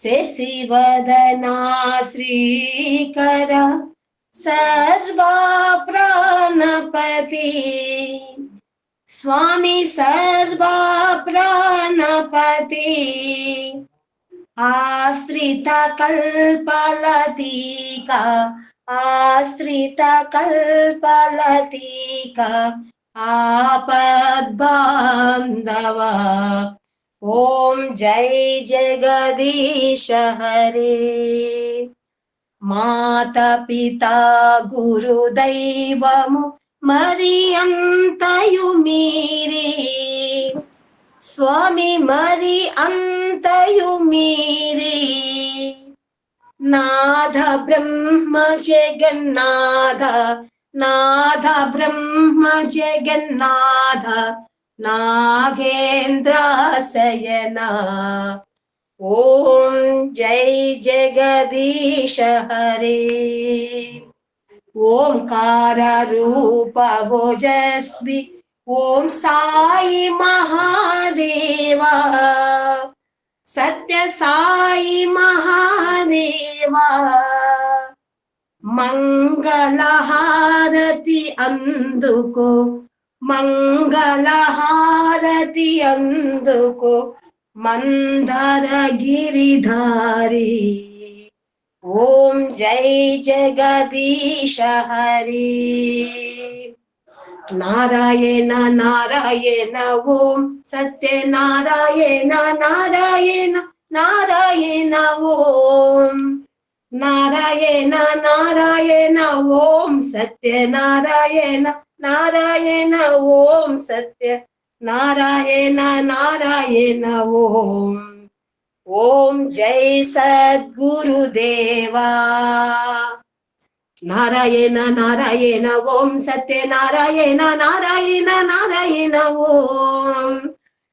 శశివదనా శ్రీకర సర్వా ప్రాణపతి స్వామి సర్వా ప్రాణపతి ఆశ్రిత కల్పలతిక ఆశ్రిత కల్పలతిక ఆపద్బాంధవ. ఓం జై జగదీశ హరే. మాత పితా గురుదైవము మరి అంతయు మీరే స్వామి మరి అంతయు మీరే. నాథ బ్రహ్మ జగన్నాథ నాథ బ్రహ్మ జగన్నాథ నాగేంద్రాశయన. ఓం జై జగదీశ హరే. ఓంకార రూప ఓజస్వి ఓం సాయి మహాదేవా సత్య సాయి మహాదేవా. మంగళహారతి అందుకో మంగళహారతి అందుకో మందర గిరిధారి. ఓం జై జగదీశ హరి. నారాయణ నారాయణ ఓం సత్యనారాయణ నారాయణ నారాయణ ఓం నారాయణ నారాయణ ఓం సత్యనారాయణ నారాయణ ఓం సత్య నారాయణ నారాయణ ఓం. ఓం జై సద్గురుదేవా. నారాయణ నారాయణ ఓం సత్యనారాయణ నారాయణ నారాయణ ఓం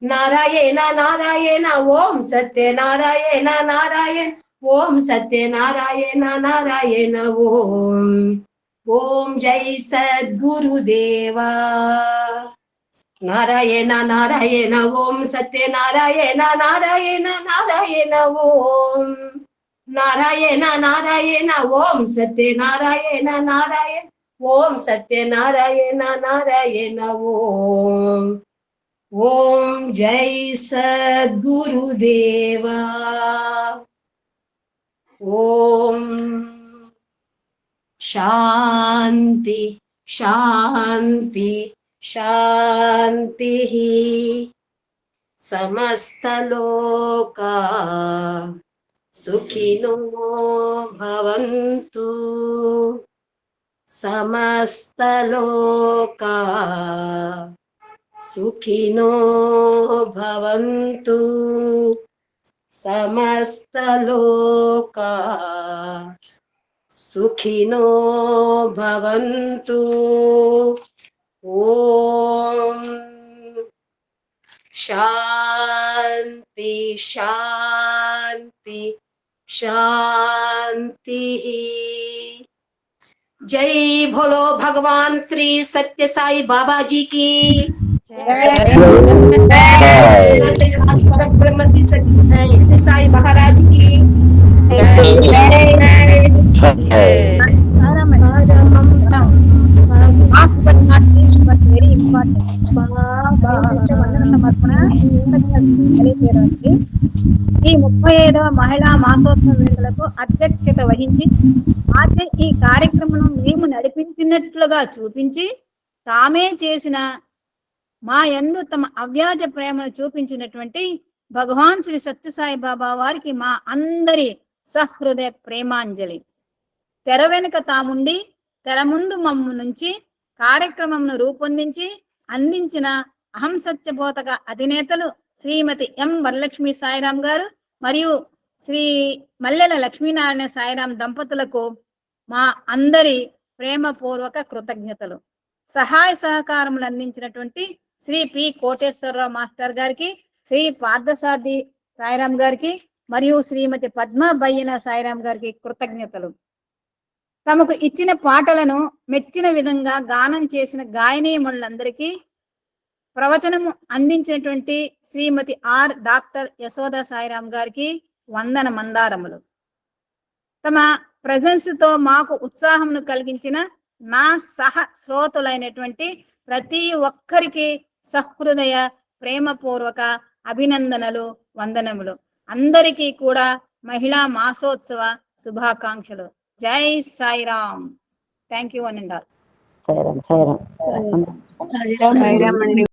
నారాయణ నారాయణ ఓం సత్యనారాయణ నారాయణ ఓం సత్యనారాయణ నారాయణ ఓం. ఓం జై సద్గురుదేవా. నారాయణ నారాయణ ఓం సత్యనారాయణ నారాయణ నారాయణ ఓం నారాయణ నారాయణ ఓం సత్యనారాయణ నారాయణ ఓం సత్యనారాయణ నారాయణ ఓం. ఓం జై సద్గురుదేవా. ఓం శాంతి శాంతి శాంతి. సమస్తలోకా సుఖినో భవంతు. సమస్తలోకా సుఖినో భవంతు. సమస్తలోకా సుఖినో భవంతు. ఓం శాంతి శాంతి శాంతి. జై భోలో భగవాన్ శ్రీ సత్య సాయి బాబాజీ की ब्रह्म श्री सत्य साई महाराज की ఈ 35వ మహిళా మాసోత్సవ వేడుకలకు అధ్యక్షత వహించి ఆచే ఈ కార్యక్రమం మేము నడిపించినట్లుగా చూపించి తామే చేసిన మా యందు తమ అవ్యాజ ప్రేమను చూపించినటువంటి భగవాన్ శ్రీ సత్యసాయి బాబా వారికి మా అందరి సహృదయ ప్రేమాంజలి. తెర వెనుక తాముండి తెర ముందు మమ్ము నుంచి కార్యక్రమంను రూపొందించి అందించిన అహం సత్యబోధక అధినేతలు శ్రీమతి ఎం వరలక్ష్మి సాయిరాం గారు మరియు శ్రీ మల్లెల లక్ష్మీనారాయణ సాయిరాం దంపతులకు మా అందరి ప్రేమపూర్వక కృతజ్ఞతలు. సహాయ సహకారములు అందించినటువంటి శ్రీ పి కోటేశ్వరరావు మాస్టర్ గారికి, శ్రీ పార్థసారథి సాయిరాం గారికి మరియు శ్రీమతి పద్మ బయ్యన సాయిరాం గారికి కృతజ్ఞతలు. తమకు ఇచ్చిన పాటలను మెచ్చిన విధంగా గానం చేసిన గాయనీయములందరికీ ప్రవచనము అందించినటువంటి శ్రీమతి ఆర్ డాక్టర్ యశోద సాయిరాం గారికి వందన మందారములు. తమ ప్రజెన్స్ తో మాకు ఉత్సాహమును కలిగించిన నా సహ శ్రోతలైనటువంటి ప్రతి ఒక్కరికి సహృదయ ప్రేమపూర్వక అభినందనలు, వందనములు. అందరికీ కూడా మహిళా మాసోత్సవ శుభాకాంక్షలు. జై సాయిరామ్. థ్యాంక్ యూ అనండి. సాయిరామ్.